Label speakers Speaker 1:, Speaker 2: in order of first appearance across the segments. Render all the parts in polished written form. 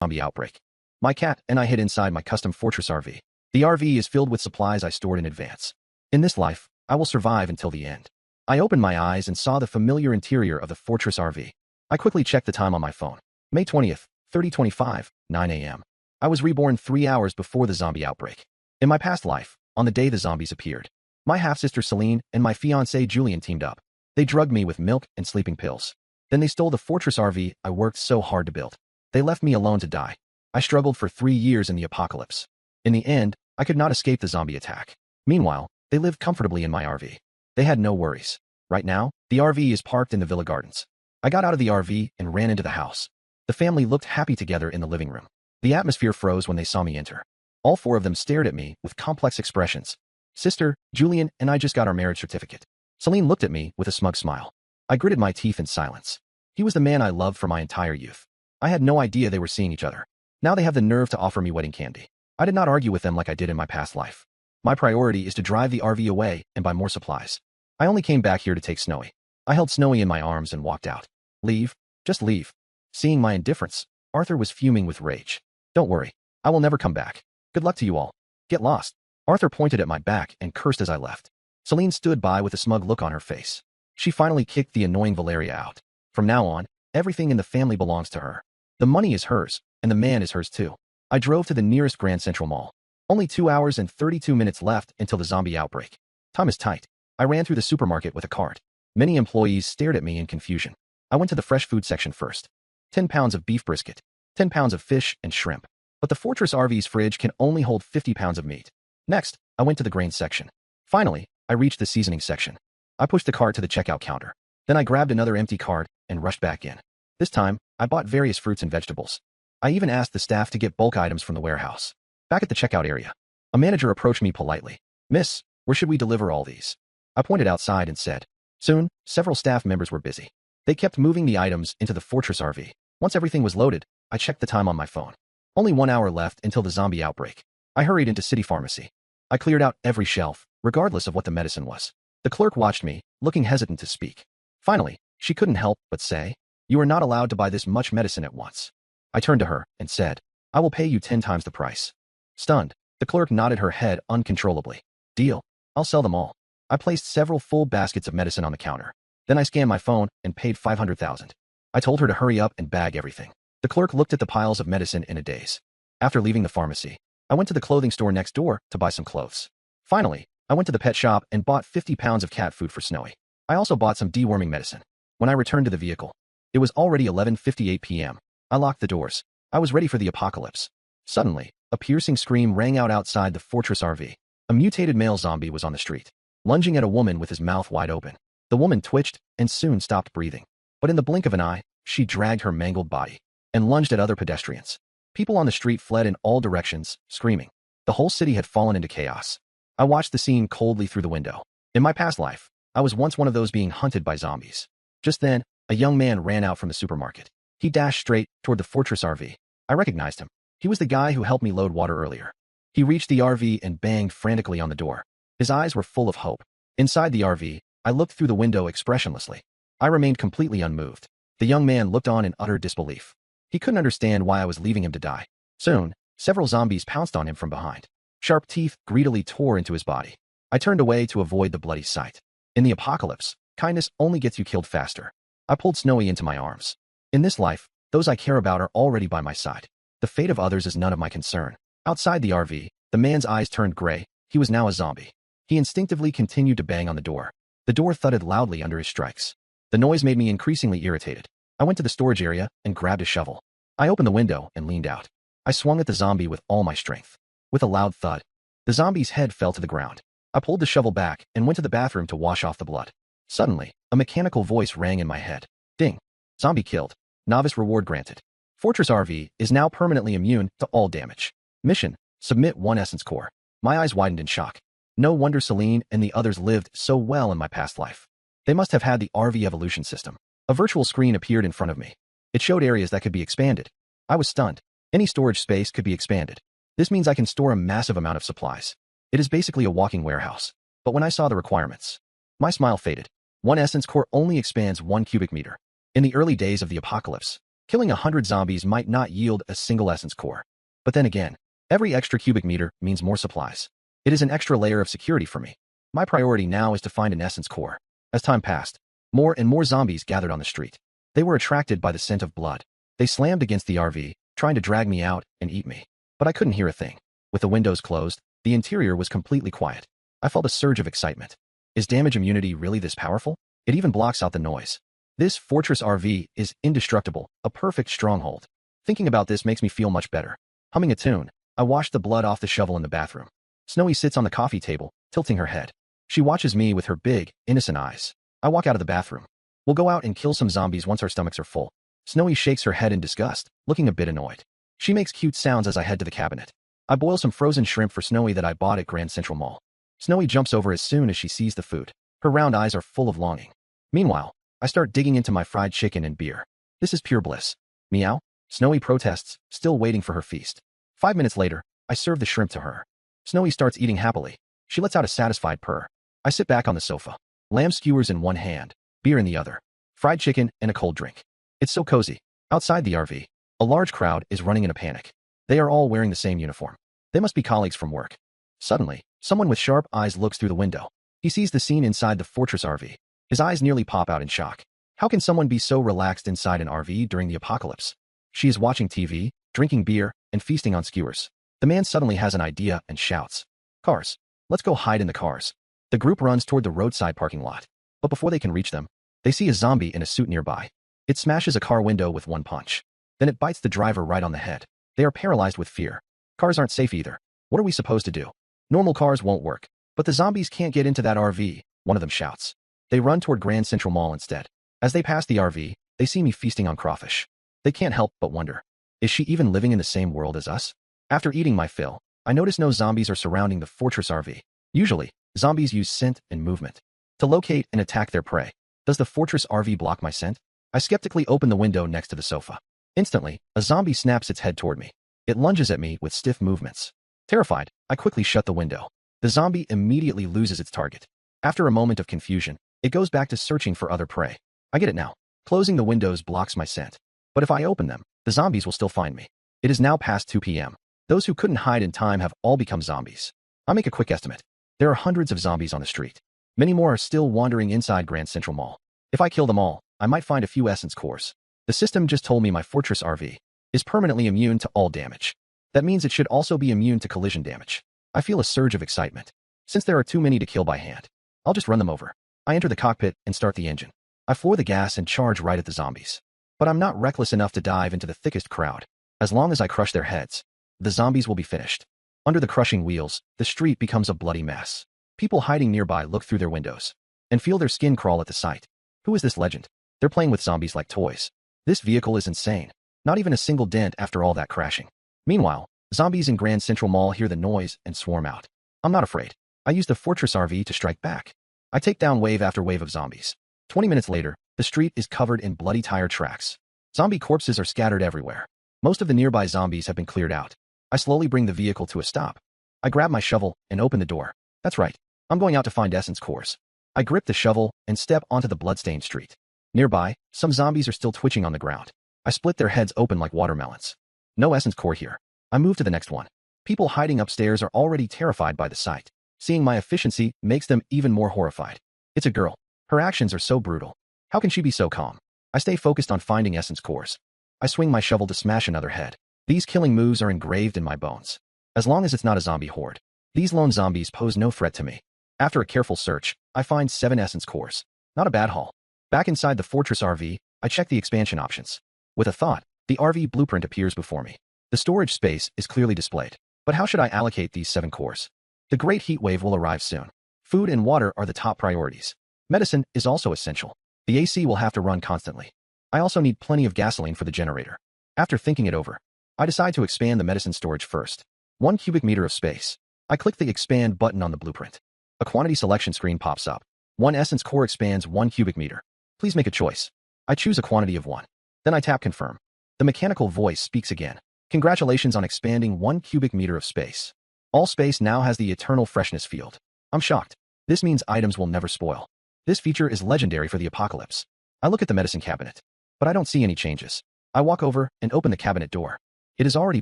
Speaker 1: zombie outbreak. My cat and I hid inside my custom fortress RV. The RV is filled with supplies I stored in advance. In this life, I will survive until the end. I opened my eyes and saw the familiar interior of the fortress RV. I quickly checked the time on my phone. May 20th, 3025, 9 a.m. I was reborn 3 hours before the zombie outbreak. In my past life, on the day the zombies appeared, my half-sister Celine and my fiancé Julian teamed up. They drugged me with milk and sleeping pills. Then they stole the fortress RV I worked so hard to build. They left me alone to die. I struggled for 3 years in the apocalypse. In the end, I could not escape the zombie attack. Meanwhile, they lived comfortably in my RV. They had no worries. Right now, the RV is parked in the villa gardens. I got out of the RV and ran into the house. The family looked happy together in the living room. The atmosphere froze when they saw me enter. All 4 of them stared at me with complex expressions. Sister, Julian, and I just got our marriage certificate. Celine looked at me with a smug smile. I gritted my teeth in silence. He was the man I loved for my entire youth. I had no idea they were seeing each other. Now they have the nerve to offer me wedding candy. I did not argue with them like I did in my past life. My priority is to drive the RV away and buy more supplies. I only came back here to take Snowy. I held Snowy in my arms and walked out. Leave? Just leave. Seeing my indifference, Arthur was fuming with rage. Don't worry. I will never come back. Good luck to you all. Get lost. Arthur pointed at my back and cursed as I left. Celine stood by with a smug look on her face. She finally kicked the annoying Valeria out. From now on, everything in the family belongs to her. The money is hers, and the man is hers too. I drove to the nearest Grand Central Mall. Only 2 hours and 32 minutes left until the zombie outbreak. Time is tight. I ran through the supermarket with a cart. Many employees stared at me in confusion. I went to the fresh food section first. 10 pounds of beef brisket, 10 pounds of fish and shrimp. But the Fortress RV's fridge can only hold 50 pounds of meat. Next, I went to the grain section. Finally, I reached the seasoning section. I pushed the cart to the checkout counter. Then I grabbed another empty cart and rushed back in. This time, I bought various fruits and vegetables. I even asked the staff to get bulk items from the warehouse. Back at the checkout area, a manager approached me politely. Miss, where should we deliver all these? I pointed outside and said. Soon, several staff members were busy. They kept moving the items into the Fortress RV. Once everything was loaded, I checked the time on my phone. Only 1 hour left until the zombie outbreak. I hurried into City Pharmacy. I cleared out every shelf, regardless of what the medicine was. The clerk watched me, looking hesitant to speak. Finally, she couldn't help but say, "You are not allowed to buy this much medicine at once." I turned to her and said, "I will pay you 10 times the price." Stunned, the clerk nodded her head uncontrollably. "Deal. I'll sell them all." I placed several full baskets of medicine on the counter. Then I scanned my phone and paid 500,000. I told her to hurry up and bag everything. The clerk looked at the piles of medicine in a daze. After leaving the pharmacy, I went to the clothing store next door to buy some clothes. Finally, I went to the pet shop and bought 50 pounds of cat food for Snowy. I also bought some deworming medicine. When I returned to the vehicle, it was already 11:58 p.m. I locked the doors. I was ready for the apocalypse. Suddenly, a piercing scream rang out outside the Fortress RV. A mutated male zombie was on the street, lunging at a woman with his mouth wide open. The woman twitched and soon stopped breathing. But in the blink of an eye, she dragged her mangled body and lunged at other pedestrians. People on the street fled in all directions, screaming. The whole city had fallen into chaos. I watched the scene coldly through the window. In my past life, I was once one of those being hunted by zombies. Just then, a young man ran out from the supermarket. He dashed straight toward the Fortress RV. I recognized him. He was the guy who helped me load water earlier. He reached the RV and banged frantically on the door. His eyes were full of hope. Inside the RV, I looked through the window expressionlessly. I remained completely unmoved. The young man looked on in utter disbelief. He couldn't understand why I was leaving him to die. Soon, several zombies pounced on him from behind. Sharp teeth greedily tore into his body. I turned away to avoid the bloody sight. In the apocalypse, kindness only gets you killed faster. I pulled Snowy into my arms. In this life, those I care about are already by my side. The fate of others is none of my concern. Outside the RV, the man's eyes turned gray. He was now a zombie. He instinctively continued to bang on the door. The door thudded loudly under his strikes. The noise made me increasingly irritated. I went to the storage area and grabbed a shovel. I opened the window and leaned out. I swung at the zombie with all my strength. With a loud thud, the zombie's head fell to the ground. I pulled the shovel back and went to the bathroom to wash off the blood. Suddenly, a mechanical voice rang in my head. Ding. Zombie killed. Novice reward granted. Fortress RV is now permanently immune to all damage. Mission: submit 1 essence core. My eyes widened in shock. No wonder Celine and the others lived so well in my past life. They must have had the RV evolution system. A virtual screen appeared in front of me. It showed areas that could be expanded. I was stunned. Any storage space could be expanded. This means I can store a massive amount of supplies. It is basically a walking warehouse. But when I saw the requirements, my smile faded. 1 essence core only expands 1 cubic meter. In the early days of the apocalypse, Killing 100 zombies might not yield a single essence core. But then again, every extra cubic meter means more supplies. It is an extra layer of security for me. My priority now is to find an essence core. As time passed, more and more zombies gathered on the street. They were attracted by the scent of blood. They slammed against the RV, trying to drag me out and eat me. But I couldn't hear a thing. With the windows closed, the interior was completely quiet. I felt a surge of excitement. Is damage immunity really this powerful? It even blocks out the noise. This fortress RV is indestructible, a perfect stronghold. Thinking about this makes me feel much better. Humming a tune, I washed the blood off the shovel in the bathroom. Snowy sits on the coffee table, tilting her head. She watches me with her big, innocent eyes. I walk out of the bathroom. We'll go out and kill some zombies once our stomachs are full. Snowy shakes her head in disgust, looking a bit annoyed. She makes cute sounds as I head to the cabinet. I boil some frozen shrimp for Snowy that I bought at Grand Central Mall. Snowy jumps over as soon as she sees the food. Her round eyes are full of longing. Meanwhile, I start digging into my fried chicken and beer. This is pure bliss. Meow? Snowy protests, still waiting for her feast. 5 minutes later, I serve the shrimp to her. Snowy starts eating happily. She lets out a satisfied purr. I sit back on the sofa. Lamb skewers in one hand, beer in the other. Fried chicken and a cold drink. It's so cozy. Outside the RV, a large crowd is running in a panic. They are all wearing the same uniform. They must be colleagues from work. Suddenly, someone with sharp eyes looks through the window. He sees the scene inside the fortress RV. His eyes nearly pop out in shock. How can someone be so relaxed inside an RV during the apocalypse? She is watching TV, drinking beer, and feasting on skewers. The man suddenly has an idea and shouts, "Cars. Let's go hide in the cars." The group runs toward the roadside parking lot. But before they can reach them, they see a zombie in a suit nearby. It smashes a car window with one punch. Then it bites the driver right on the head. They are paralyzed with fear. Cars aren't safe either. What are we supposed to do? Normal cars won't work. But the zombies can't get into that RV, one of them shouts. They run toward Grand Central Mall instead. As they pass the RV, they see me feasting on crawfish. They can't help but wonder, is she even living in the same world as us? After eating my fill, I notice no zombies are surrounding the fortress RV. Usually, zombies use scent and movement to locate and attack their prey. Does the fortress RV block my scent? I skeptically open the window next to the sofa. Instantly, a zombie snaps its head toward me. It lunges at me with stiff movements. Terrified, I quickly shut the window. The zombie immediately loses its target. After a moment of confusion, it goes back to searching for other prey. I get it now. Closing the windows blocks my scent. But if I open them, the zombies will still find me. It is now past 2 p.m. Those who couldn't hide in time have all become zombies. I make a quick estimate. There are hundreds of zombies on the street. Many more are still wandering inside Grand Central Mall. If I kill them all, I might find a few essence cores. The system just told me my fortress RV is permanently immune to all damage. That means it should also be immune to collision damage. I feel a surge of excitement. Since there are too many to kill by hand, I'll just run them over. I enter the cockpit and start the engine. I floor the gas and charge right at the zombies. But I'm not reckless enough to dive into the thickest crowd. As long as I crush their heads, the zombies will be finished. Under the crushing wheels, the street becomes a bloody mess. People hiding nearby look through their windows and feel their skin crawl at the sight. Who is this legend? They're playing with zombies like toys. This vehicle is insane. Not even a single dent after all that crashing. Meanwhile, zombies in Grand Central Mall hear the noise and swarm out. I'm not afraid. I use the fortress RV to strike back. I take down wave after wave of zombies. 20 minutes later, the street is covered in bloody tire tracks. Zombie corpses are scattered everywhere. Most of the nearby zombies have been cleared out. I slowly bring the vehicle to a stop. I grab my shovel and open the door. That's right. I'm going out to find essence cores. I grip the shovel and step onto the bloodstained street. Nearby, some zombies are still twitching on the ground. I split their heads open like watermelons. No essence core here. I move to the next one. People hiding upstairs are already terrified by the sight. Seeing my efficiency makes them even more horrified. It's a girl. Her actions are so brutal. How can she be so calm? I stay focused on finding essence cores. I swing my shovel to smash another head. These killing moves are engraved in my bones. As long as it's not a zombie horde, these lone zombies pose no threat to me. After a careful search, I find 7 essence cores. Not a bad haul. Back inside the fortress RV, I check the expansion options. With a thought, the RV blueprint appears before me. The storage space is clearly displayed. But how should I allocate these 7 cores? The great heat wave will arrive soon. Food and water are the top priorities. Medicine is also essential. The AC will have to run constantly. I also need plenty of gasoline for the generator. After thinking it over, I decide to expand the medicine storage first. 1 cubic meter of space. I click the expand button on the blueprint. A quantity selection screen pops up. 1 essence core expands 1 cubic meter. Please make a choice. I choose a quantity of 1. Then I tap confirm. The mechanical voice speaks again. Congratulations on expanding 1 cubic meter of space. All space now has the eternal freshness field. I'm shocked. This means items will never spoil. This feature is legendary for the apocalypse. I look at the medicine cabinet, but I don't see any changes. I walk over and open the cabinet door. It is already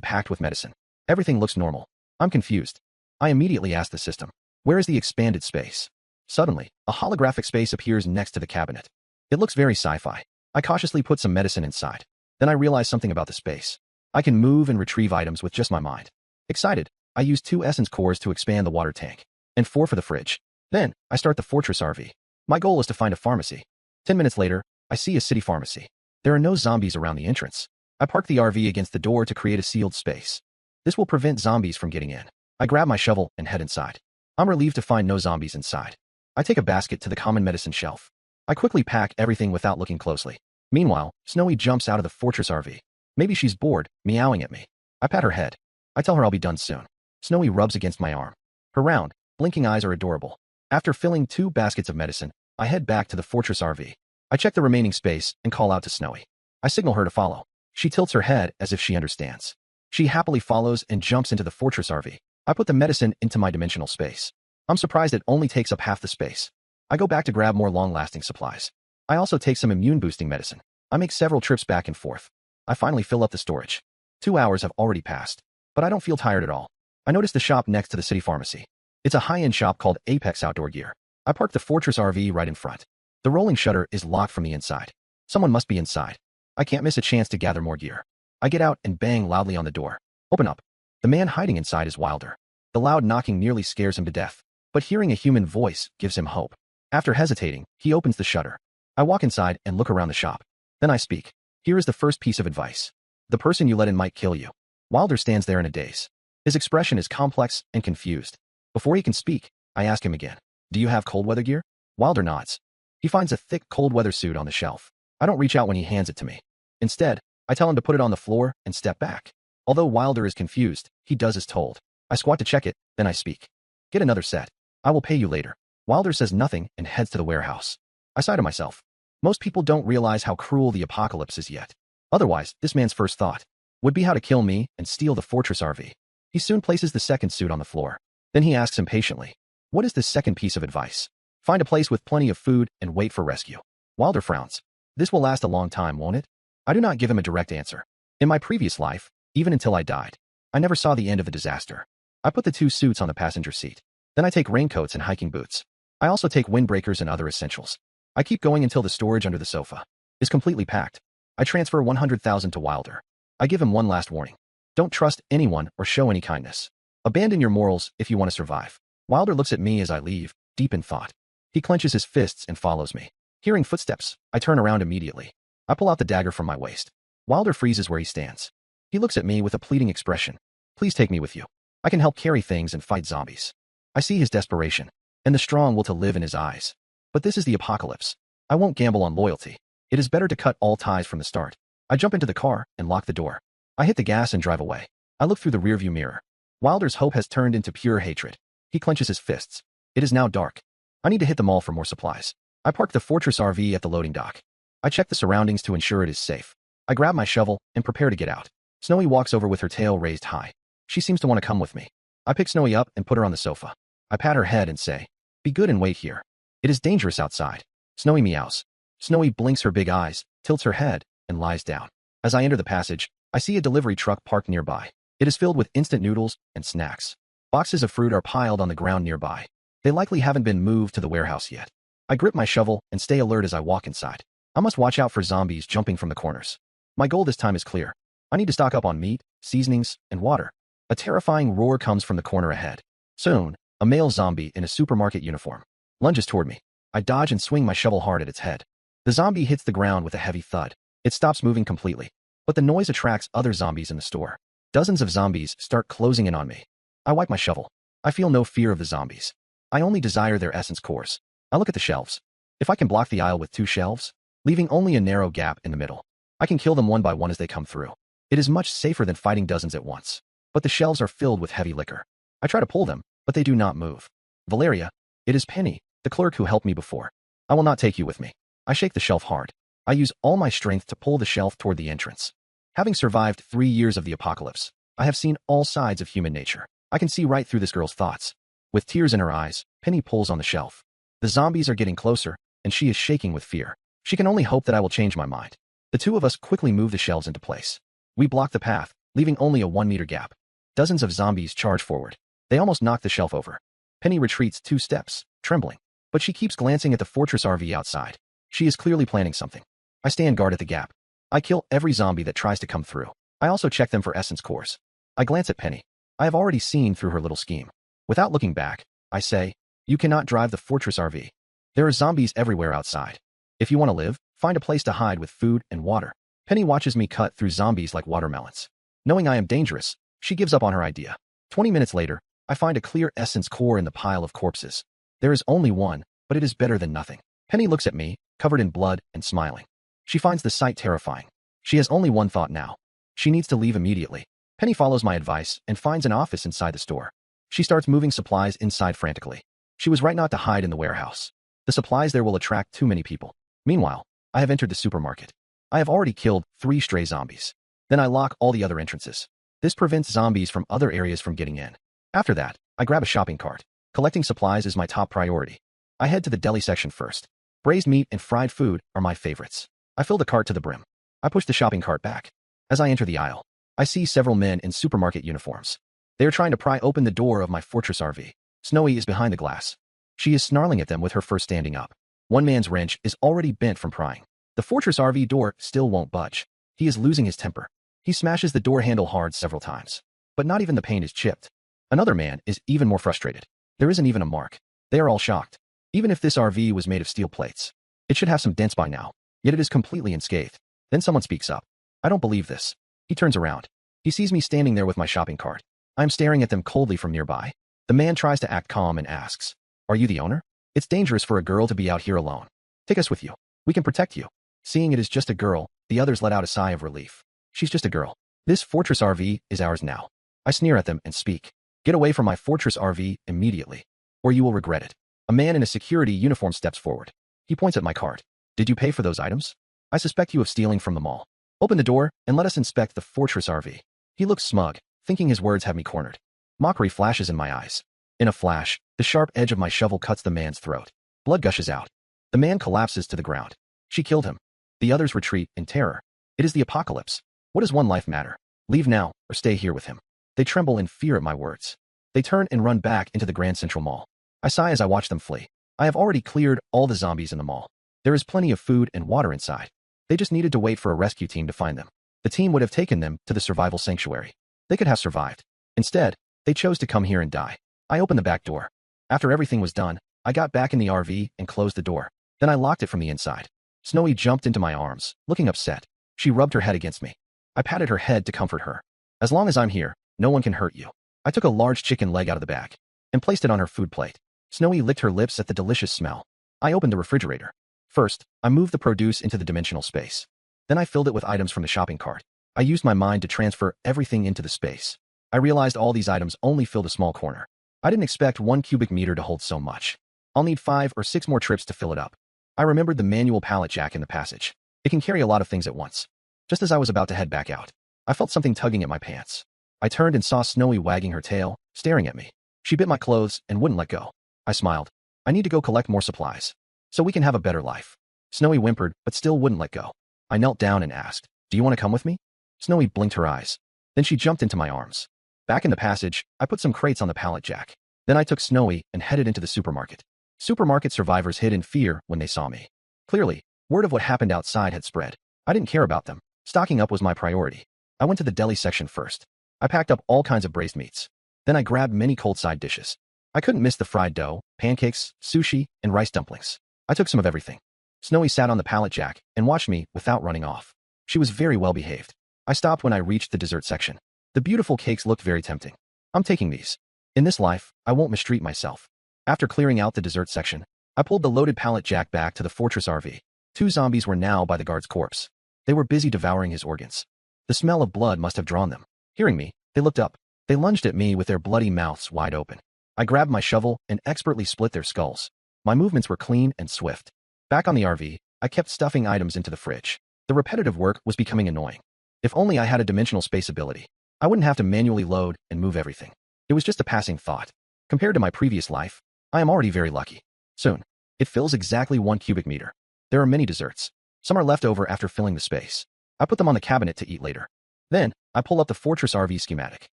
Speaker 1: packed with medicine. Everything looks normal. I'm confused. I immediately ask the system, where is the expanded space? Suddenly, a holographic space appears next to the cabinet. It looks very sci-fi. I cautiously put some medicine inside. Then I realize something about the space. I can move and retrieve items with just my mind. Excited, I use 2 essence cores to expand the water tank, and 4 for the fridge. Then, I start the fortress RV. My goal is to find a pharmacy. 10 minutes later, I see a city pharmacy. There are no zombies around the entrance. I park the RV against the door to create a sealed space. This will prevent zombies from getting in. I grab my shovel and head inside. I'm relieved to find no zombies inside. I take a basket to the common medicine shelf. I quickly pack everything without looking closely. Meanwhile, Snowy jumps out of the fortress RV. Maybe she's bored, meowing at me. I pat her head. I tell her I'll be done soon. Snowy rubs against my arm. Her round, blinking eyes are adorable. After filling 2 baskets of medicine, I head back to the fortress RV. I check the remaining space and call out to Snowy. I signal her to follow. She tilts her head as if she understands. She happily follows and jumps into the fortress RV. I put the medicine into my dimensional space. I'm surprised it only takes up half the space. I go back to grab more long-lasting supplies. I also take some immune-boosting medicine. I make several trips back and forth. I finally fill up the storage. 2 hours have already passed, but I don't feel tired at all. I notice the shop next to the city pharmacy. It's a high-end shop called Apex Outdoor Gear. I park the fortress RV right in front. The rolling shutter is locked from the inside. Someone must be inside. I can't miss a chance to gather more gear. I get out and bang loudly on the door. Open up. The man hiding inside is Wilder. The loud knocking nearly scares him to death, but hearing a human voice gives him hope. After hesitating, he opens the shutter. I walk inside and look around the shop. Then I speak. Here is the first piece of advice. The person you let in might kill you. Wilder stands there in a daze. His expression is complex and confused. Before he can speak, I ask him again. Do you have cold weather gear? Wilder nods. He finds a thick cold weather suit on the shelf. I don't reach out when he hands it to me. Instead, I tell him to put it on the floor and step back. Although Wilder is confused, he does as told. I squat to check it, then I speak. Get another set. I will pay you later. Wilder says nothing and heads to the warehouse. I sigh to myself. Most people don't realize how cruel the apocalypse is yet. Otherwise, this man's first thought would be how to kill me and steal the fortress RV. He soon places the second suit on the floor. Then he asks impatiently, what is the second piece of advice? Find a place with plenty of food and wait for rescue. Wilder frowns. This will last a long time, won't it? I do not give him a direct answer. In my previous life, even until I died, I never saw the end of the disaster. I put the 2 suits on the passenger seat. Then I take raincoats and hiking boots. I also take windbreakers and other essentials. I keep going until the storage under the sofa is completely packed. I transfer 100,000 to Wilder. I give him one last warning. Don't trust anyone or show any kindness. Abandon your morals if you want to survive. Wilder looks at me as I leave, deep in thought. He clenches his fists and follows me. Hearing footsteps, I turn around immediately. I pull out the dagger from my waist. Wilder freezes where he stands. He looks at me with a pleading expression. Please take me with you. I can help carry things and fight zombies. I see his desperation and the strong will to live in his eyes. But this is the apocalypse. I won't gamble on loyalty. It is better to cut all ties from the start. I jump into the car and lock the door. I hit the gas and drive away. I look through the rearview mirror. Wilder's hope has turned into pure hatred. He clenches his fists. It is now dark. I need to hit the mall for more supplies. I park the fortress RV at the loading dock. I check the surroundings to ensure it is safe. I grab my shovel and prepare to get out. Snowy walks over with her tail raised high. She seems to want to come with me. I pick Snowy up and put her on the sofa. I pat her head and say, be good and wait here. It is dangerous outside. Snowy meows. Snowy blinks her big eyes, tilts her head, and lies down. As I enter the passage, I see a delivery truck parked nearby. It is filled with instant noodles and snacks. Boxes of fruit are piled on the ground nearby. They likely haven't been moved to the warehouse yet. I grip my shovel and stay alert as I walk inside. I must watch out for zombies jumping from the corners. My goal this time is clear. I need to stock up on meat, seasonings, and water. A terrifying roar comes from the corner ahead. Soon, a male zombie in a supermarket uniform lunges toward me. I dodge and swing my shovel hard at its head. The zombie hits the ground with a heavy thud. It stops moving completely. But the noise attracts other zombies in the store. Dozens of zombies start closing in on me. I wipe my shovel. I feel no fear of the zombies. I only desire their essence cores. I look at the shelves. If I can block the aisle with 2 shelves, leaving only a narrow gap in the middle, I can kill them one by one as they come through. It is much safer than fighting dozens at once. But the shelves are filled with heavy liquor. I try to pull them, but they do not move. Valeria, it is Penny, the clerk who helped me before. I will not take you with me. I shake the shelf hard. I use all my strength to pull the shelf toward the entrance. Having survived 3 years of the apocalypse, I have seen all sides of human nature. I can see right through this girl's thoughts. With tears in her eyes, Penny pulls on the shelf. The zombies are getting closer, and she is shaking with fear. She can only hope that I will change my mind. The two of us quickly move the shelves into place. We block the path, leaving only a 1-meter gap. Dozens of zombies charge forward. They almost knock the shelf over. Penny retreats 2 steps, trembling. But she keeps glancing at the fortress RV outside. She is clearly planning something. I stand guard at the gap. I kill every zombie that tries to come through. I also check them for essence cores. I glance at Penny. I have already seen through her little scheme. Without looking back, I say, "You cannot drive the fortress RV. There are zombies everywhere outside. If you want to live, find a place to hide with food and water." Penny watches me cut through zombies like watermelons. Knowing I am dangerous, she gives up on her idea. 20 minutes later, I find a clear essence core in the pile of corpses. There is only one, but it is better than nothing. Penny looks at me, covered in blood and smiling. She finds the sight terrifying. She has only one thought now. She needs to leave immediately. Penny follows my advice and finds an office inside the store. She starts moving supplies inside frantically. She was right not to hide in the warehouse. The supplies there will attract too many people. Meanwhile, I have entered the supermarket. I have already killed 3 stray zombies. Then I lock all the other entrances. This prevents zombies from other areas from getting in. After that, I grab a shopping cart. Collecting supplies is my top priority. I head to the deli section first. Braised meat and fried food are my favorites. I fill the cart to the brim. I push the shopping cart back. As I enter the aisle, I see several men in supermarket uniforms. They are trying to pry open the door of my fortress RV. Snowy is behind the glass. She is snarling at them with her fur standing up. One man's wrench is already bent from prying. The fortress RV door still won't budge. He is losing his temper. He smashes the door handle hard several times. But not even the paint is chipped. Another man is even more frustrated. There isn't even a mark. They are all shocked. Even if this RV was made of steel plates, it should have some dents by now. Yet it is completely unscathed. Then someone speaks up. I don't believe this. He turns around. He sees me standing there with my shopping cart. I am staring at them coldly from nearby. The man tries to act calm and asks, "Are you the owner? It's dangerous for a girl to be out here alone. Take us with you. We can protect you." Seeing it is just a girl, the others let out a sigh of relief. She's just a girl. This fortress RV is ours now. I sneer at them and speak. "Get away from my fortress RV immediately, or you will regret it." A man in a security uniform steps forward. He points at my cart. "Did you pay for those items? I suspect you of stealing from the mall. Open the door and let us inspect the fortress RV." He looks smug, thinking his words have me cornered. Mockery flashes in my eyes. In a flash, the sharp edge of my shovel cuts the man's throat. Blood gushes out. The man collapses to the ground. She killed him. The others retreat in terror. It is the apocalypse. What does one life matter? Leave now or stay here with him. They tremble in fear at my words. They turn and run back into the Grand Central Mall. I sigh as I watch them flee. I have already cleared all the zombies in the mall. There is plenty of food and water inside. They just needed to wait for a rescue team to find them. The team would have taken them to the survival sanctuary. They could have survived. Instead, they chose to come here and die. I opened the back door. After everything was done, I got back in the RV and closed the door. Then I locked it from the inside. Snowy jumped into my arms, looking upset. She rubbed her head against me. I patted her head to comfort her. "As long as I'm here, no one can hurt you." I took a large chicken leg out of the bag and placed it on her food plate. Snowy licked her lips at the delicious smell. I opened the refrigerator. First, I moved the produce into the dimensional space. Then I filled it with items from the shopping cart. I used my mind to transfer everything into the space. I realized all these items only filled a small corner. I didn't expect 1 cubic meter to hold so much. I'll need 5 or 6 more trips to fill it up. I remembered the manual pallet jack in the passage. It can carry a lot of things at once. Just as I was about to head back out, I felt something tugging at my pants. I turned and saw Snowy wagging her tail, staring at me. She bit my clothes and wouldn't let go. I smiled. "I need to go collect more supplies, so we can have a better life." Snowy whimpered, but still wouldn't let go. I knelt down and asked, "Do you want to come with me?" Snowy blinked her eyes. Then she jumped into my arms. Back in the passage, I put some crates on the pallet jack. Then I took Snowy and headed into the supermarket. Supermarket survivors hid in fear when they saw me. Clearly, word of what happened outside had spread. I didn't care about them. Stocking up was my priority. I went to the deli section first. I packed up all kinds of braised meats. Then I grabbed many cold side dishes. I couldn't miss the fried dough, pancakes, sushi, and rice dumplings. I took some of everything. Snowy sat on the pallet jack and watched me without running off. She was very well behaved. I stopped when I reached the dessert section. The beautiful cakes looked very tempting. I'm taking these. In this life, I won't mistreat myself. After clearing out the dessert section, I pulled the loaded pallet jack back to the fortress RV. 2 zombies were now by the guard's corpse. They were busy devouring his organs. The smell of blood must have drawn them. Hearing me, they looked up. They lunged at me with their bloody mouths wide open. I grabbed my shovel and expertly split their skulls. My movements were clean and swift. Back on the RV, I kept stuffing items into the fridge. The repetitive work was becoming annoying. If only I had a dimensional space ability, I wouldn't have to manually load and move everything. It was just a passing thought. Compared to my previous life, I am already very lucky. Soon, it fills exactly 1 cubic meter. There are many desserts. Some are left over after filling the space. I put them on the cabinet to eat later. Then, I pull up the Fortress RV schematic.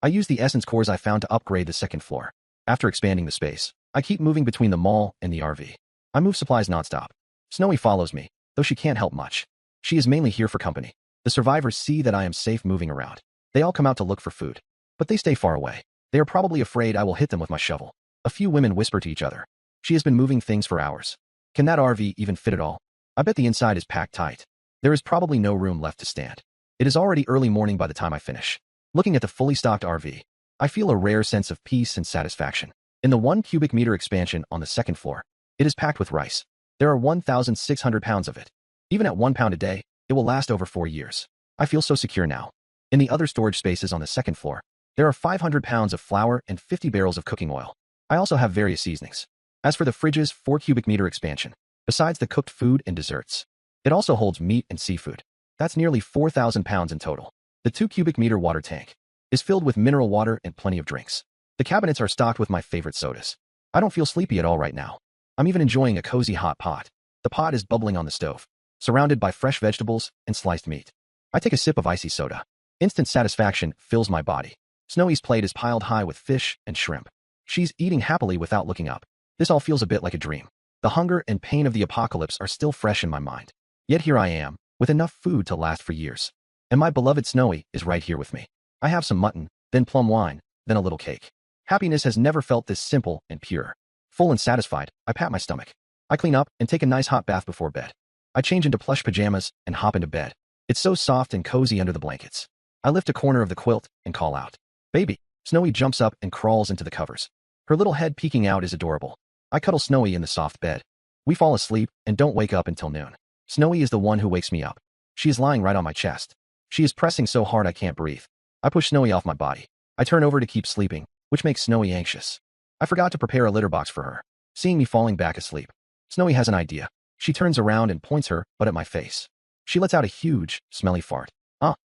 Speaker 1: I use the essence cores I found to upgrade the second floor. After expanding the space, I keep moving between the mall and the RV. I move supplies nonstop. Snowy follows me, though she can't help much. She is mainly here for company. The survivors see that I am safe moving around. They all come out to look for food, but they stay far away. They are probably afraid I will hit them with my shovel. A few women whisper to each other. She has been moving things for hours. Can that RV even fit it all? I bet the inside is packed tight. There is probably no room left to stand. It is already early morning by the time I finish. Looking at the fully stocked RV, I feel a rare sense of peace and satisfaction. In the 1 cubic meter expansion on the second floor, it is packed with rice. There are 1,600 pounds of it. Even at 1 pound a day, it will last over 4 years. I feel so secure now. In the other storage spaces on the second floor, there are 500 pounds of flour and 50 barrels of cooking oil. I also have various seasonings. As for the fridge's 4 cubic meter expansion, besides the cooked food and desserts, it also holds meat and seafood. That's nearly 4,000 pounds in total. The 2 cubic meter water tank is filled with mineral water and plenty of drinks. The cabinets are stocked with my favorite sodas. I don't feel sleepy at all right now. I'm even enjoying a cozy hot pot. The pot is bubbling on the stove, surrounded by fresh vegetables and sliced meat. I take a sip of icy soda. Instant satisfaction fills my body. Snowy's plate is piled high with fish and shrimp. She's eating happily without looking up. This all feels a bit like a dream. The hunger and pain of the apocalypse are still fresh in my mind. Yet here I am, with enough food to last for years. And my beloved Snowy is right here with me. I have some mutton, then plum wine, then a little cake. Happiness has never felt this simple and pure. Full and satisfied, I pat my stomach. I clean up and take a nice hot bath before bed. I change into plush pajamas and hop into bed. It's so soft and cozy under the blankets. I lift a corner of the quilt and call out, "Baby." Snowy jumps up and crawls into the covers. Her little head peeking out is adorable. I cuddle Snowy in the soft bed. We fall asleep and don't wake up until noon. Snowy is the one who wakes me up. She is lying right on my chest. She is pressing so hard I can't breathe. I push Snowy off my body. I turn over to keep sleeping, which makes Snowy anxious. I forgot to prepare a litter box for her. Seeing me falling back asleep, Snowy has an idea. She turns around and points her butt at my face. She lets out a huge, smelly fart.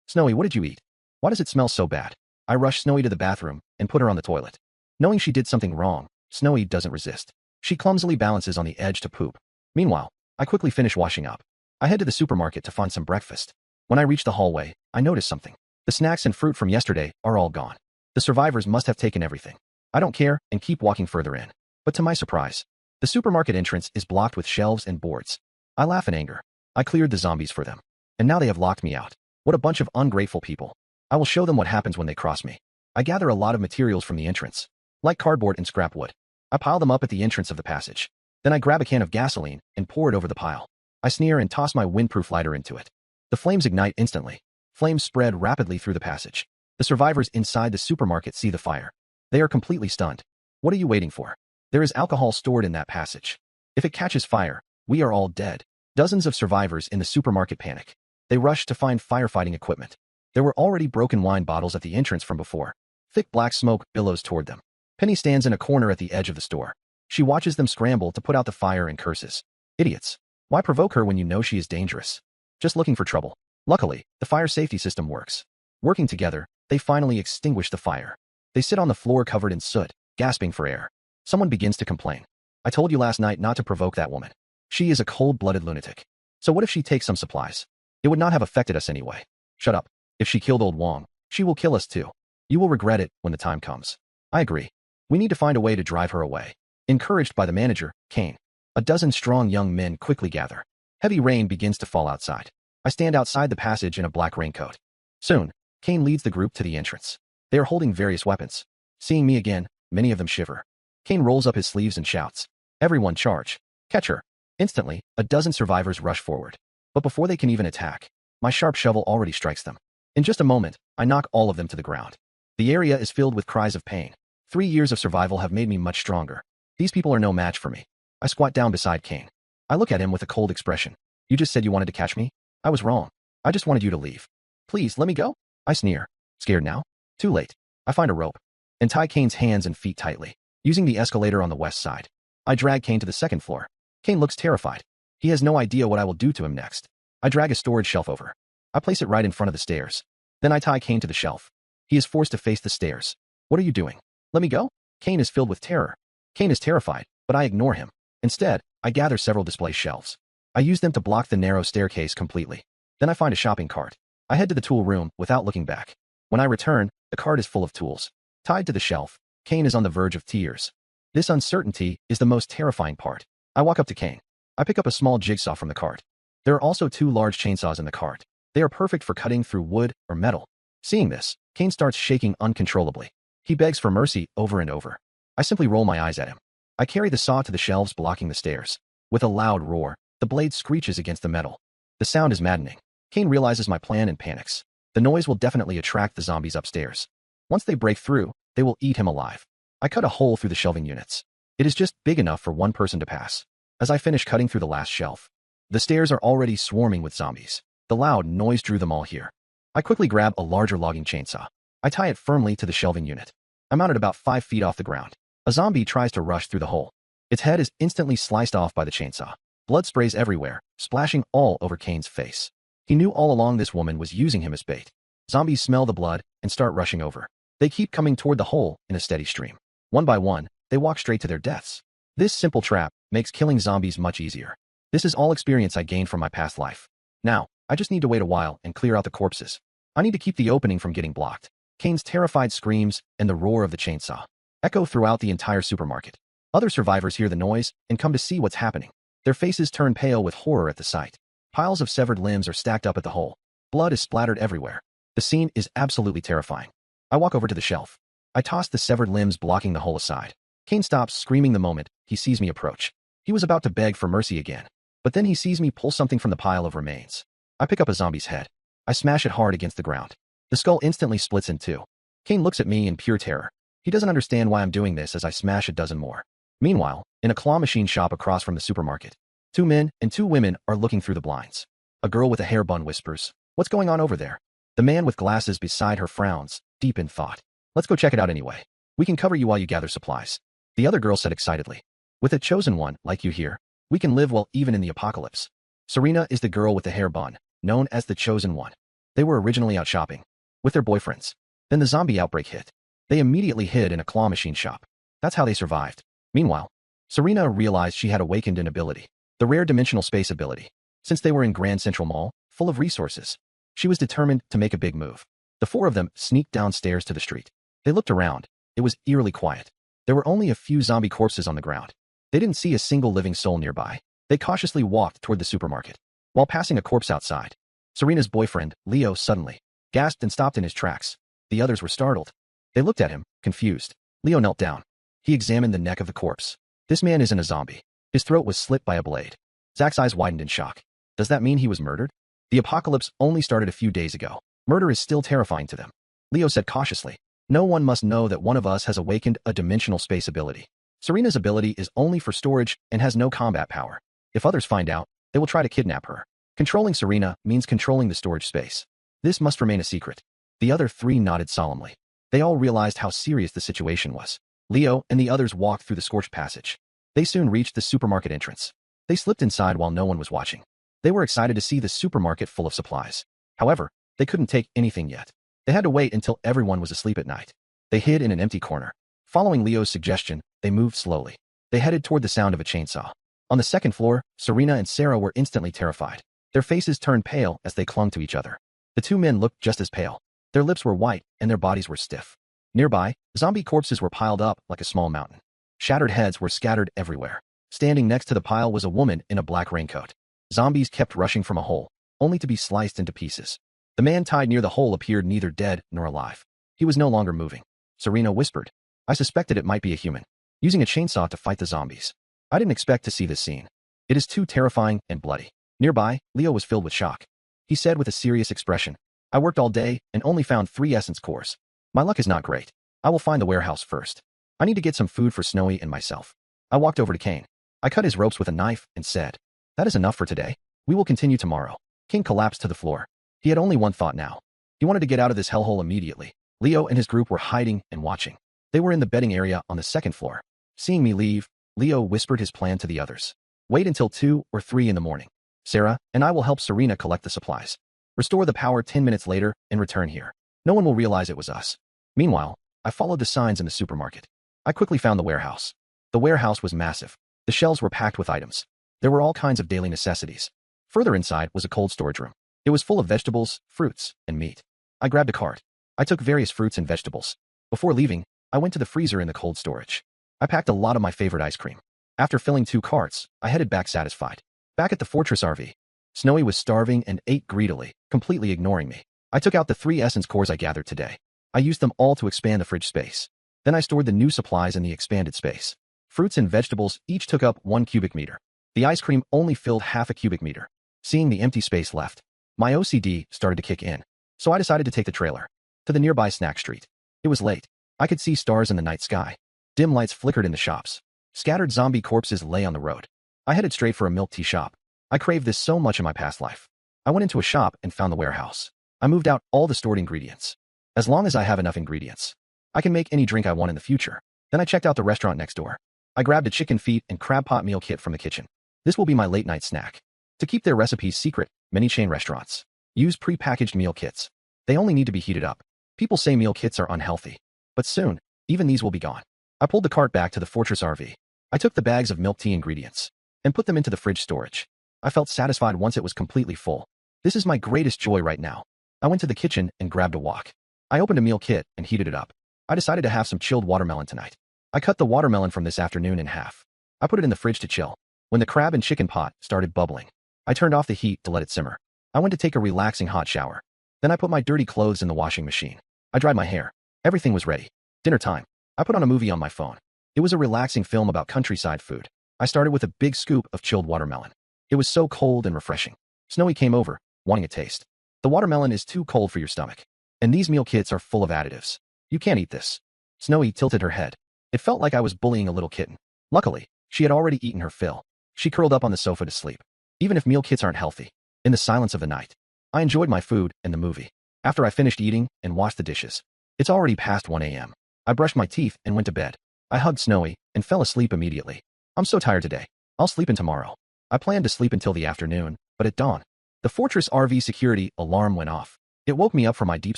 Speaker 1: Snowy, what did you eat? Why does it smell so bad? I rush Snowy to the bathroom and put her on the toilet. Knowing she did something wrong, Snowy doesn't resist. She clumsily balances on the edge to poop. Meanwhile, I quickly finish washing up. I head to the supermarket to find some breakfast. When I reach the hallway, I notice something. The snacks and fruit from yesterday are all gone. The survivors must have taken everything. I don't care and keep walking further in. But to my surprise, the supermarket entrance is blocked with shelves and boards. I laugh in anger. I cleared the zombies for them. And now they have locked me out. What a bunch of ungrateful people. I will show them what happens when they cross me. I gather a lot of materials from the entrance, like cardboard and scrap wood. I pile them up at the entrance of the passage. Then I grab a can of gasoline and pour it over the pile. I sneer and toss my windproof lighter into it. The flames ignite instantly. Flames spread rapidly through the passage. The survivors inside the supermarket see the fire. They are completely stunned. What are you waiting for? There is alcohol stored in that passage. If it catches fire, we are all dead. Dozens of survivors in the supermarket panic. They rush to find firefighting equipment. There were already broken wine bottles at the entrance from before. Thick black smoke billows toward them. Penny stands in a corner at the edge of the store. She watches them scramble to put out the fire and curses. Idiots. Why provoke her when you know she is dangerous? Just looking for trouble. Luckily, the fire safety system works. Working together, they finally extinguish the fire. They sit on the floor covered in soot, gasping for air. Someone begins to complain. I told you last night not to provoke that woman. She is a cold-blooded lunatic. So what if she takes some supplies? It would not have affected us anyway. Shut up. If she killed old Wong, she will kill us too. You will regret it when the time comes. I agree. We need to find a way to drive her away. Encouraged by the manager, Kane, a dozen strong young men quickly gather. Heavy rain begins to fall outside. I stand outside the passage in a black raincoat. Soon, Kane leads the group to the entrance. They are holding various weapons. Seeing me again, many of them shiver. Kane rolls up his sleeves and shouts, "Everyone charge. Catch her." Instantly, a dozen survivors rush forward. But before they can even attack, my sharp shovel already strikes them. In just a moment, I knock all of them to the ground. The area is filled with cries of pain. 3 years of survival have made me much stronger. These people are no match for me. I squat down beside Kane. I look at him with a cold expression. You just said you wanted to catch me? I was wrong. I just wanted you to leave. Please, let me go. I sneer. Scared now? Too late. I find a rope and tie Kane's hands and feet tightly. Using the escalator on the west side, I drag Kane to the second floor. Kane looks terrified. He has no idea what I will do to him next. I drag a storage shelf over. I place it right in front of the stairs. Then I tie Kane to the shelf. He is forced to face the stairs. What are you doing? Let me go? Kane is filled with terror. Kane is terrified, but I ignore him. Instead, I gather several display shelves. I use them to block the narrow staircase completely. Then I find a shopping cart. I head to the tool room without looking back. When I return, the cart is full of tools. Tied to the shelf, Kane is on the verge of tears. This uncertainty is the most terrifying part. I walk up to Kane. I pick up a small jigsaw from the cart. There are also 2 large chainsaws in the cart. They are perfect for cutting through wood or metal. Seeing this, Kane starts shaking uncontrollably. He begs for mercy over and over. I simply roll my eyes at him. I carry the saw to the shelves blocking the stairs. With a loud roar, the blade screeches against the metal. The sound is maddening. Kane realizes my plan and panics. The noise will definitely attract the zombies upstairs. Once they break through, they will eat him alive. I cut a hole through the shelving units. It is just big enough for one person to pass. As I finish cutting through the last shelf, the stairs are already swarming with zombies. The loud noise drew them all here. I quickly grab a larger logging chainsaw. I tie it firmly to the shelving unit. I mount it about 5 feet off the ground. A zombie tries to rush through the hole. Its head is instantly sliced off by the chainsaw. Blood sprays everywhere, splashing all over Kane's face. He knew all along this woman was using him as bait. Zombies smell the blood and start rushing over. They keep coming toward the hole in a steady stream. One by one, they walk straight to their deaths. This simple trap makes killing zombies much easier. This is all experience I gained from my past life. Now, I just need to wait a while and clear out the corpses. I need to keep the opening from getting blocked. Kane's terrified screams and the roar of the chainsaw echo throughout the entire supermarket. Other survivors hear the noise and come to see what's happening. Their faces turn pale with horror at the sight. Piles of severed limbs are stacked up at the hole. Blood is splattered everywhere. The scene is absolutely terrifying. I walk over to the shelf. I toss the severed limbs blocking the hole aside. Kane stops screaming the moment he sees me approach. He was about to beg for mercy again, but then he sees me pull something from the pile of remains. I pick up a zombie's head. I smash it hard against the ground. The skull instantly splits in 2. Kane looks at me in pure terror. He doesn't understand why I'm doing this as I smash a dozen more. Meanwhile, in a claw machine shop across from the supermarket, 2 men and 2 women are looking through the blinds. A girl with a hair bun whispers, "What's going on over there?" The man with glasses beside her frowns, deep in thought. "Let's go check it out anyway. We can cover you while you gather supplies." The other girl said excitedly, "With a chosen one, like you here, we can live well even in the apocalypse." Serena is the girl with the hair bun, known as the chosen one. They were originally out shopping with their boyfriends. Then the zombie outbreak hit. They immediately hid in a claw machine shop. That's how they survived. Meanwhile, Serena realized she had awakened an ability, the rare dimensional space ability. Since they were in Grand Central Mall, full of resources, she was determined to make a big move. The 4 of them sneaked downstairs to the street. They looked around. It was eerily quiet. There were only a few zombie corpses on the ground. They didn't see a single living soul nearby. They cautiously walked toward the supermarket. While passing a corpse outside, Serena's boyfriend, Leo, suddenly gasped and stopped in his tracks. The others were startled. They looked at him, confused. Leo knelt down. He examined the neck of the corpse. This man isn't a zombie. His throat was slit by a blade. Zach's eyes widened in shock. Does that mean he was murdered? The apocalypse only started a few days ago. Murder is still terrifying to them. Leo said cautiously, "No one must know that one of us has awakened a dimensional space ability. Serena's ability is only for storage and has no combat power. If others find out, they will try to kidnap her. Controlling Serena means controlling the storage space. This must remain a secret." The other 3 nodded solemnly. They all realized how serious the situation was. Leo and the others walked through the scorched passage. They soon reached the supermarket entrance. They slipped inside while no one was watching. They were excited to see the supermarket full of supplies. However, they couldn't take anything yet. They had to wait until everyone was asleep at night. They hid in an empty corner. Following Leo's suggestion, they moved slowly. They headed toward the sound of a chainsaw. On the 2nd floor, Serena and Sarah were instantly terrified. Their faces turned pale as they clung to each other. The 2 men looked just as pale. Their lips were white and their bodies were stiff. Nearby, zombie corpses were piled up like a small mountain. Shattered heads were scattered everywhere. Standing next to the pile was a woman in a black raincoat. Zombies kept rushing from a hole, only to be sliced into pieces. The man tied near the hole appeared neither dead nor alive. He was no longer moving. Serena whispered, "I suspected it might be a human, using a chainsaw to fight the zombies. I didn't expect to see this scene. It is too terrifying and bloody." Nearby, Leo was filled with shock. He said with a serious expression, "I worked all day and only found 3 essence cores. My luck is not great. I will find the warehouse first. I need to get some food for Snowy and myself." I walked over to Kane. I cut his ropes with a knife and said, "That is enough for today. We will continue tomorrow." Kane collapsed to the floor. He had only one thought now. He wanted to get out of this hellhole immediately. Leo and his group were hiding and watching. They were in the bedding area on the 2nd floor. Seeing me leave, Leo whispered his plan to the others. "Wait until 2 or 3 in the morning. Sarah and I will help Serena collect the supplies. Restore the power 10 minutes later and return here. No one will realize it was us." Meanwhile, I followed the signs in the supermarket. I quickly found the warehouse. The warehouse was massive. The shelves were packed with items. There were all kinds of daily necessities. Further inside was a cold storage room. It was full of vegetables, fruits, and meat. I grabbed a cart. I took various fruits and vegetables. Before leaving, I went to the freezer in the cold storage. I packed a lot of my favorite ice cream. After filling 2 carts, I headed back satisfied. Back at the Fortress RV, Snowy was starving and ate greedily, completely ignoring me. I took out the 3 essence cores I gathered today. I used them all to expand the fridge space. Then I stored the new supplies in the expanded space. Fruits and vegetables each took up 1 cubic meter. The ice cream only filled half a cubic meter. Seeing the empty space left, my OCD started to kick in. So I decided to take the trailer to the nearby snack street. It was late. I could see stars in the night sky. Dim lights flickered in the shops. Scattered zombie corpses lay on the road. I headed straight for a milk tea shop. I craved this so much in my past life. I went into a shop and found the warehouse. I moved out all the stored ingredients. As long as I have enough ingredients, I can make any drink I want in the future. Then I checked out the restaurant next door. I grabbed a chicken feet and crab pot meal kit from the kitchen. This will be my late night snack. To keep their recipes secret, many chain restaurants use pre-packaged meal kits. They only need to be heated up. People say meal kits are unhealthy, but soon, even these will be gone. I pulled the cart back to the Fortress RV. I took the bags of milk tea ingredients and put them into the fridge storage. I felt satisfied once it was completely full. This is my greatest joy right now. I went to the kitchen and grabbed a wok. I opened a meal kit and heated it up. I decided to have some chilled watermelon tonight. I cut the watermelon from this afternoon in half. I put it in the fridge to chill. When the crab and chicken pot started bubbling, I turned off the heat to let it simmer. I went to take a relaxing hot shower. Then I put my dirty clothes in the washing machine. I dried my hair. Everything was ready. Dinner time. I put on a movie on my phone. It was a relaxing film about countryside food. I started with a big scoop of chilled watermelon. It was so cold and refreshing. Snowy came over, wanting a taste. The watermelon is too cold for your stomach. And these meal kits are full of additives. You can't eat this. Snowy tilted her head. It felt like I was bullying a little kitten. Luckily, she had already eaten her fill. She curled up on the sofa to sleep. Even if meal kits aren't healthy, in the silence of the night, I enjoyed my food and the movie. After I finished eating and washed the dishes, it's already past 1 a.m. I brushed my teeth and went to bed. I hugged Snowy and fell asleep immediately. I'm so tired today. I'll sleep in tomorrow. I planned to sleep until the afternoon, but at dawn, the Fortress RV security alarm went off. It woke me up from my deep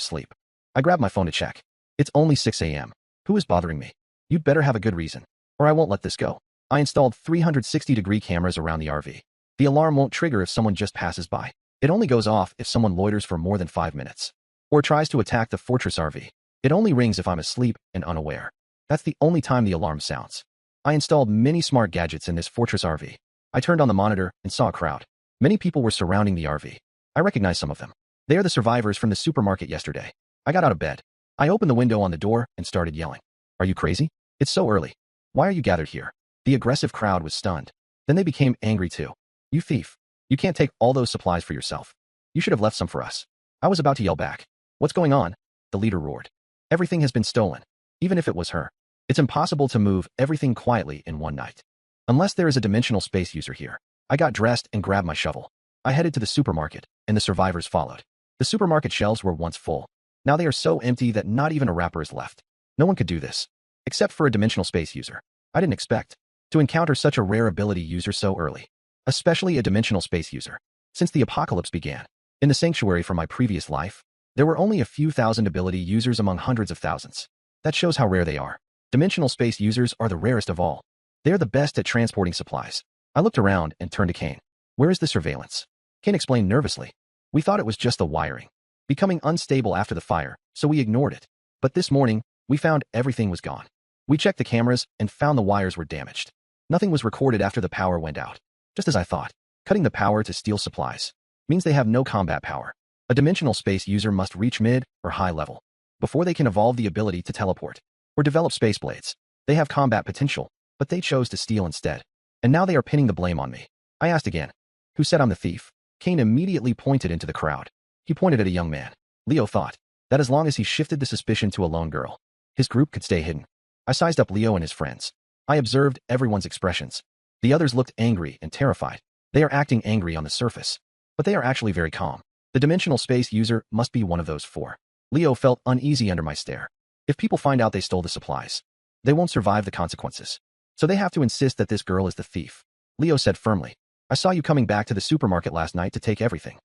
Speaker 1: sleep. I grabbed my phone to check. It's only 6 a.m. Who is bothering me? You'd better have a good reason, or I won't let this go. I installed 360-degree cameras around the RV. The alarm won't trigger if someone just passes by. It only goes off if someone loiters for more than 5 minutes, or tries to attack the Fortress RV. It only rings if I'm asleep and unaware. That's the only time the alarm sounds. I installed many smart gadgets in this Fortress RV. I turned on the monitor and saw a crowd. Many people were surrounding the RV. I recognized some of them. They are the survivors from the supermarket yesterday. I got out of bed. I opened the window on the door and started yelling. Are you crazy? It's so early. Why are you gathered here? The aggressive crowd was stunned. Then they became angry too. You thief. You can't take all those supplies for yourself. You should have left some for us. I was about to yell back. What's going on? The leader roared. Everything has been stolen. Even if it was her. It's impossible to move everything quietly in one night. Unless there is a dimensional space user here. I got dressed and grabbed my shovel. I headed to the supermarket, and the survivors followed. The supermarket shelves were once full. Now they are so empty that not even a wrapper is left. No one could do this. Except for a dimensional space user. I didn't expect to encounter such a rare ability user so early. Especially a dimensional space user. Since the apocalypse began, in the sanctuary from my previous life, there were only a few thousand ability users among hundreds of thousands. That shows how rare they are. Dimensional space users are the rarest of all. They are the best at transporting supplies. I looked around and turned to Kane. Where is the surveillance? Kane explained nervously. We thought it was just the wiring, becoming unstable after the fire, so we ignored it. But this morning, we found everything was gone. We checked the cameras and found the wires were damaged. Nothing was recorded after the power went out. Just as I thought, cutting the power to steal supplies means they have no combat power. A dimensional space user must reach mid or high level before they can evolve the ability to teleport or develop space blades. They have combat potential, but they chose to steal instead. And now they are pinning the blame on me. I asked again, who said I'm the thief? Kane immediately pointed into the crowd. He pointed at a young man. Leo thought that as long as he shifted the suspicion to a lone girl, his group could stay hidden. I sized up Leo and his friends. I observed everyone's expressions. The others looked angry and terrified. They are acting angry on the surface, but they are actually very calm. The dimensional space user must be one of those 4. Leo felt uneasy under my stare. If people find out they stole the supplies, they won't survive the consequences. So they have to insist that this girl is the thief. Leo said firmly, I saw you coming back to the supermarket last night to take everything.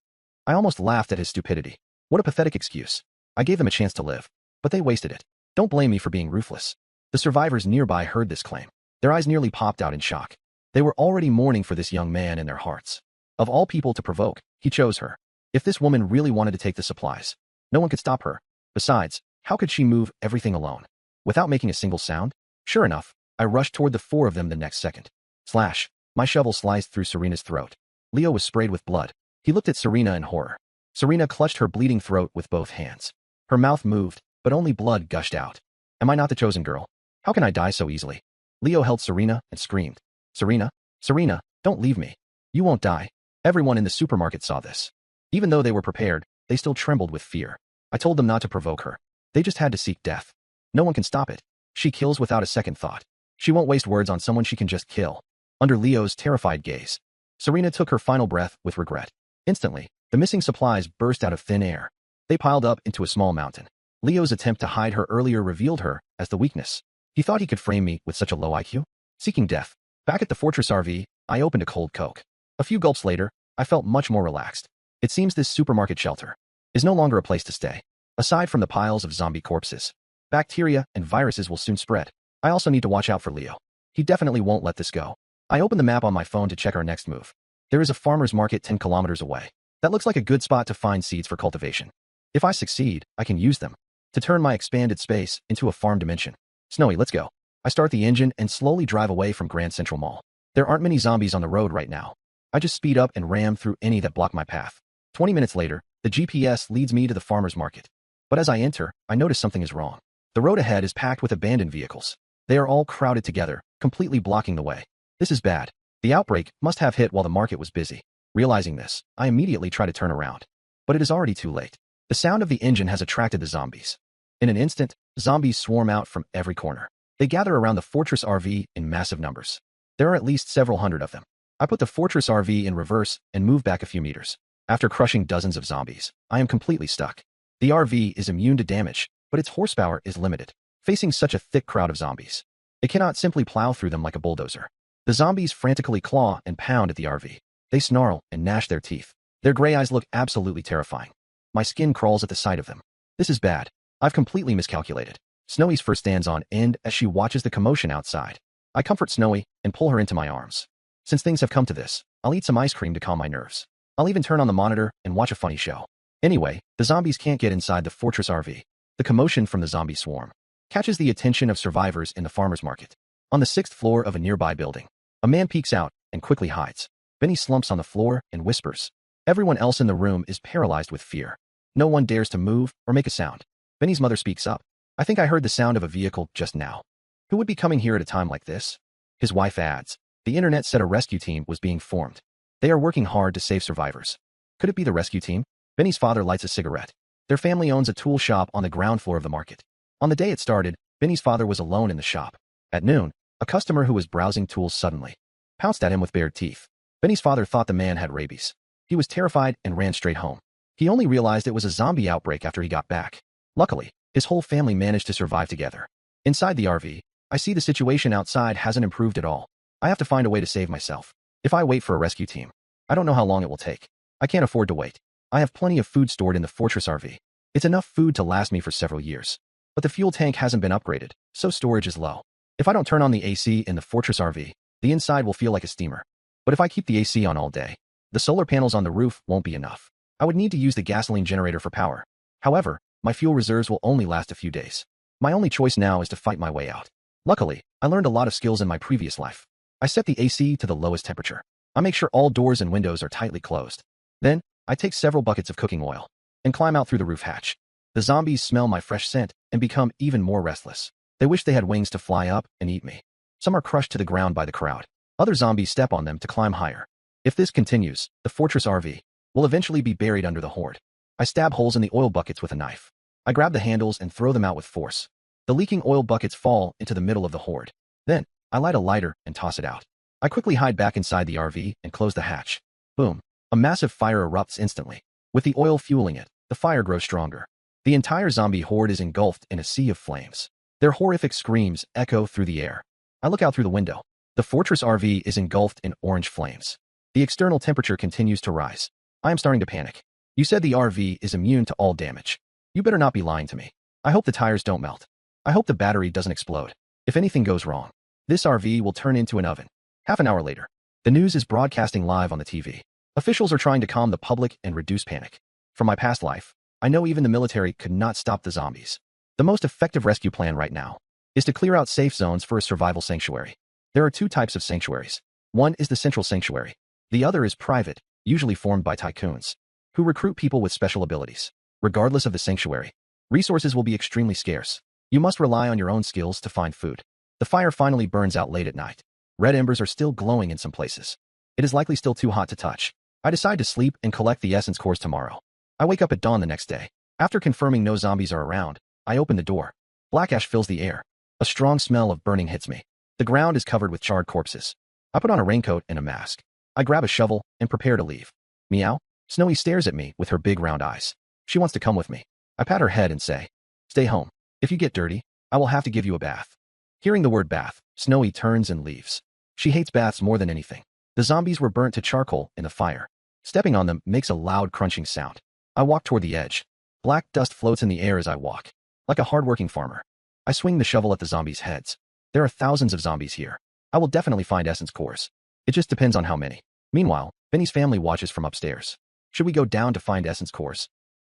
Speaker 1: I almost laughed at his stupidity. What a pathetic excuse. I gave them a chance to live, but they wasted it. Don't blame me for being ruthless. The survivors nearby heard this claim. Their eyes nearly popped out in shock. They were already mourning for this young man in their hearts. Of all people to provoke, he chose her. If this woman really wanted to take the supplies, no one could stop her. Besides, how could she move everything alone? Without making a single sound? Sure enough, I rushed toward the four of them the next second. Slash! My shovel sliced through Serena's throat. Leo was sprayed with blood. He looked at Serena in horror. Serena clutched her bleeding throat with both hands. Her mouth moved, but only blood gushed out. Am I not the chosen girl? How can I die so easily? Leo held Serena and screamed. Serena, Serena, don't leave me. You won't die. Everyone in the supermarket saw this. Even though they were prepared, they still trembled with fear. I told them not to provoke her. They just had to seek death. No one can stop it. She kills without a second thought. She won't waste words on someone she can just kill. Under Leo's terrified gaze, Serena took her final breath with regret. Instantly, the missing supplies burst out of thin air. They piled up into a small mountain. Leo's attempt to hide her earlier revealed her as the weakness. He thought he could frame me with such a low IQ? Seeking death. Back at the Fortress RV, I opened a cold Coke. A few gulps later, I felt much more relaxed. It seems this supermarket shelter is no longer a place to stay. Aside from the piles of zombie corpses, bacteria and viruses will soon spread. I also need to watch out for Leo. He definitely won't let this go. I opened the map on my phone to check our next move. There is a farmer's market 10 kilometers away. That looks like a good spot to find seeds for cultivation. If I succeed, I can use them to turn my expanded space into a farm dimension. Snowy, let's go. I start the engine and slowly drive away from Grand Central Mall. There aren't many zombies on the road right now. I just speed up and ram through any that block my path. 20 minutes later, the GPS leads me to the farmer's market. But as I enter, I notice something is wrong. The road ahead is packed with abandoned vehicles. They are all crowded together, completely blocking the way. This is bad. The outbreak must have hit while the market was busy. Realizing this, I immediately try to turn around. But it is already too late. The sound of the engine has attracted the zombies. In an instant, zombies swarm out from every corner. They gather around the Fortress RV in massive numbers. There are at least several hundred of them. I put the Fortress RV in reverse and move back a few meters. After crushing dozens of zombies, I am completely stuck. The RV is immune to damage, but its horsepower is limited. Facing such a thick crowd of zombies, it cannot simply plow through them like a bulldozer. The zombies frantically claw and pound at the RV. They snarl and gnash their teeth. Their gray eyes look absolutely terrifying. My skin crawls at the sight of them. This is bad. I've completely miscalculated. Snowy's fur stands on end as she watches the commotion outside. I comfort Snowy and pull her into my arms. Since things have come to this, I'll eat some ice cream to calm my nerves. I'll even turn on the monitor and watch a funny show. Anyway, the zombies can't get inside the Fortress RV. The commotion from the zombie swarm catches the attention of survivors in the farmer's market. On the 6th floor of a nearby building, a man peeks out and quickly hides. Benny slumps on the floor and whispers. Everyone else in the room is paralyzed with fear. No one dares to move or make a sound. Benny's mother speaks up. I think I heard the sound of a vehicle just now. Who would be coming here at a time like this? His wife adds. The internet said a rescue team was being formed. They are working hard to save survivors. Could it be the rescue team? Benny's father lights a cigarette. Their family owns a tool shop on the ground floor of the market. On the day it started, Benny's father was alone in the shop. At noon, a customer who was browsing tools suddenly pounced at him with bared teeth. Benny's father thought the man had rabies. He was terrified and ran straight home. He only realized it was a zombie outbreak after he got back. Luckily, his whole family managed to survive together. Inside the RV, I see the situation outside hasn't improved at all. I have to find a way to save myself. If I wait for a rescue team, I don't know how long it will take. I can't afford to wait. I have plenty of food stored in the Fortress RV. It's enough food to last me for several years. But the fuel tank hasn't been upgraded, so storage is low. If I don't turn on the AC in the Fortress RV, the inside will feel like a steamer. But if I keep the AC on all day, the solar panels on the roof won't be enough. I would need to use the gasoline generator for power. However, my fuel reserves will only last a few days. My only choice now is to fight my way out. Luckily, I learned a lot of skills in my previous life. I set the AC to the lowest temperature. I make sure all doors and windows are tightly closed. Then, I take several buckets of cooking oil and climb out through the roof hatch. The zombies smell my fresh scent and become even more restless. They wish they had wings to fly up and eat me. Some are crushed to the ground by the crowd. Other zombies step on them to climb higher. If this continues, the Fortress RV will eventually be buried under the horde. I stab holes in the oil buckets with a knife. I grab the handles and throw them out with force. The leaking oil buckets fall into the middle of the horde. Then, I light a lighter and toss it out. I quickly hide back inside the RV and close the hatch. Boom. A massive fire erupts instantly. With the oil fueling it, the fire grows stronger. The entire zombie horde is engulfed in a sea of flames. Their horrific screams echo through the air. I look out through the window. The Fortress RV is engulfed in orange flames. The external temperature continues to rise. I am starting to panic. You said the RV is immune to all damage. You better not be lying to me. I hope the tires don't melt. I hope the battery doesn't explode. If anything goes wrong, this RV will turn into an oven. Half an hour later, the news is broadcasting live on the TV. Officials are trying to calm the public and reduce panic. From my past life, I know even the military could not stop the zombies. The most effective rescue plan right now is to clear out safe zones for a survival sanctuary. There are two types of sanctuaries. One is the central sanctuary. The other is private, usually formed by tycoons, who recruit people with special abilities. Regardless of the sanctuary, resources will be extremely scarce. You must rely on your own skills to find food. The fire finally burns out late at night. Red embers are still glowing in some places. It is likely still too hot to touch. I decide to sleep and collect the essence cores tomorrow. I wake up at dawn the next day. After confirming no zombies are around, I open the door. Black ash fills the air. A strong smell of burning hits me. The ground is covered with charred corpses. I put on a raincoat and a mask. I grab a shovel and prepare to leave. Meow. Snowy stares at me with her big round eyes. She wants to come with me. I pat her head and say, "Stay home. If you get dirty, I will have to give you a bath." Hearing the word bath, Snowy turns and leaves. She hates baths more than anything. The zombies were burnt to charcoal in the fire. Stepping on them makes a loud crunching sound. I walk toward the edge. Black dust floats in the air as I walk. Like a hardworking farmer, I swing the shovel at the zombies' heads. There are thousands of zombies here. I will definitely find essence cores. It just depends on how many. Meanwhile, Benny's family watches from upstairs. Should we go down to find essence cores?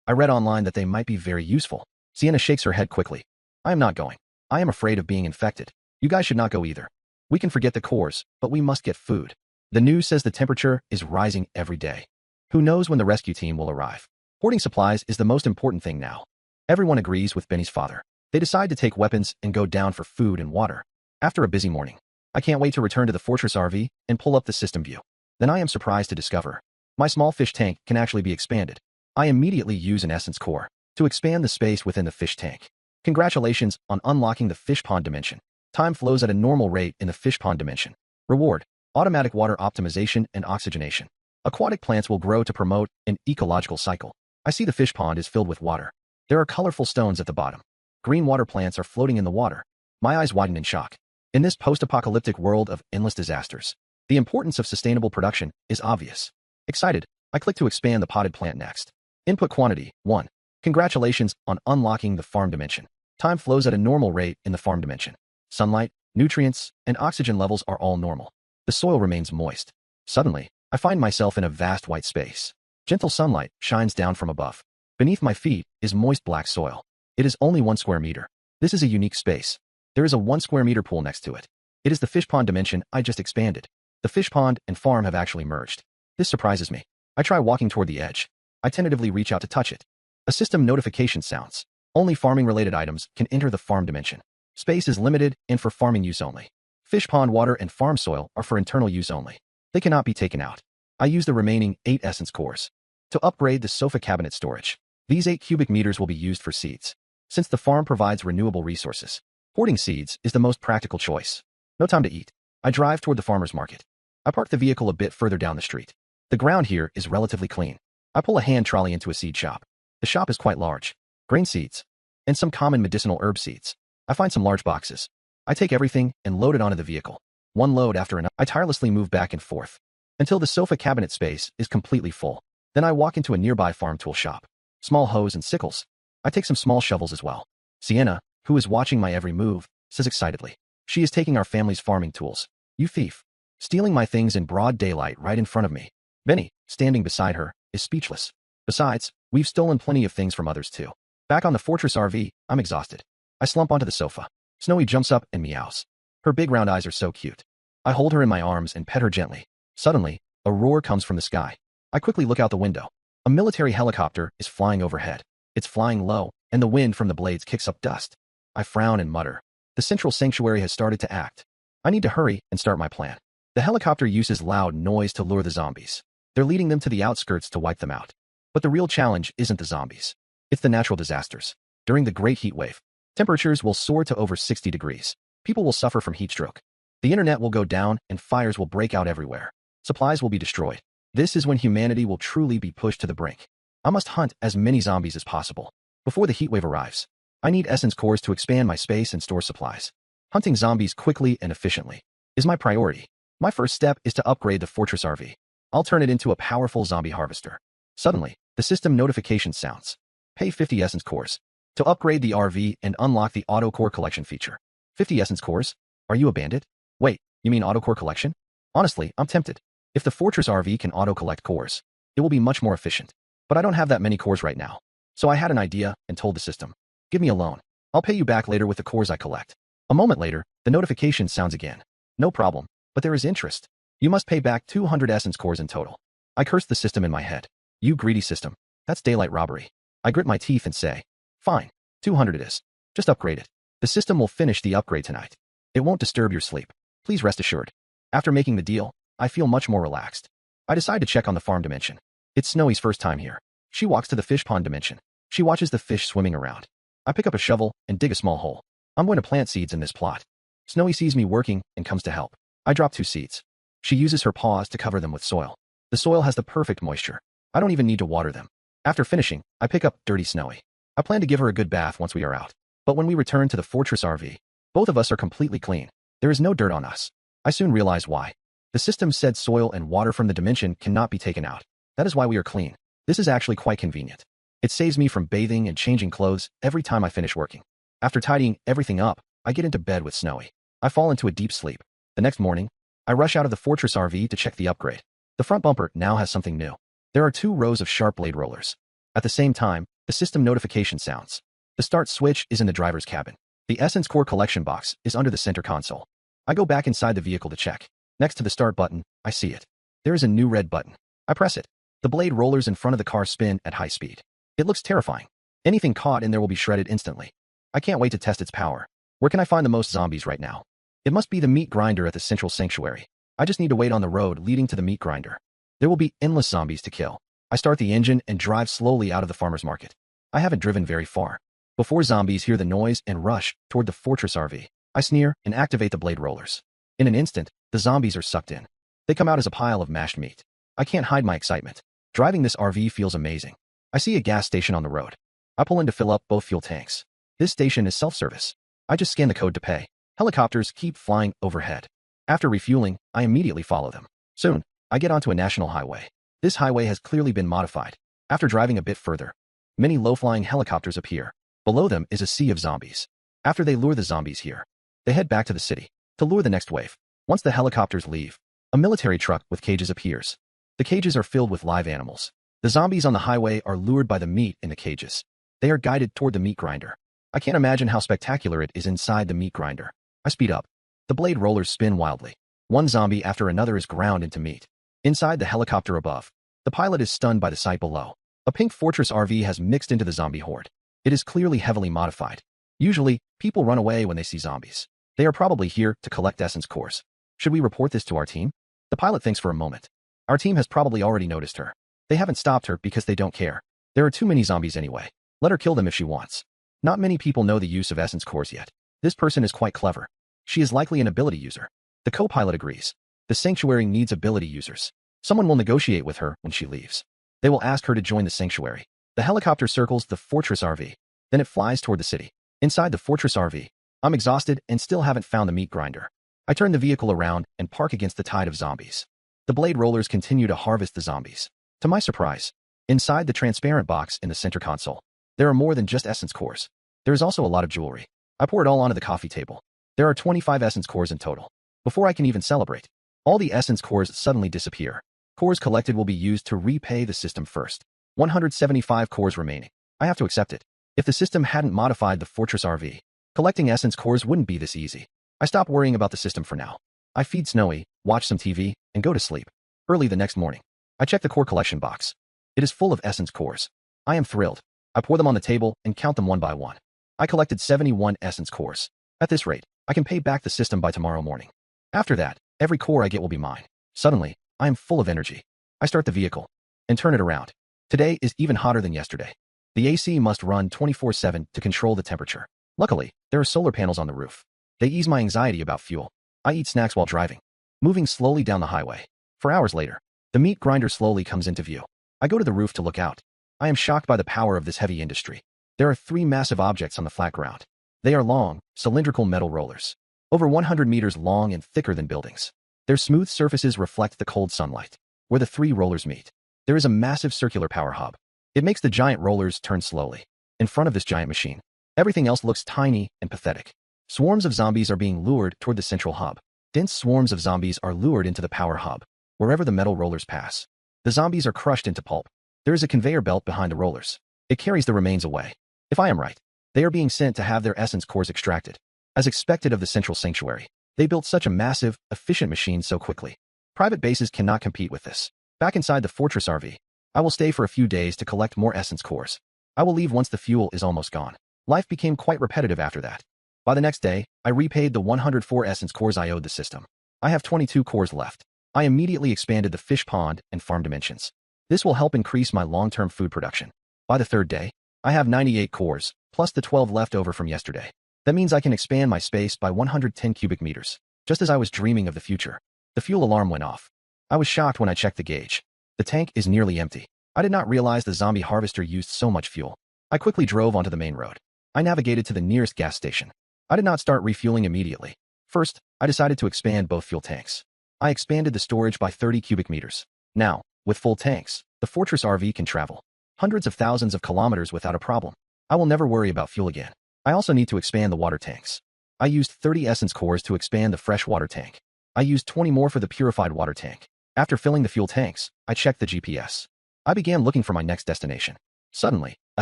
Speaker 1: I read online that they might be very useful. Sienna shakes her head quickly. I am not going. I am afraid of being infected. You guys should not go either. We can forget the cores, but we must get food. The news says the temperature is rising every day. Who knows when the rescue team will arrive? Hoarding supplies is the most important thing now. Everyone agrees with Benny's father. They decide to take weapons and go down for food and water. After a busy morning, I can't wait to return to the Fortress RV and pull up the system view. Then I am surprised to discover my small fish tank can actually be expanded. I immediately use an essence core to expand the space within the fish tank. Congratulations on unlocking the fish pond dimension. Time flows at a normal rate in the fish pond dimension. Reward: automatic water optimization and oxygenation. Aquatic plants will grow to promote an ecological cycle. I see the fish pond is filled with water. There are colorful stones at the bottom. Green water plants are floating in the water. My eyes widen in shock. In this post-apocalyptic world of endless disasters, the importance of sustainable production is obvious. Excited, I click to expand the potted plant next. Input quantity: 1. Congratulations on unlocking the farm dimension. Time flows at a normal rate in the farm dimension. Sunlight, nutrients, and oxygen levels are all normal. The soil remains moist. Suddenly, I find myself in a vast white space. Gentle sunlight shines down from above. Beneath my feet is moist black soil. It is only 1 square meter. This is a unique space. There is a 1 square meter pool next to it. It is the fish pond dimension I just expanded. The fish pond and farm have actually merged. This surprises me. I try walking toward the edge. I tentatively reach out to touch it. A system notification sounds. Only farming-related items can enter the farm dimension. Space is limited and for farming use only. Fish pond water and farm soil are for internal use only. They cannot be taken out. I use the remaining 8 essence cores to upgrade the sofa cabinet storage. These 8 cubic meters will be used for seeds. Since the farm provides renewable resources, hoarding seeds is the most practical choice. No time to eat. I drive toward the farmer's market. I park the vehicle a bit further down the street. The ground here is relatively clean. I pull a hand trolley into a seed shop. The shop is quite large. Grain seeds and some common medicinal herb seeds. I find some large boxes. I take everything and load it onto the vehicle. One load after another. I tirelessly move back and forth until the sofa cabinet space is completely full. Then I walk into a nearby farm tool shop. Small hoes and sickles. I take some small shovels as well. Sienna, who is watching my every move, says excitedly, "She is taking our family's farming tools. You thief." Stealing my things in broad daylight right in front of me. Benny, standing beside her, is speechless. Besides, we've stolen plenty of things from others too. Back on the Fortress RV, I'm exhausted. I slump onto the sofa. Snowy jumps up and meows. Her big round eyes are so cute. I hold her in my arms and pet her gently. Suddenly, a roar comes from the sky. I quickly look out the window. A military helicopter is flying overhead. It's flying low, and the wind from the blades kicks up dust. I frown and mutter. The central sanctuary has started to act. I need to hurry and start my plan. The helicopter uses loud noise to lure the zombies. They're leading them to the outskirts to wipe them out. But the real challenge isn't the zombies. It's the natural disasters. During the Great Heat Wave, temperatures will soar to over 60 degrees. People will suffer from heat stroke. The internet will go down and fires will break out everywhere. Supplies will be destroyed. This is when humanity will truly be pushed to the brink. I must hunt as many zombies as possible before the heat wave arrives. I need essence cores to expand my space and store supplies. Hunting zombies quickly and efficiently is my priority. My first step is to upgrade the Fortress RV. I'll turn it into a powerful zombie harvester. Suddenly, the system notification sounds. Pay 50 essence cores to upgrade the RV and unlock the auto core collection feature. 50 essence cores? Are you a bandit? Wait, you mean auto core collection? Honestly, I'm tempted. If the Fortress RV can auto-collect cores, it will be much more efficient. But I don't have that many cores right now. So I had an idea and told the system, give me a loan. I'll pay you back later with the cores I collect. A moment later, the notification sounds again. No problem, but there is interest. You must pay back 200 essence cores in total. I cursed the system in my head. You greedy system. That's daylight robbery. I grit my teeth and say, fine, 200 it is. Just upgrade it. The system will finish the upgrade tonight. It won't disturb your sleep. Please rest assured. After making the deal, I feel much more relaxed. I decide to check on the farm dimension. It's Snowy's first time here. She walks to the fish pond dimension. She watches the fish swimming around. I pick up a shovel and dig a small hole. I'm going to plant seeds in this plot. Snowy sees me working and comes to help. I drop 2 seeds. She uses her paws to cover them with soil. The soil has the perfect moisture. I don't even need to water them. After finishing, I pick up dirty Snowy. I plan to give her a good bath once we are out. But when we return to the Fortress RV, both of us are completely clean. There is no dirt on us. I soon realize why. The system said soil and water from the dimension cannot be taken out. That is why we are clean. This is actually quite convenient. It saves me from bathing and changing clothes every time I finish working. After tidying everything up, I get into bed with Snowy. I fall into a deep sleep. The next morning, I rush out of the Fortress RV to check the upgrade. The front bumper now has something new. There are 2 rows of sharp blade rollers. At the same time, the system notification sounds. The start switch is in the driver's cabin. The Essence Core collection box is under the center console. I go back inside the vehicle to check. Next to the start button, I see it. There is a new red button. I press it. The blade rollers in front of the car spin at high speed. It looks terrifying. Anything caught in there will be shredded instantly. I can't wait to test its power. Where can I find the most zombies right now? It must be the meat grinder at the central sanctuary. I just need to wait on the road leading to the meat grinder. There will be endless zombies to kill. I start the engine and drive slowly out of the farmer's market. I haven't driven very far. Before zombies hear the noise and rush toward the Fortress RV, I sneer and activate the blade rollers. In an instant, the zombies are sucked in. They come out as a pile of mashed meat. I can't hide my excitement. Driving this RV feels amazing. I see a gas station on the road. I pull in to fill up both fuel tanks. This station is self-service. I just scan the code to pay. Helicopters keep flying overhead. After refueling, I immediately follow them. Soon, I get onto a national highway. This highway has clearly been modified. After driving a bit further, many low-flying helicopters appear. Below them is a sea of zombies. After they lure the zombies here, they head back to the city to lure the next wave. Once the helicopters leave, a military truck with cages appears. The cages are filled with live animals. The zombies on the highway are lured by the meat in the cages. They are guided toward the meat grinder. I can't imagine how spectacular it is inside the meat grinder. I speed up. The blade rollers spin wildly. One zombie after another is ground into meat. Inside the helicopter above, the pilot is stunned by the sight below. A pink Fortress RV has mixed into the zombie horde. It is clearly heavily modified. Usually, people run away when they see zombies. They are probably here to collect essence cores. Should we report this to our team? The pilot thinks for a moment. Our team has probably already noticed her. They haven't stopped her because they don't care. There are too many zombies anyway. Let her kill them if she wants. Not many people know the use of essence cores yet. This person is quite clever. She is likely an ability user. The co-pilot agrees. The sanctuary needs ability users. Someone will negotiate with her when she leaves. They will ask her to join the sanctuary. The helicopter circles the Fortress RV. Then it flies toward the city. Inside the Fortress RV, I'm exhausted and still haven't found the meat grinder. I turn the vehicle around and park against the tide of zombies. The blade rollers continue to harvest the zombies. To my surprise, inside the transparent box in the center console, there are more than just essence cores. There is also a lot of jewelry. I pour it all onto the coffee table. There are 25 essence cores in total. Before I can even celebrate, all the essence cores suddenly disappear. Cores collected will be used to repay the system first. 175 cores remaining. I have to accept it. If the system hadn't modified the Fortress RV, collecting essence cores wouldn't be this easy. I stop worrying about the system for now. I feed Snowy, watch some TV, and go to sleep. Early the next morning, I check the core collection box. It is full of essence cores. I am thrilled. I pour them on the table and count them one by one. I collected 71 essence cores. At this rate, I can pay back the system by tomorrow morning. After that, every core I get will be mine. Suddenly, I am full of energy. I start the vehicle and turn it around. Today is even hotter than yesterday. The AC must run 24/7 to control the temperature. Luckily, there are solar panels on the roof. They ease my anxiety about fuel. I eat snacks while driving, moving slowly down the highway. 4 hours later, the meat grinder slowly comes into view. I go to the roof to look out. I am shocked by the power of this heavy industry. There are 3 massive objects on the flat ground. They are long, cylindrical metal rollers, over 100 meters long and thicker than buildings. Their smooth surfaces reflect the cold sunlight. Where the 3 rollers meet, there is a massive circular power hub. It makes the giant rollers turn slowly. In front of this giant machine, everything else looks tiny and pathetic. Swarms of zombies are being lured toward the central hub. Dense swarms of zombies are lured into the power hub, wherever the metal rollers pass. The zombies are crushed into pulp. There is a conveyor belt behind the rollers. It carries the remains away. If I am right, they are being sent to have their essence cores extracted. As expected of the central sanctuary, they built such a massive, efficient machine so quickly. Private bases cannot compete with this. Back inside the fortress RV, I will stay for a few days to collect more essence cores. I will leave once the fuel is almost gone. Life became quite repetitive after that. By the next day, I repaid the 104 essence cores I owed the system. I have 22 cores left. I immediately expanded the fish pond and farm dimensions. This will help increase my long-term food production. By the third day, I have 98 cores, plus the 12 left over from yesterday. That means I can expand my space by 110 cubic meters. Just as I was dreaming of the future, the fuel alarm went off. I was shocked when I checked the gauge. The tank is nearly empty. I did not realize the zombie harvester used so much fuel. I quickly drove onto the main road. I navigated to the nearest gas station. I did not start refueling immediately. First, I decided to expand both fuel tanks. I expanded the storage by 30 cubic meters. Now, with full tanks, the Fortress RV can travel hundreds of thousands of kilometers without a problem. I will never worry about fuel again. I also need to expand the water tanks. I used 30 essence cores to expand the fresh water tank. I used 20 more for the purified water tank. After filling the fuel tanks, I checked the GPS. I began looking for my next destination. Suddenly, a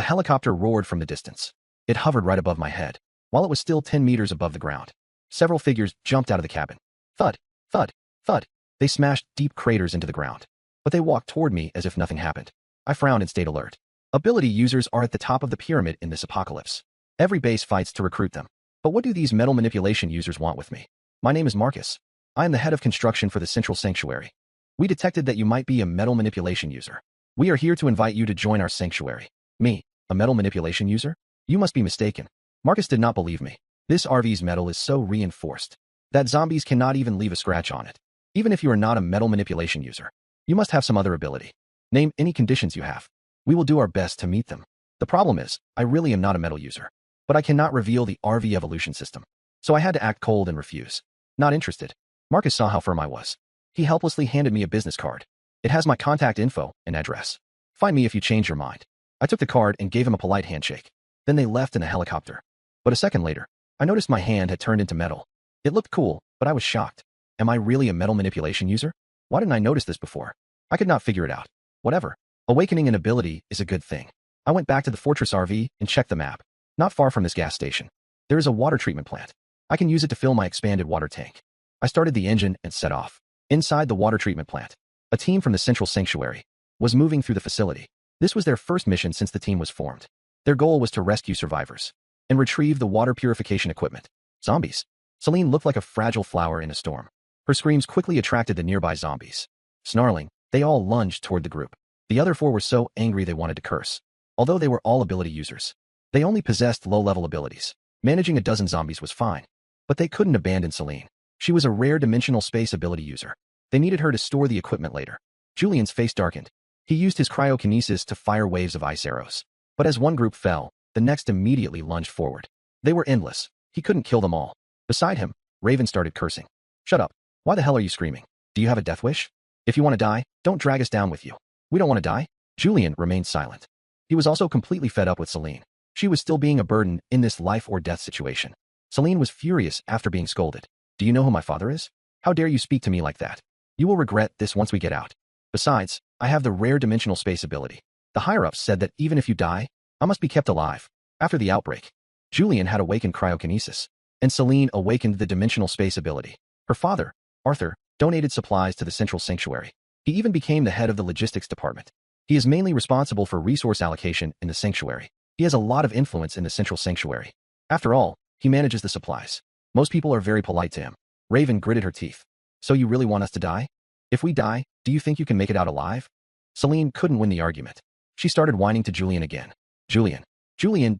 Speaker 1: helicopter roared from the distance. It hovered right above my head, while it was still 10 meters above the ground. Several figures jumped out of the cabin. Thud, thud, thud. They smashed deep craters into the ground. But they walked toward me as if nothing happened. I frowned and stayed alert. Ability users are at the top of the pyramid in this apocalypse. Every base fights to recruit them. But what do these metal manipulation users want with me? My name is Marcus. I am the head of construction for the Central Sanctuary. We detected that you might be a metal manipulation user. We are here to invite you to join our sanctuary. Me, a metal manipulation user? You must be mistaken. Marcus did not believe me. This RV's metal is so reinforced that zombies cannot even leave a scratch on it. Even if you are not a metal manipulation user, you must have some other ability. Name any conditions you have. We will do our best to meet them. The problem is, I really am not a metal user, but I cannot reveal the RV evolution system. So I had to act cold and refuse. Not interested. Marcus saw how firm I was. He helplessly handed me a business card. It has my contact info and address. Find me if you change your mind. I took the card and gave him a polite handshake. Then they left in a helicopter. But a second later, I noticed my hand had turned into metal. It looked cool, but I was shocked. Am I really a metal manipulation user? Why didn't I notice this before? I could not figure it out. Whatever. Awakening an ability is a good thing. I went back to the Fortress RV and checked the map. Not far from this gas station, there is a water treatment plant. I can use it to fill my expanded water tank. I started the engine and set off. Inside the water treatment plant, a team from the Central Sanctuary was moving through the facility. This was their first mission since the team was formed. Their goal was to rescue survivors and retrieve the water purification equipment. Zombies. Celine looked like a fragile flower in a storm. Her screams quickly attracted the nearby zombies. Snarling, they all lunged toward the group. The other four were so angry they wanted to curse. Although they were all ability users, they only possessed low-level abilities. Managing a dozen zombies was fine, but they couldn't abandon Celine. She was a rare dimensional space ability user. They needed her to store the equipment later. Julian's face darkened. He used his cryokinesis to fire waves of ice arrows. But as one group fell, the next immediately lunged forward. They were endless. He couldn't kill them all. Beside him, Raven started cursing. Shut up. Why the hell are you screaming? Do you have a death wish? If you want to die, don't drag us down with you. We don't want to die. Julian remained silent. He was also completely fed up with Celine. She was still being a burden in this life or death situation. Celine was furious after being scolded. Do you know who my father is? How dare you speak to me like that? You will regret this once we get out. Besides, I have the rare dimensional space ability. The higher-ups said that even if you die, I must be kept alive. After the outbreak, Julian had awakened cryokinesis, and Celine awakened the dimensional space ability. Her father, Arthur, donated supplies to the Central Sanctuary. He even became the head of the logistics department. He is mainly responsible for resource allocation in the sanctuary. He has a lot of influence in the Central Sanctuary. After all, he manages the supplies. Most people are very polite to him. Raven gritted her teeth. So you really want us to die? If we die, do you think you can make it out alive? Celine couldn't win the argument. She started whining to Julian again. Julian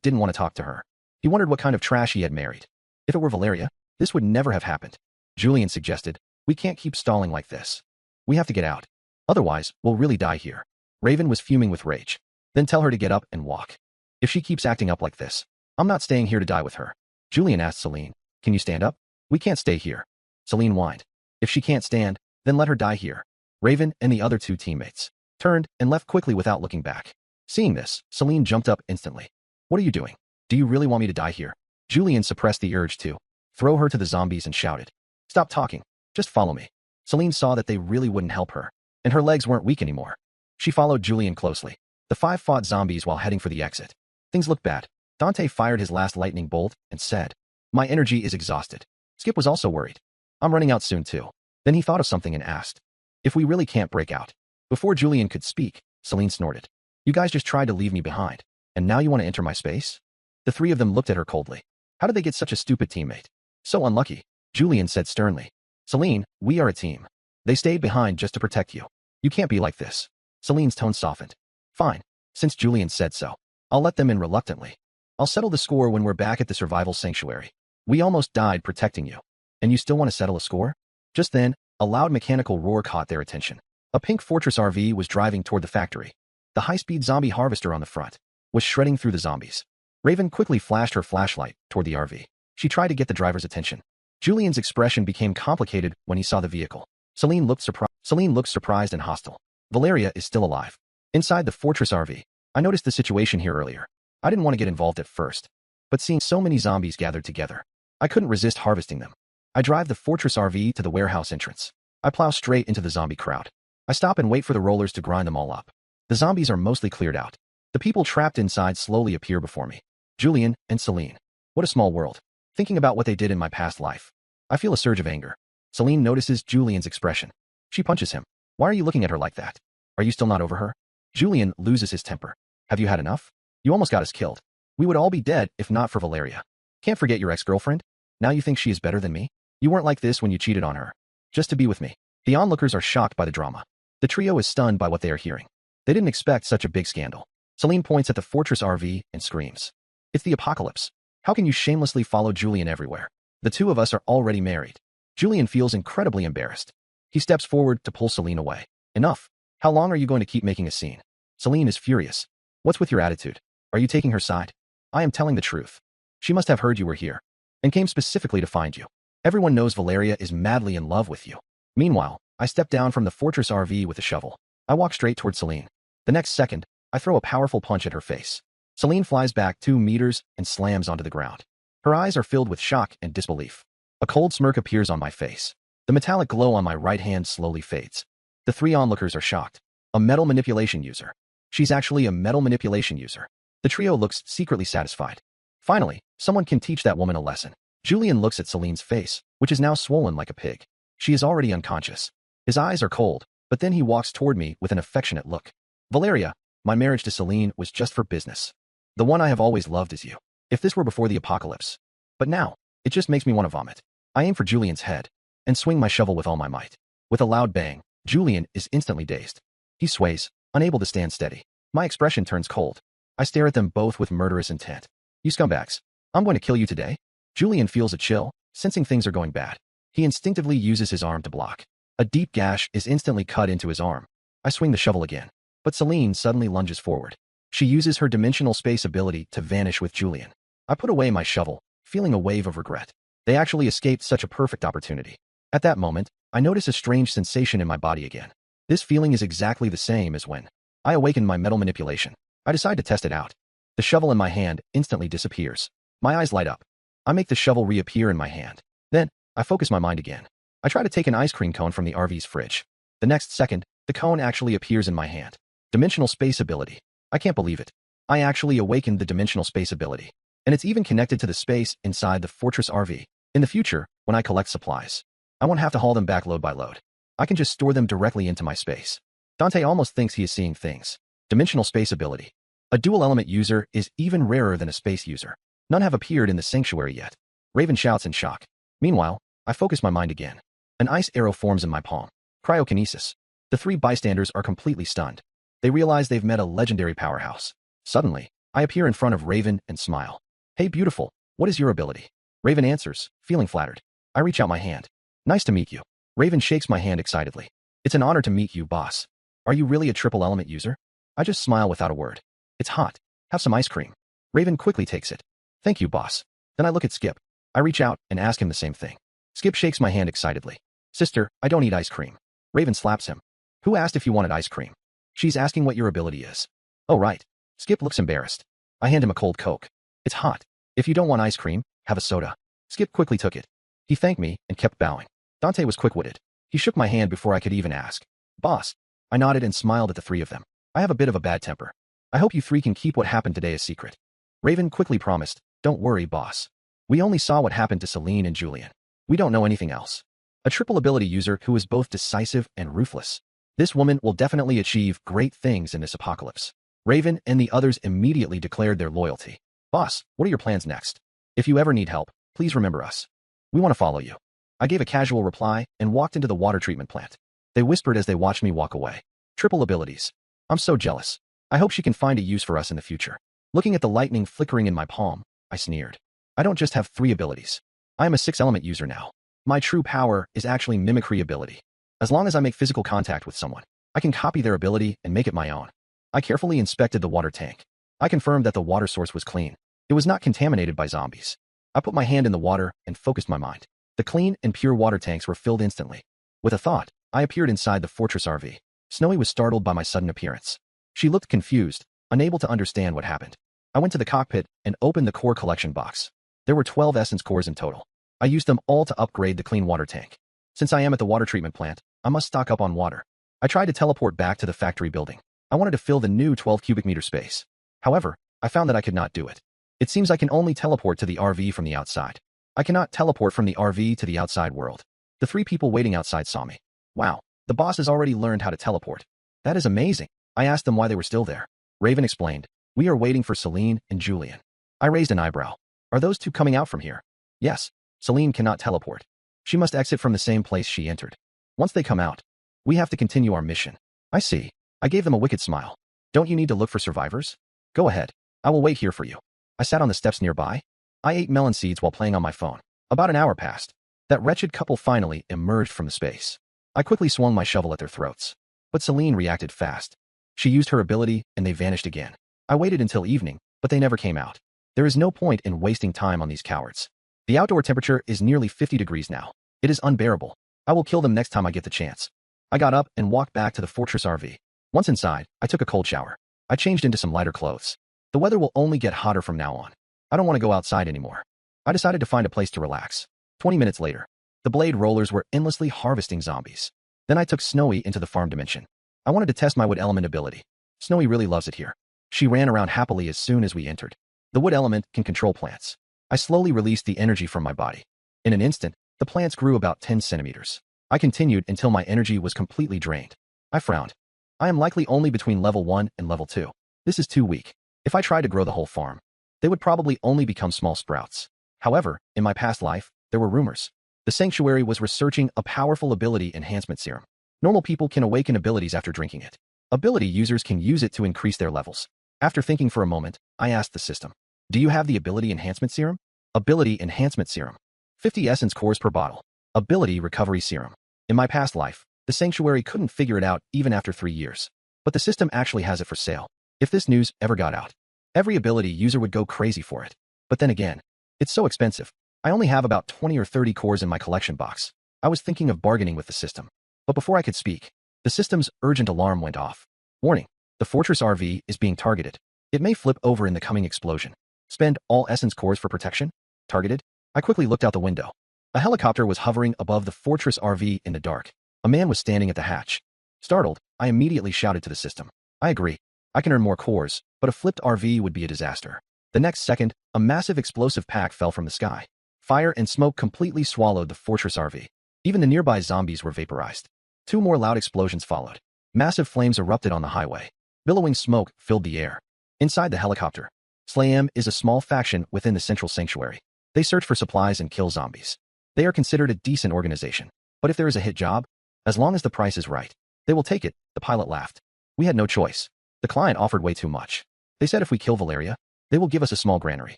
Speaker 1: didn't want to talk to her. He wondered what kind of trash he had married. If it were Valeria, this would never have happened. Julian suggested, we can't keep stalling like this. We have to get out. Otherwise, we'll really die here. Raven was fuming with rage. Then tell her to get up and walk. If she keeps acting up like this, I'm not staying here to die with her. Julian asked Celine, can you stand up? We can't stay here. Celine whined. If she can't stand, then let her die here. Raven and the other two teammates turned and left quickly without looking back. Seeing this, Celine jumped up instantly. What are you doing? Do you really want me to die here? Julian suppressed the urge to throw her to the zombies and shouted. Stop talking. Just follow me. Celine saw that they really wouldn't help her, and her legs weren't weak anymore. She followed Julian closely. The five fought zombies while heading for the exit. Things looked bad. Dante fired his last lightning bolt and said, "My energy is exhausted." Skip was also worried. "I'm running out soon too." Then he thought of something and asked, "If we really can't break out?" Before Julian could speak, Celine snorted. "You guys just tried to leave me behind, and now you want to enter my space?" The three of them looked at her coldly. How did they get such a stupid teammate? So unlucky. Julian said sternly, "Celine, we are a team. They stayed behind just to protect you. You can't be like this." Celine's tone softened. "Fine. Since Julian said so, I'll let them in reluctantly. I'll settle the score when we're back at the survival sanctuary. We almost died protecting you. And you still want to settle a score?" Just then, a loud mechanical roar caught their attention. A pink Fortress RV was driving toward the factory. The high-speed zombie harvester on the front was shredding through the zombies. Raven quickly flashed her flashlight toward the RV. She tried to get the driver's attention. Julian's expression became complicated when he saw the vehicle. Celine looked surprised and hostile. Valeria is still alive. Inside the Fortress RV. I noticed the situation here earlier. I didn't want to get involved at first, but seeing so many zombies gathered together, I couldn't resist harvesting them. I drive the Fortress RV to the warehouse entrance. I plow straight into the zombie crowd. I stop and wait for the rollers to grind them all up. The zombies are mostly cleared out. The people trapped inside slowly appear before me. Julian and Celine. What a small world. Thinking about what they did in my past life, I feel a surge of anger. Celine notices Julian's expression. She punches him. "Why are you looking at her like that? Are you still not over her?" Julian loses his temper. "Have you had enough? You almost got us killed. We would all be dead if not for Valeria. Can't forget your ex-girlfriend? Now you think she is better than me? You weren't like this when you cheated on her. Just to be with me." The onlookers are shocked by the drama. The trio is stunned by what they are hearing. They didn't expect such a big scandal. Celine points at the Fortress RV and screams, "It's the apocalypse. How can you shamelessly follow Julian everywhere? The two of us are already married." Julian feels incredibly embarrassed. He steps forward to pull Celine away. "Enough. How long are you going to keep making a scene?" Celine is furious. "What's with your attitude? Are you taking her side?" "I am telling the truth. She must have heard you were here and came specifically to find you. Everyone knows Valeria is madly in love with you." Meanwhile, I step down from the Fortress RV with a shovel. I walk straight toward Celine. The next second, I throw a powerful punch at her face. Celine flies back 2 meters and slams onto the ground. Her eyes are filled with shock and disbelief. A cold smirk appears on my face. The metallic glow on my right hand slowly fades. The 3 onlookers are shocked. A metal manipulation user. She's actually a metal manipulation user. The trio looks secretly satisfied. Finally, someone can teach that woman a lesson. Julian looks at Celine's face, which is now swollen like a pig. She is already unconscious. His eyes are cold, but then he walks toward me with an affectionate look. "Valeria, my marriage to Celine was just for business. The one I have always loved is you. If this were before the apocalypse. But now, it just makes me want to vomit." I aim for Julian's head and swing my shovel with all my might. With a loud bang, Julian is instantly dazed. He sways, unable to stand steady. My expression turns cold. I stare at them both with murderous intent. "You scumbags. I'm going to kill you today." Julian feels a chill, sensing things are going bad. He instinctively uses his arm to block. A deep gash is instantly cut into his arm. I swing the shovel again. But Celine suddenly lunges forward. She uses her dimensional space ability to vanish with Julian. I put away my shovel, feeling a wave of regret. They actually escaped such a perfect opportunity. At that moment, I notice a strange sensation in my body again. This feeling is exactly the same as when I awakened my metal manipulation. I decide to test it out. The shovel in my hand instantly disappears. My eyes light up. I make the shovel reappear in my hand. Then, I focus my mind again. I try to take an ice cream cone from the RV's fridge. The next second, the cone actually appears in my hand. Dimensional space ability. I can't believe it. I actually awakened the dimensional space ability. And it's even connected to the space inside the Fortress RV. In the future, when I collect supplies, I won't have to haul them back load by load. I can just store them directly into my space. Dante almost thinks he is seeing things. Dimensional space ability. A dual element user is even rarer than a space user. None have appeared in the sanctuary yet. Raven shouts in shock. Meanwhile, I focus my mind again. An ice arrow forms in my palm. Cryokinesis. The 3 bystanders are completely stunned. They realize they've met a legendary powerhouse. Suddenly, I appear in front of Raven and smile. "Hey beautiful, what is your ability?" Raven answers, feeling flattered. I reach out my hand. "Nice to meet you." Raven shakes my hand excitedly. "It's an honor to meet you, boss. Are you really a triple element user?" I just smile without a word. "It's hot. Have some ice cream." Raven quickly takes it. "Thank you, boss." Then I look at Skip. I reach out and ask him the same thing. Skip shakes my hand excitedly. "Sister, I don't eat ice cream." Raven slaps him. "Who asked if you wanted ice cream?" "She's asking what your ability is." "Oh right." Skip looks embarrassed. I hand him a cold Coke. "It's hot. If you don't want ice cream, have a soda." Skip quickly took it. He thanked me and kept bowing. Dante was quick-witted. He shook my hand before I could even ask. Boss. I nodded and smiled at the three of them. I have a bit of a bad temper. I hope you three can keep what happened today a secret. Raven quickly promised, don't worry, boss. We only saw what happened to Celine and Julian. We don't know anything else. A triple ability user who is both decisive and ruthless. This woman will definitely achieve great things in this apocalypse. Raven and the others immediately declared their loyalty. Boss, what are your plans next? If you ever need help, please remember us. We want to follow you. I gave a casual reply and walked into the water treatment plant. They whispered as they watched me walk away. Triple abilities. I'm so jealous. I hope she can find a use for us in the future. Looking at the lightning flickering in my palm, I sneered. I don't just have 3 abilities. I am a 6-element user now. My true power is actually mimicry ability. As long as I make physical contact with someone, I can copy their ability and make it my own. I carefully inspected the water tank. I confirmed that the water source was clean. It was not contaminated by zombies. I put my hand in the water and focused my mind. The clean and pure water tanks were filled instantly. With a thought, I appeared inside the fortress RV. Snowy was startled by my sudden appearance. She looked confused, unable to understand what happened. I went to the cockpit and opened the core collection box. There were 12 essence cores in total. I used them all to upgrade the clean water tank. Since I am at the water treatment plant, I must stock up on water. I tried to teleport back to the factory building. I wanted to fill the new 12 cubic meter space. However, I found that I could not do it. It seems I can only teleport to the RV from the outside. I cannot teleport from the RV to the outside world. The 3 people waiting outside saw me. Wow, the boss has already learned how to teleport. That is amazing. I asked them why they were still there. Raven explained, we are waiting for Celine and Julian. I raised an eyebrow. Are those 2 coming out from here? Yes. Celine cannot teleport. She must exit from the same place she entered. Once they come out, we have to continue our mission. I see. I gave them a wicked smile. Don't you need to look for survivors? Go ahead. I will wait here for you. I sat on the steps nearby. I ate melon seeds while playing on my phone. About an hour passed. That wretched couple finally emerged from the space. I quickly swung my shovel at their throats. But Celine reacted fast. She used her ability and they vanished again. I waited until evening, but they never came out. There is no point in wasting time on these cowards. The outdoor temperature is nearly 50 degrees now. It is unbearable. I will kill them next time I get the chance. I got up and walked back to the fortress RV. Once inside, I took a cold shower. I changed into some lighter clothes. The weather will only get hotter from now on. I don't want to go outside anymore. I decided to find a place to relax. 20 minutes later, the blade rollers were endlessly harvesting zombies. Then I took Snowy into the farm dimension. I wanted to test my wood element ability. Snowy really loves it here. She ran around happily as soon as we entered. The wood element can control plants. I slowly released the energy from my body. In an instant, the plants grew about 10 centimeters. I continued until my energy was completely drained. I frowned. I am likely only between level 1 and level 2. This is too weak. If I tried to grow the whole farm, they would probably only become small sprouts. However, in my past life, there were rumors. The sanctuary was researching a powerful ability enhancement serum. Normal people can awaken abilities after drinking it. Ability users can use it to increase their levels. After thinking for a moment, I asked the system, do you have the ability enhancement serum? Ability enhancement serum. 50 essence cores per bottle. Ability recovery serum. In my past life, the sanctuary couldn't figure it out even after 3 years. But the system actually has it for sale. If this news ever got out, every ability user would go crazy for it. But then again, it's so expensive. I only have about 20 or 30 cores in my collection box. I was thinking of bargaining with the system. But before I could speak, the system's urgent alarm went off. Warning, the fortress RV is being targeted. It may flip over in the coming explosion. Spend all essence cores for protection? Targeted? I quickly looked out the window. A helicopter was hovering above the fortress RV in the dark. A man was standing at the hatch. Startled, I immediately shouted to the system. I agree. I can earn more cores, but a flipped RV would be a disaster. The next second, a massive explosive pack fell from the sky. Fire and smoke completely swallowed the fortress RV. Even the nearby zombies were vaporized. 2 more loud explosions followed. Massive flames erupted on the highway. Billowing smoke filled the air. Inside the helicopter, Slayem is a small faction within the central sanctuary. They search for supplies and kill zombies. They are considered a decent organization. But if there is a hit job, as long as the price is right, they will take it, the pilot laughed. We had no choice. The client offered way too much. They said if we kill Valeria, they will give us a small granary.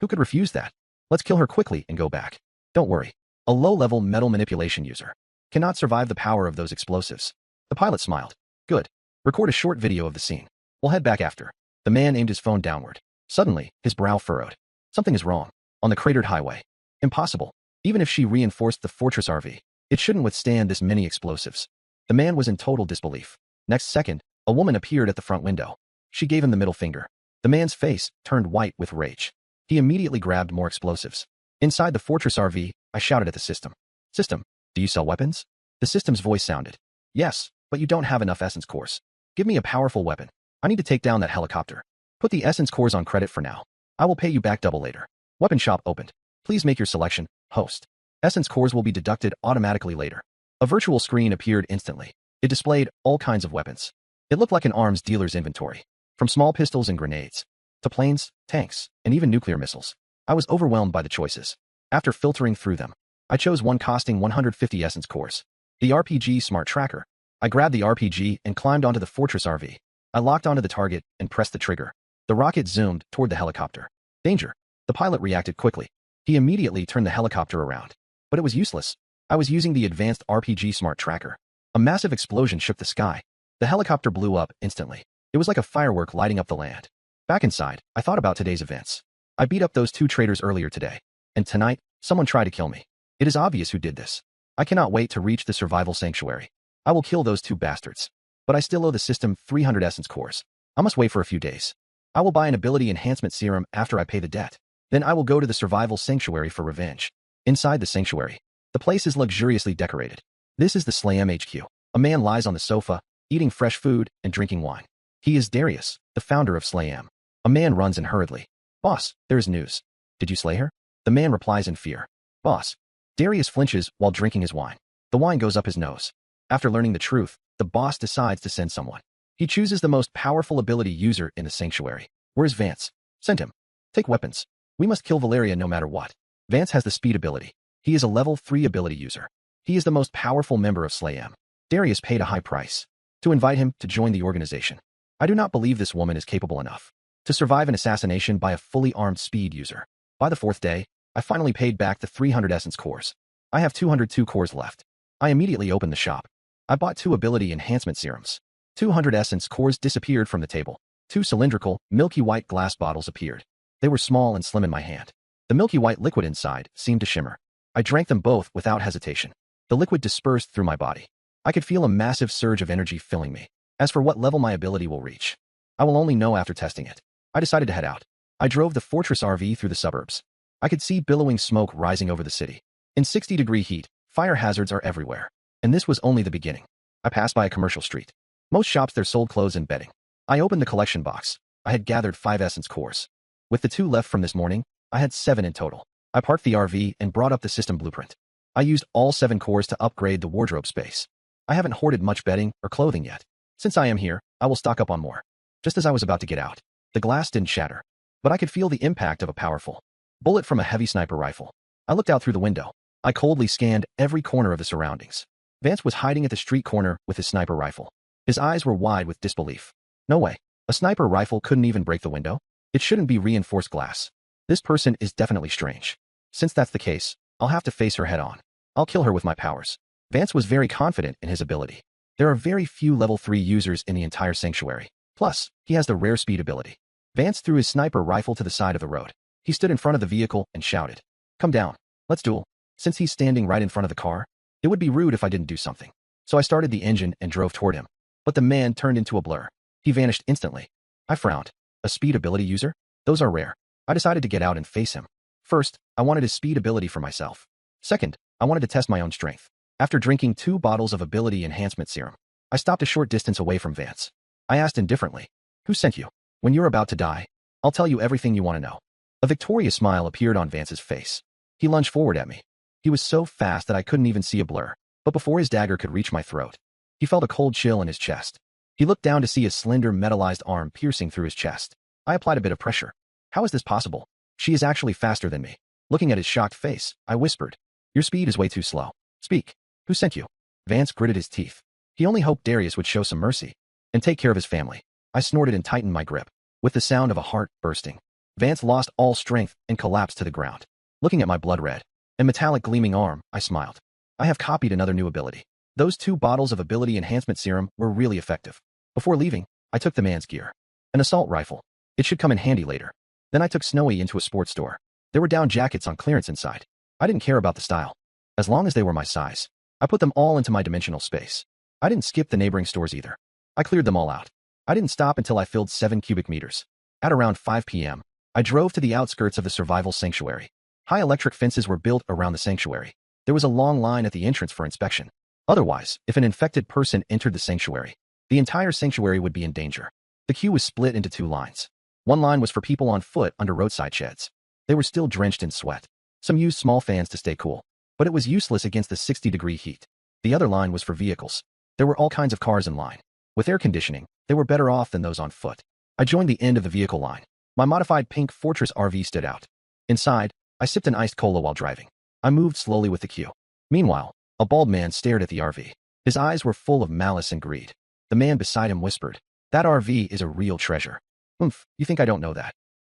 Speaker 1: Who could refuse that? Let's kill her quickly and go back. Don't worry. A low-level metal manipulation user cannot survive the power of those explosives. The pilot smiled. Good. Record a short video of the scene. We'll head back after. The man aimed his phone downward. Suddenly, his brow furrowed. Something is wrong. On the cratered highway. Impossible. Even if she reinforced the fortress RV, it shouldn't withstand this many explosives. The man was in total disbelief. Next second, a woman appeared at the front window. She gave him the middle finger. The man's face turned white with rage. He immediately grabbed more explosives. Inside the fortress RV, I shouted at the system. System, Do you sell weapons? The system's voice sounded. Yes, but you don't have enough essence cores. Give me a powerful weapon. I need to take down that helicopter. Put the essence cores on credit for now. I will pay you back double later. Weapon shop opened. Please make your selection, host. Essence cores will be deducted automatically later. A virtual screen appeared instantly. It displayed all kinds of weapons. It looked like an arms dealer's inventory. From small pistols and grenades, to planes, tanks, and even nuclear missiles. I was overwhelmed by the choices. After filtering through them, I chose one costing 150 essence cores. The RPG Smart Tracker. I grabbed the RPG and climbed onto the Fortress RV. I locked onto the target and pressed the trigger. The rocket zoomed toward the helicopter. Danger. The pilot reacted quickly. He immediately turned the helicopter around. But it was useless. I was using the advanced RPG Smart Tracker. A massive explosion shook the sky. The helicopter blew up instantly. It was like a firework lighting up the land. Back inside, I thought about today's events. I beat up those two traitors earlier today. And tonight, someone tried to kill me. It is obvious who did this. I cannot wait to reach the survival sanctuary. I will kill those two bastards. But I still owe the system 300 essence cores. I must wait for a few days. I will buy an ability enhancement serum after I pay the debt. Then I will go to the survival sanctuary for revenge. Inside the sanctuary, the place is luxuriously decorated. This is the SSS-Rank HQ. A man lies on the sofa, eating fresh food and drinking wine. He is Darius, the founder of SSS-Rank. A man runs in hurriedly. Boss, there is news. Did you slay her? The man replies in fear. Boss. Darius flinches while drinking his wine. The wine goes up his nose. After learning the truth, the boss decides to send someone. He chooses the most powerful ability user in the sanctuary. Where's Vance? Send him. Take weapons. We must kill Valeria no matter what. Vance has the speed ability. He is a level 3 ability user. He is the most powerful member of SSS-Rank. Darius paid a high price to invite him to join the organization. I do not believe this woman is capable enough to survive an assassination by a fully armed speed user. By the 4th day, I finally paid back the 300 essence cores. I have 202 cores left. I immediately opened the shop. I bought 2 ability enhancement serums. 200 essence cores disappeared from the table. 2 cylindrical, milky white glass bottles appeared. They were small and slim in my hand. The milky white liquid inside seemed to shimmer. I drank them both without hesitation. The liquid dispersed through my body. I could feel a massive surge of energy filling me. As for what level my ability will reach, I will only know after testing it. I decided to head out. I drove the Fortress RV through the suburbs. I could see billowing smoke rising over the city. In 60-degree heat, fire hazards are everywhere. And this was only the beginning. I passed by a commercial street. Most shops there sold clothes and bedding. I opened the collection box. I had gathered 5 essence cores. With the 2 left from this morning, I had 7 in total. I parked the RV and brought up the system blueprint. I used all 7 cores to upgrade the wardrobe space. I haven't hoarded much bedding or clothing yet. Since I am here, I will stock up on more. Just as I was about to get out, the glass didn't shatter, but I could feel the impact of a powerful bullet from a heavy sniper rifle. I looked out through the window. I coldly scanned every corner of the surroundings. Vance was hiding at the street corner with his sniper rifle. His eyes were wide with disbelief. No way. A sniper rifle couldn't even break the window? It shouldn't be reinforced glass. This person is definitely strange. Since that's the case, I'll have to face her head on. I'll kill her with my powers. Vance was very confident in his ability. There are very few level 3 users in the entire sanctuary. Plus, he has the rare speed ability. Vance threw his sniper rifle to the side of the road. He stood in front of the vehicle and shouted, "Come down. Let's duel." Since he's standing right in front of the car, it would be rude if I didn't do something. So I started the engine and drove toward him. But the man turned into a blur. He vanished instantly. I frowned. A speed ability user? Those are rare. I decided to get out and face him. First, I wanted his speed ability for myself. Second, I wanted to test my own strength. After drinking 2 bottles of ability enhancement serum, I stopped a short distance away from Vance. I asked indifferently, "Who sent you? When you're about to die, I'll tell you everything you want to know." A victorious smile appeared on Vance's face. He lunged forward at me. He was so fast that I couldn't even see a blur, but before his dagger could reach my throat, he felt a cold chill in his chest. He looked down to see a slender metallized arm piercing through his chest. I applied a bit of pressure. How is this possible? She is actually faster than me. Looking at his shocked face, I whispered, "Your speed is way too slow. Speak. Who sent you?" Vance gritted his teeth. He only hoped Darius would show some mercy and take care of his family. I snorted and tightened my grip. With the sound of a heart bursting, Vance lost all strength and collapsed to the ground. Looking at my blood red and metallic gleaming arm, I smiled. I have copied another new ability. Those 2 bottles of ability enhancement serum were really effective. Before leaving, I took the man's gear. An assault rifle. It should come in handy later. Then I took Snowy into a sports store. There were down jackets on clearance inside. I didn't care about the style. As long as they were my size, I put them all into my dimensional space. I didn't skip the neighboring stores either. I cleared them all out. I didn't stop until I filled 7 cubic meters. At around 5 p.m., I drove to the outskirts of the survival sanctuary. High electric fences were built around the sanctuary. There was a long line at the entrance for inspection. Otherwise, if an infected person entered the sanctuary, the entire sanctuary would be in danger. The queue was split into 2 lines. One line was for people on foot under roadside sheds. They were still drenched in sweat. Some used small fans to stay cool, but it was useless against the 60-degree heat. The other line was for vehicles. There were all kinds of cars in line. With air conditioning, they were better off than those on foot. I joined the end of the vehicle line. My modified pink Fortress RV stood out. Inside, I sipped an iced cola while driving. I moved slowly with the queue. Meanwhile, a bald man stared at the RV. His eyes were full of malice and greed. The man beside him whispered, "That RV is a real treasure." "Oomph, you think I don't know that?"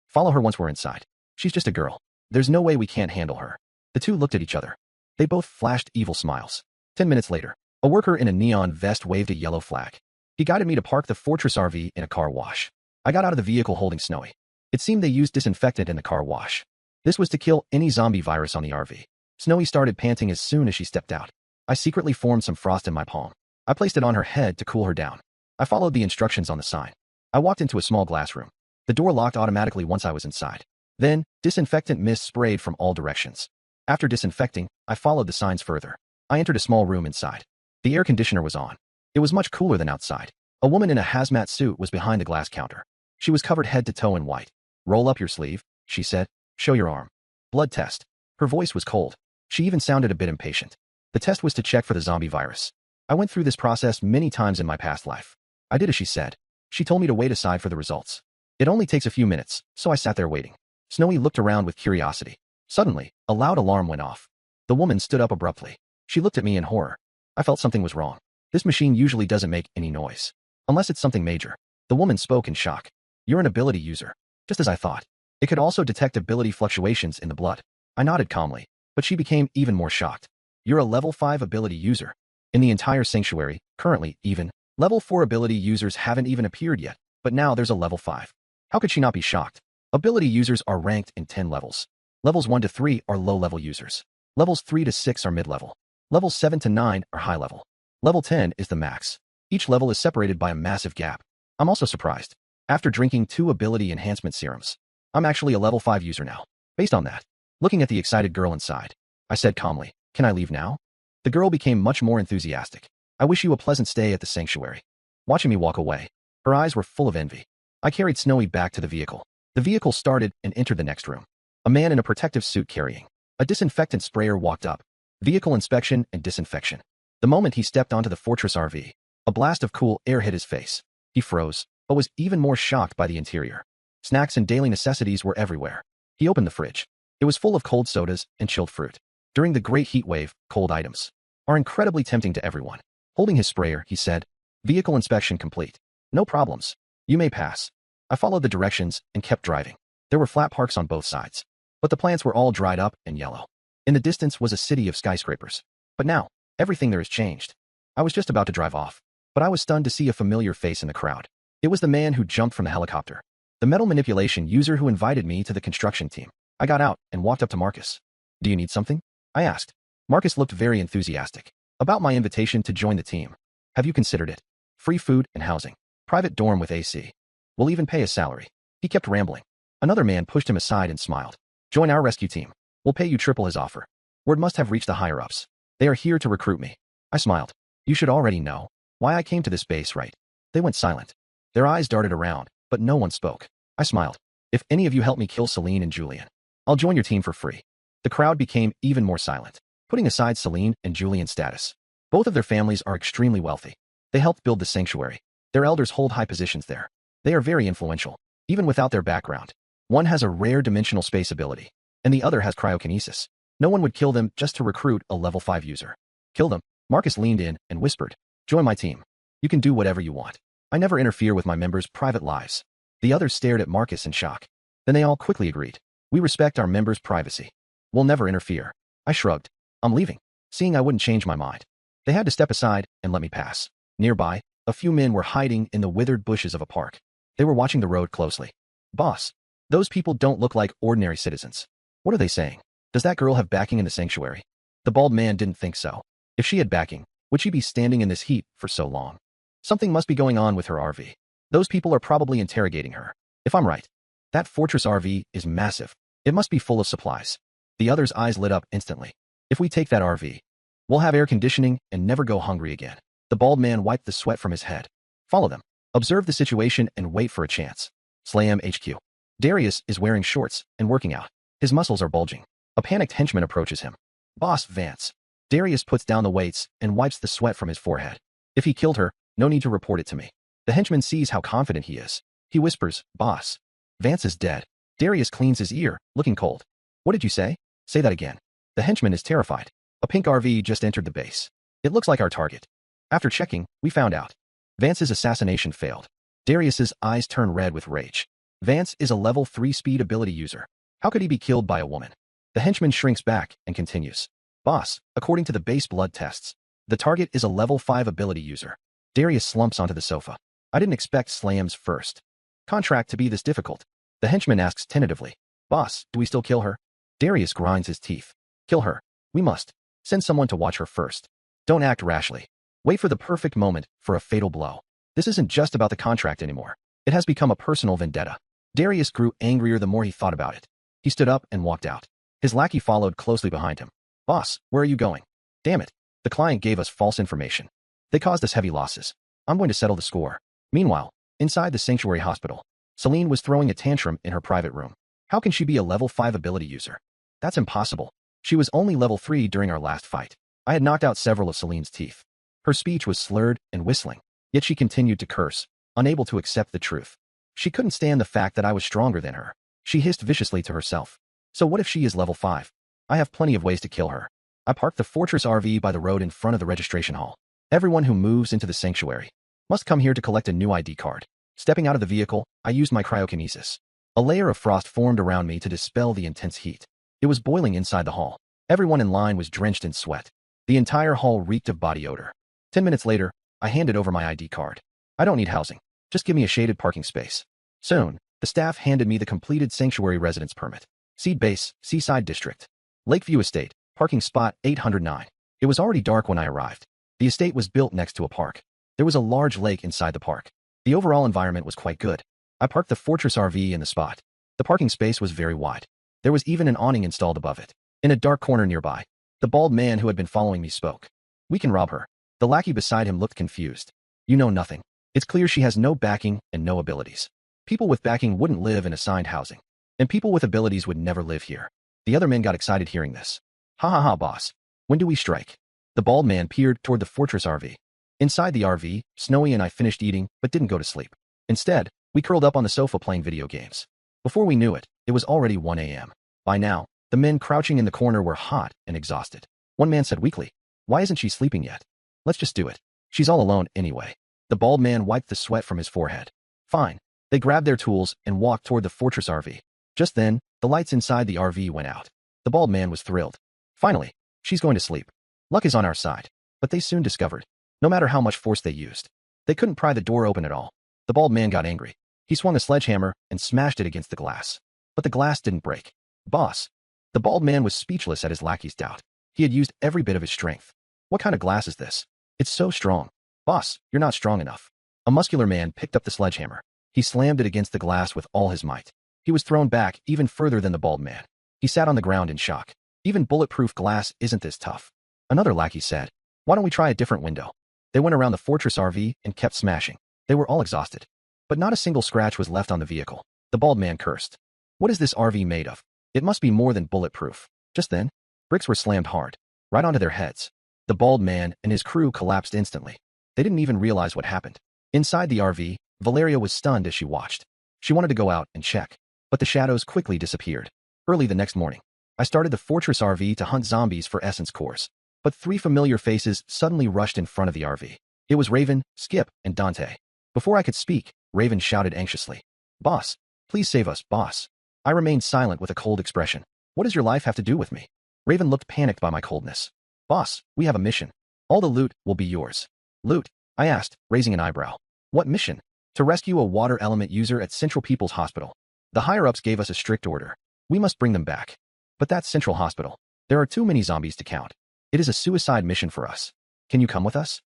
Speaker 1: "Follow her once we're inside. She's just a girl. There's no way we can't handle her." The two looked at each other. They both flashed evil smiles. 10 minutes later, a worker in a neon vest waved a yellow flag. He guided me to park the Fortress RV in a car wash. I got out of the vehicle holding Snowy. It seemed they used disinfectant in the car wash. This was to kill any zombie virus on the RV. Snowy started panting as soon as she stepped out. I secretly formed some frost in my palm. I placed it on her head to cool her down. I followed the instructions on the sign. I walked into a small glass room. The door locked automatically once I was inside. Then, disinfectant mist sprayed from all directions. After disinfecting, I followed the signs further. I entered a small room inside. The air conditioner was on. It was much cooler than outside. A woman in a hazmat suit was behind the glass counter. She was covered head to toe in white. "Roll up your sleeve," she said. "Show your arm." "Blood test." Her voice was cold. She even sounded a bit impatient. The test was to check for the zombie virus. I went through this process many times in my past life. I did as she said. She told me to wait aside for the results. It only takes a few minutes, so I sat there waiting. Snowy looked around with curiosity. Suddenly, a loud alarm went off. The woman stood up abruptly. She looked at me in horror. I felt something was wrong. This machine usually doesn't make any noise. Unless it's something major. The woman spoke in shock. "You're an ability user." Just as I thought. It could also detect ability fluctuations in the blood. I nodded calmly, but she became even more shocked. "You're a level 5 ability user. In the entire sanctuary, currently, even, level 4 ability users haven't even appeared yet, but now there's a level 5. How could she not be shocked? Ability users are ranked in 10 levels. Levels 1 to 3 are low-level users. Levels 3 to 6 are mid-level. Levels 7 to 9 are high-level. Level 10 is the max. Each level is separated by a massive gap. I'm also surprised. After drinking 2 ability enhancement serums, I'm actually a level 5 user now. Based on that, looking at the excited girl inside, I said calmly, "Can I leave now?" The girl became much more enthusiastic. "I wish you a pleasant stay at the sanctuary." Watching me walk away, her eyes were full of envy. I carried Snowy back to the vehicle. The vehicle started and entered the next room. A man in a protective suit carrying a disinfectant sprayer walked up. Vehicle inspection and disinfection. The moment he stepped onto the Fortress RV, a blast of cool air hit his face. He froze, but was even more shocked by the interior. Snacks and daily necessities were everywhere. He opened the fridge. It was full of cold sodas and chilled fruit. During the great heat wave, cold items are incredibly tempting to everyone. Holding his sprayer, he said, "Vehicle inspection complete. No problems. You may pass." I followed the directions and kept driving. There were flat parks on both sides, but the plants were all dried up and yellow. In the distance was a city of skyscrapers. But now, everything there has changed. I was just about to drive off, but I was stunned to see a familiar face in the crowd. It was the man who jumped from the helicopter. The metal manipulation user who invited me to the construction team. I got out and walked up to Marcus. "Do you need something?" I asked. Marcus looked very enthusiastic about my invitation to join the team. "Have you considered it? Free food and housing. Private dorm with AC. We'll even pay a salary." He kept rambling. Another man pushed him aside and smiled. "Join our rescue team. We'll pay you triple his offer." Word must have reached the higher-ups. They are here to recruit me. I smiled. "You should already know why I came to this base, right?" They went silent. Their eyes darted around, but no one spoke. I smiled. "If any of you help me kill Celine and Julian, I'll join your team for free." The crowd became even more silent. Putting aside Celine and Julian's status, both of their families are extremely wealthy. They helped build the sanctuary. Their elders hold high positions there. They are very influential, even without their background. One has a rare dimensional space ability, and the other has cryokinesis. No one would kill them just to recruit a level 5 user. "Kill them." Marcus leaned in and whispered, "Join my team. You can do whatever you want. I never interfere with my members' private lives." The others stared at Marcus in shock. Then they all quickly agreed. "We respect our members' privacy. We'll never interfere." I shrugged. "I'm leaving." Seeing I wouldn't change my mind, they had to step aside and let me pass. Nearby, a few men were hiding in the withered bushes of a park. They were watching the road closely. "Boss, those people don't look like ordinary citizens. What are they saying? Does that girl have backing in the sanctuary?" The bald man didn't think so. If she had backing, would she be standing in this heat for so long? Something must be going on with her RV. Those people are probably interrogating her. If I'm right, that Fortress RV is massive. It must be full of supplies. The other's eyes lit up instantly. If we take that RV, we'll have air conditioning and never go hungry again. The bald man wiped the sweat from his head. Follow them. Observe the situation and wait for a chance. Slam HQ. Darius is wearing shorts and working out. His muscles are bulging. A panicked henchman approaches him. Boss, Vance. Darius puts down the weights and wipes the sweat from his forehead. If he killed her, no need to report it to me. The henchman sees how confident he is. He whispers, Boss. Vance is dead. Darius cleans his ear, looking cold. What did you say? Say that again. The henchman is terrified. A pink RV just entered the base. It looks like our target. After checking, we found out. Vance's assassination failed. Darius's eyes turn red with rage. Vance is a level 3 speed ability user. How could he be killed by a woman? The henchman shrinks back and continues. Boss, according to the base blood tests, the target is a level 5 ability user. Darius slumps onto the sofa. I didn't expect Slam's first contract to be this difficult. The henchman asks tentatively. Boss, do we still kill her? Darius grinds his teeth. Kill her. We must. Send someone to watch her first. Don't act rashly. Wait for the perfect moment for a fatal blow. This isn't just about the contract anymore. It has become a personal vendetta. Darius grew angrier the more he thought about it. He stood up and walked out. His lackey followed closely behind him. Boss, where are you going? Damn it. The client gave us false information. They caused us heavy losses. I'm going to settle the score. Meanwhile, inside the sanctuary hospital, Celine was throwing a tantrum in her private room. How can she be a level 5 ability user? That's impossible. She was only level 3 during our last fight. I had knocked out several of Celine's teeth. Her speech was slurred and whistling, yet she continued to curse, unable to accept the truth. She couldn't stand the fact that I was stronger than her. She hissed viciously to herself. So what if she is level 5? I have plenty of ways to kill her. I parked the Fortress RV by the road in front of the registration hall. Everyone who moves into the sanctuary must come here to collect a new ID card. Stepping out of the vehicle, I used my cryokinesis. A layer of frost formed around me to dispel the intense heat. It was boiling inside the hall. Everyone in line was drenched in sweat. The entire hall reeked of body odor. 10 minutes later, I handed over my ID card. I don't need housing. Just give me a shaded parking space. Soon, the staff handed me the completed sanctuary residence permit. Seed Base, Seaside District. Lakeview Estate, parking spot 809. It was already dark when I arrived. The estate was built next to a park. There was a large lake inside the park. The overall environment was quite good. I parked the Fortress RV in the spot. The parking space was very wide. There was even an awning installed above it. In a dark corner nearby, the bald man who had been following me spoke. We can rob her. The lackey beside him looked confused. You know nothing. It's clear she has no backing and no abilities. People with backing wouldn't live in assigned housing. And people with abilities would never live here. The other men got excited hearing this. Ha ha ha, boss. When do we strike? The bald man peered toward the Fortress RV. Inside the RV, Snowy and I finished eating but didn't go to sleep. Instead, we curled up on the sofa playing video games. Before we knew it, it was already 1 a.m. By now, the men crouching in the corner were hot and exhausted. One man said weakly, Why isn't she sleeping yet? Let's just do it. She's all alone anyway. The bald man wiped the sweat from his forehead. Fine. They grabbed their tools and walked toward the Fortress RV. Just then, the lights inside the RV went out. The bald man was thrilled. Finally, she's going to sleep. Luck is on our side. But they soon discovered, no matter how much force they used, they couldn't pry the door open at all. The bald man got angry. He swung a sledgehammer and smashed it against the glass. But the glass didn't break. Boss. The bald man was speechless at his lackey's doubt. He had used every bit of his strength. What kind of glass is this? It's so strong. Boss, you're not strong enough. A muscular man picked up the sledgehammer. He slammed it against the glass with all his might. He was thrown back even further than the bald man. He sat on the ground in shock. Even bulletproof glass isn't this tough. Another lackey said, Why don't we try a different window? They went around the Fortress RV and kept smashing. They were all exhausted. But not a single scratch was left on the vehicle. The bald man cursed. What is this RV made of? It must be more than bulletproof. Just then, bricks were slammed hard, right onto their heads. The bald man and his crew collapsed instantly. They didn't even realize what happened. Inside the RV, Valeria was stunned as she watched. She wanted to go out and check, but the shadows quickly disappeared. Early the next morning, I started the Fortress RV to hunt zombies for essence cores. But 3 familiar faces suddenly rushed in front of the RV. It was Raven, Skip, and Dante. Before I could speak, Raven shouted anxiously, Boss, please save us, boss. I remained silent with a cold expression. What does your life have to do with me? Raven looked panicked by my coldness. Boss, we have a mission. All the loot will be yours. Loot? I asked, raising an eyebrow. What mission? To rescue a water element user at Central People's Hospital. The higher-ups gave us a strict order. We must bring them back. But that's Central Hospital. There are too many zombies to count. It is a suicide mission for us. Can you come with us?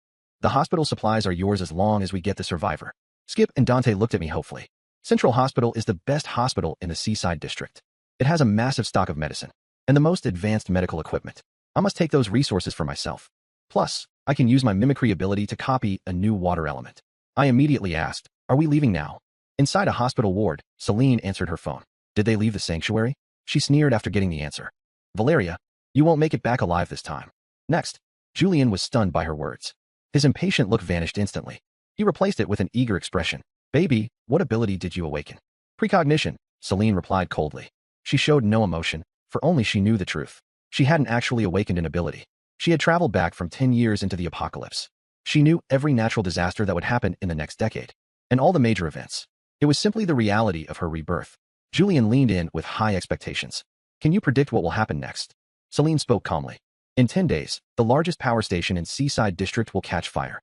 Speaker 1: The hospital supplies are yours as long as we get the survivor. Skip and Dante looked at me hopefully. Central Hospital is the best hospital in the Seaside District. It has a massive stock of medicine and the most advanced medical equipment. I must take those resources for myself. Plus, I can use my mimicry ability to copy a new water element. I immediately asked, are we leaving now? Inside a hospital ward, Celine answered her phone. Did they leave the sanctuary? She sneered after getting the answer. Valeria, you won't make it back alive this time. Next, Julian was stunned by her words. His impatient look vanished instantly. He replaced it with an eager expression. Baby, what ability did you awaken? Precognition, Celine replied coldly. She showed no emotion, for only she knew the truth. She hadn't actually awakened an ability. She had traveled back from 10 years into the apocalypse. She knew every natural disaster that would happen in the next decade, and all the major events. It was simply the reality of her rebirth. Julian leaned in with high expectations. Can you predict what will happen next? Celine spoke calmly. In 10 days, the largest power station in Seaside District will catch fire.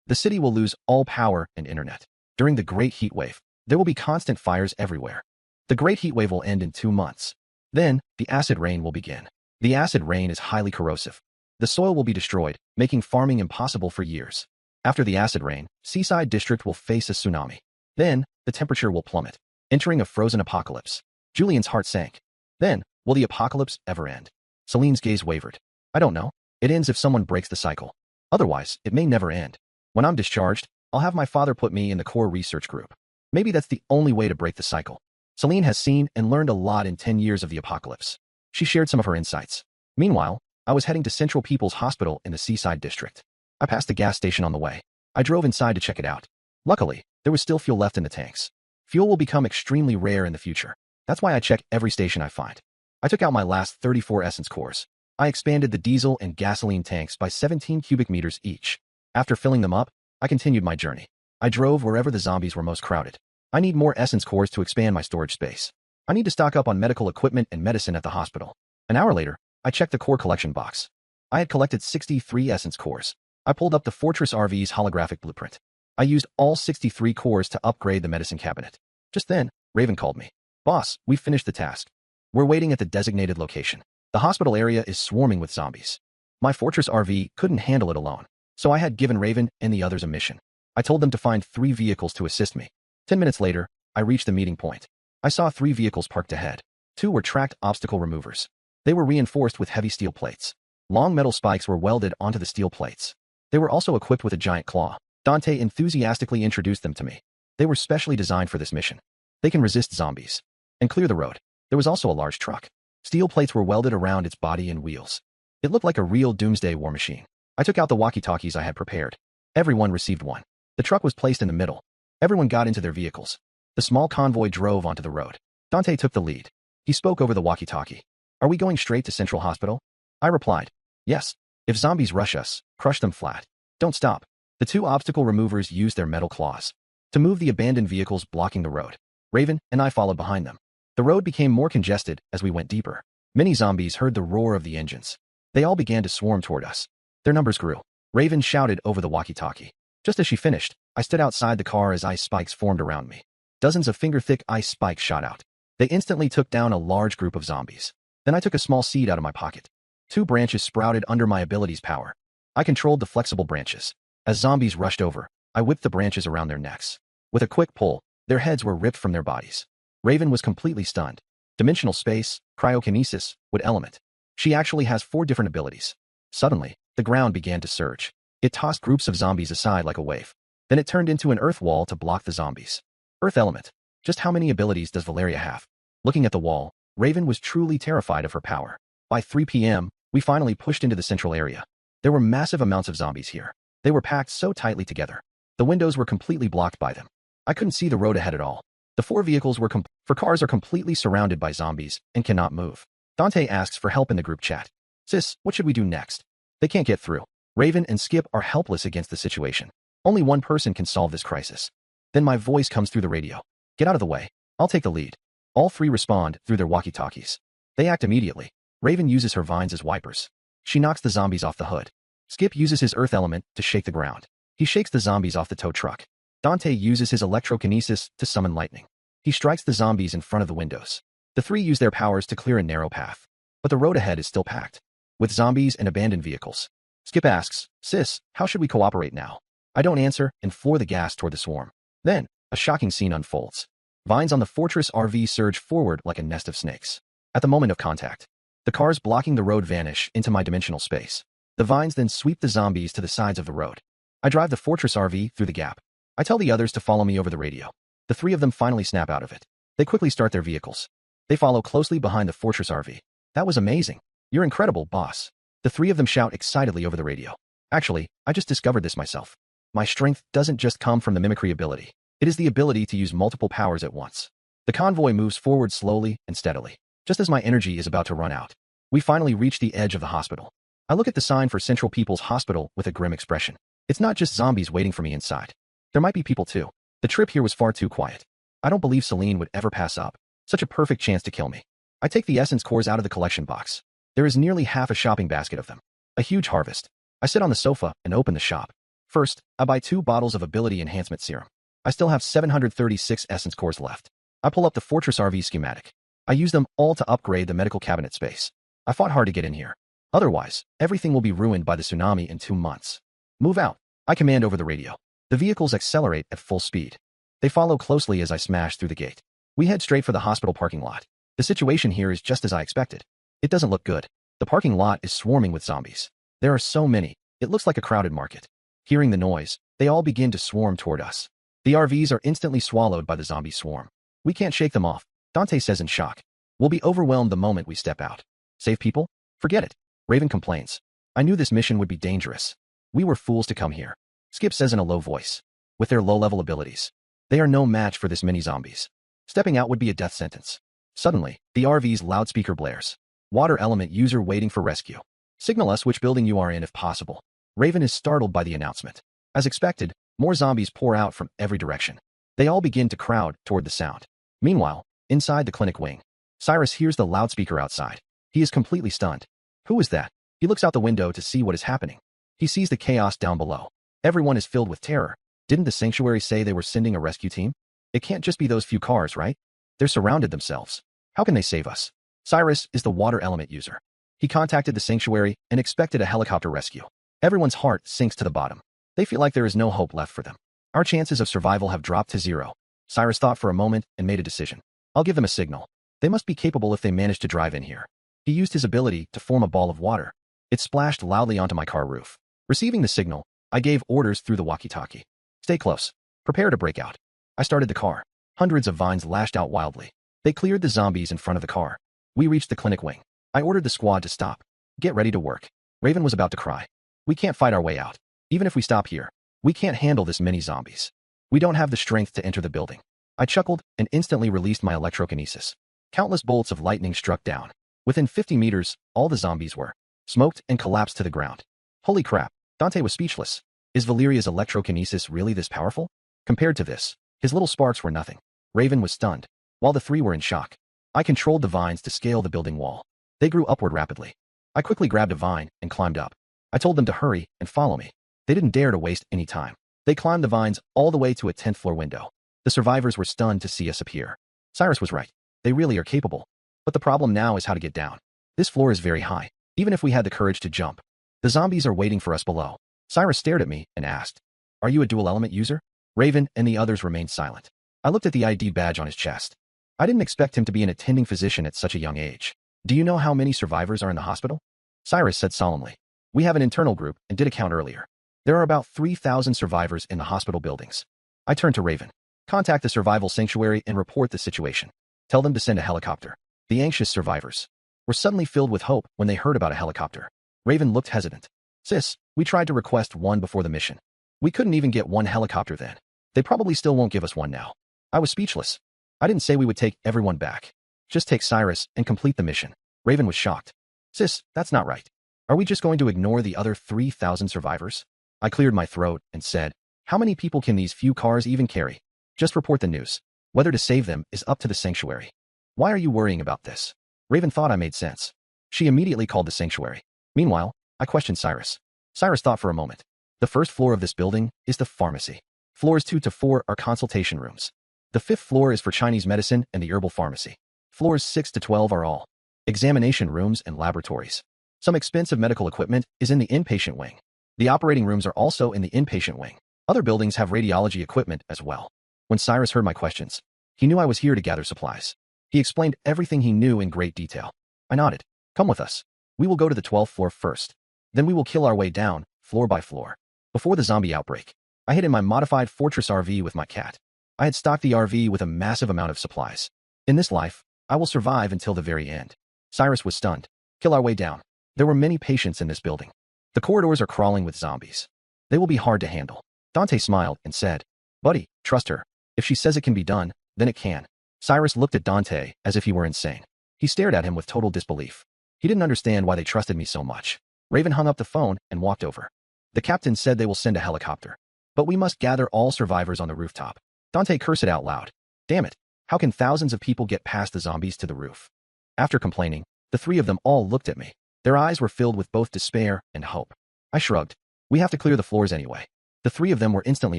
Speaker 1: The city will lose all power and internet. During the Great Heat Wave, there will be constant fires everywhere. The Great Heat Wave will end in 2 months. Then, the acid rain will begin. The acid rain is highly corrosive. The soil will be destroyed, making farming impossible for years. After the acid rain, Seaside District will face a tsunami. Then, the temperature will plummet, entering a frozen apocalypse. Julian's heart sank. Then, will the apocalypse ever end? Celine's gaze wavered. I don't know. It ends if someone breaks the cycle. Otherwise, it may never end. When I'm discharged, I'll have my father put me in the core research group. Maybe that's the only way to break the cycle. Celine has seen and learned a lot in 10 years of the apocalypse. She shared some of her insights. Meanwhile, I was heading to Central People's Hospital in the Seaside District. I passed the gas station on the way. I drove inside to check it out. Luckily, there was still fuel left in the tanks. Fuel will become extremely rare in the future. That's why I check every station I find. I took out my last 34 essence cores. I expanded the diesel and gasoline tanks by 17 cubic meters each. After filling them up, I continued my journey. I drove wherever the zombies were most crowded. I need more essence cores to expand my storage space. I need to stock up on medical equipment and medicine at the hospital. An hour later, I checked the core collection box. I had collected 63 essence cores. I pulled up the Fortress RV's holographic blueprint. I used all 63 cores to upgrade the medicine cabinet. Just then, Raven called me. Boss, we've finished the task. We're waiting at the designated location. The hospital area is swarming with zombies. My Fortress RV couldn't handle it alone, so I had given Raven and the others a mission. I told them to find 3 vehicles to assist me. 10 minutes later, I reached the meeting point. I saw 3 vehicles parked ahead. 2 were tracked obstacle removers. They were reinforced with heavy steel plates. Long metal spikes were welded onto the steel plates. They were also equipped with a giant claw. Dante enthusiastically introduced them to me. They were specially designed for this mission. They can resist zombies and clear the road. There was also a large truck. Steel plates were welded around its body and wheels. It looked like a real doomsday war machine. I took out the walkie-talkies I had prepared. Everyone received one. The truck was placed in the middle. Everyone got into their vehicles. The small convoy drove onto the road. Dante took the lead. He spoke over the walkie-talkie. Are we going straight to Central Hospital? I replied, yes. If zombies rush us, crush them flat. Don't stop. The 2 obstacle removers used their metal claws to move the abandoned vehicles blocking the road. Raven and I followed behind them. The road became more congested as we went deeper. Many zombies heard the roar of the engines. They all began to swarm toward us. Their numbers grew. Raven shouted over the walkie-talkie. Just as she finished, I stood outside the car as ice spikes formed around me. Dozens of finger-thick ice spikes shot out. They instantly took down a large group of zombies. Then I took a small seed out of my pocket. 2 branches sprouted under my ability's power. I controlled the flexible branches. As zombies rushed over, I whipped the branches around their necks. With a quick pull, their heads were ripped from their bodies. Raven was completely stunned. Dimensional space, cryokinesis, wood element. She actually has 4 different abilities. Suddenly, the ground began to surge. It tossed groups of zombies aside like a wave. Then it turned into an earth wall to block the zombies. Earth element. Just how many abilities does Valeria have? Looking at the wall, Raven was truly terrified of her power. By 3 p.m., we finally pushed into the central area. There were massive amounts of zombies here. They were packed so tightly together. The windows were completely blocked by them. I couldn't see the road ahead at all. The 4 vehicles were cars are completely surrounded by zombies and cannot move. Dante asks for help in the group chat. Sis, what should we do next? They can't get through. Raven and Skip are helpless against the situation. Only one person can solve this crisis. Then my voice comes through the radio. Get out of the way. I'll take the lead. All 3 respond through their walkie-talkies. They act immediately. Raven uses her vines as wipers. She knocks the zombies off the hood. Skip uses his earth element to shake the ground. He shakes the zombies off the tow truck. Dante uses his electrokinesis to summon lightning. He strikes the zombies in front of the windows. The 3 use their powers to clear a narrow path. But the road ahead is still packed with zombies and abandoned vehicles. Skip asks, Sis, how should we cooperate now? I don't answer and floor the gas toward the swarm. Then, a shocking scene unfolds. Vines on the Fortress RV surge forward like a nest of snakes. At the moment of contact, The cars blocking the road vanish into my dimensional space. The vines then sweep the zombies to the sides of the road. I drive the Fortress RV through the gap. I tell the others to follow me over the radio. The three of them finally snap out of it. They quickly start their vehicles. They follow closely behind the Fortress RV. That was amazing. You're incredible, boss. The three of them shout excitedly over the radio. Actually, I just discovered this myself. My strength doesn't just come from the mimicry ability. It is the ability to use multiple powers at once. The convoy moves forward slowly and steadily, just as my energy is about to run out. We finally reach the edge of the hospital. I look at the sign for Central People's Hospital with a grim expression. It's not just zombies waiting for me inside. There might be people too. The trip here was far too quiet. I don't believe Celine would ever pass up. Such a perfect chance to kill me. I take the essence cores out of the collection box. There is nearly half a shopping basket of them. A huge harvest. I sit on the sofa and open the shop. First, I buy 2 bottles of Ability Enhancement Serum. I still have 736 essence cores left. I pull up the Fortress RV schematic. I use them all to upgrade the medical cabinet space. I fought hard to get in here. Otherwise, everything will be ruined by the tsunami in 2 months. Move out. I command over the radio. The vehicles accelerate at full speed. They follow closely as I smash through the gate. We head straight for the hospital parking lot. The situation here is just as I expected. It doesn't look good. The parking lot is swarming with zombies. There are so many. It looks like a crowded market. Hearing the noise, they all begin to swarm toward us. The RVs are instantly swallowed by the zombie swarm. We can't shake them off, Dante says in shock. We'll be overwhelmed the moment we step out. Save people? Forget it. Raven complains. I knew this mission would be dangerous. We were fools to come here. Skip says in a low voice. With their low-level abilities, they are no match for this many zombies. Stepping out would be a death sentence. Suddenly, the RV's loudspeaker blares. Water element user waiting for rescue. Signal us which building you are in if possible. Raven is startled by the announcement. As expected, more zombies pour out from every direction. They all begin to crowd toward the sound. Meanwhile, inside the clinic wing, Cyrus hears the loudspeaker outside. He is completely stunned. Who is that? He looks out the window to see what is happening. He sees the chaos down below. Everyone is filled with terror. Didn't the sanctuary say they were sending a rescue team? It can't just be those few cars, right? They're surrounded themselves. How can they save us? Cyrus is the water element user. He contacted the sanctuary and expected a helicopter rescue. Everyone's heart sinks to the bottom. They feel like there is no hope left for them. Our chances of survival have dropped to 0. Cyrus thought for a moment and made a decision. I'll give them a signal. They must be capable if they manage to drive in here. He used his ability to form a ball of water. It splashed loudly onto my car roof. Receiving the signal, I gave orders through the walkie-talkie. Stay close. Prepare to break out. I started the car. Hundreds of vines lashed out wildly. They cleared the zombies in front of the car. We reached the clinic wing. I ordered the squad to stop. Get ready to work. Raven was about to cry. We can't fight our way out. Even if we stop here, we can't handle this many zombies. We don't have the strength to enter the building. I chuckled and instantly released my electrokinesis. Countless bolts of lightning struck down. Within 50 meters, all the zombies were smoked and collapsed to the ground. Holy crap, Dante was speechless. Is Valeria's electrokinesis really this powerful? Compared to this, his little sparks were nothing. Raven was stunned, while the three were in shock. I controlled the vines to scale the building wall. They grew upward rapidly. I quickly grabbed a vine and climbed up. I told them to hurry and follow me. They didn't dare to waste any time. They climbed the vines all the way to a 10th floor window. The survivors were stunned to see us appear. Cyrus was right. They really are capable. But the problem now is how to get down. This floor is very high, even if we had the courage to jump. The zombies are waiting for us below. Cyrus stared at me and asked, "Are you a dual element user?" Raven and the others remained silent. I looked at the ID badge on his chest. I didn't expect him to be an attending physician at such a young age. Do you know how many survivors are in the hospital? Cyrus said solemnly. We have an internal group and did a count earlier. There are about 3,000 survivors in the hospital buildings. I turned to Raven. Contact the survival sanctuary and report the situation. Tell them to send a helicopter. The anxious survivors were suddenly filled with hope when they heard about a helicopter. Raven looked hesitant. Sis, we tried to request one before the mission. We couldn't even get one helicopter then. They probably still won't give us one now. I was speechless. I didn't say we would take everyone back. Just take Cyrus and complete the mission. Raven was shocked. Sis, that's not right. Are we just going to ignore the other 3,000 survivors? I cleared my throat and said, how many people can these few cars even carry? Just report the news. Whether to save them is up to the sanctuary. Why are you worrying about this? Raven thought I made sense. She immediately called the sanctuary. Meanwhile, I questioned Cyrus. Cyrus thought for a moment. The first floor of this building is the pharmacy. Floors 2 to 4 are consultation rooms. The 5th floor is for Chinese medicine and the herbal pharmacy. Floors 6 to 12 are all examination rooms and laboratories. Some expensive medical equipment is in the inpatient wing. The operating rooms are also in the inpatient wing. Other buildings have radiology equipment as well. When Cyrus heard my questions, he knew I was here to gather supplies. He explained everything he knew in great detail. I nodded. Come with us. We will go to the 12th floor first. Then we will kill our way down, floor by floor. Before the zombie outbreak, I hid in my modified fortress RV with my cat. I had stocked the RV with a massive amount of supplies. In this life, I will survive until the very end. Cyrus was stunned. Kill our way down. There were many patients in this building. The corridors are crawling with zombies. They will be hard to handle. Dante smiled and said, "Buddy, trust her. If she says it can be done, then it can." Cyrus looked at Dante as if he were insane. He stared at him with total disbelief. He didn't understand why they trusted me so much. Raven hung up the phone and walked over. The captain said they will send a helicopter. But we must gather all survivors on the rooftop. Dante cursed out loud. Damn it. How can thousands of people get past the zombies to the roof? After complaining, the three of them all looked at me. Their eyes were filled with both despair and hope. I shrugged. We have to clear the floors anyway. The three of them were instantly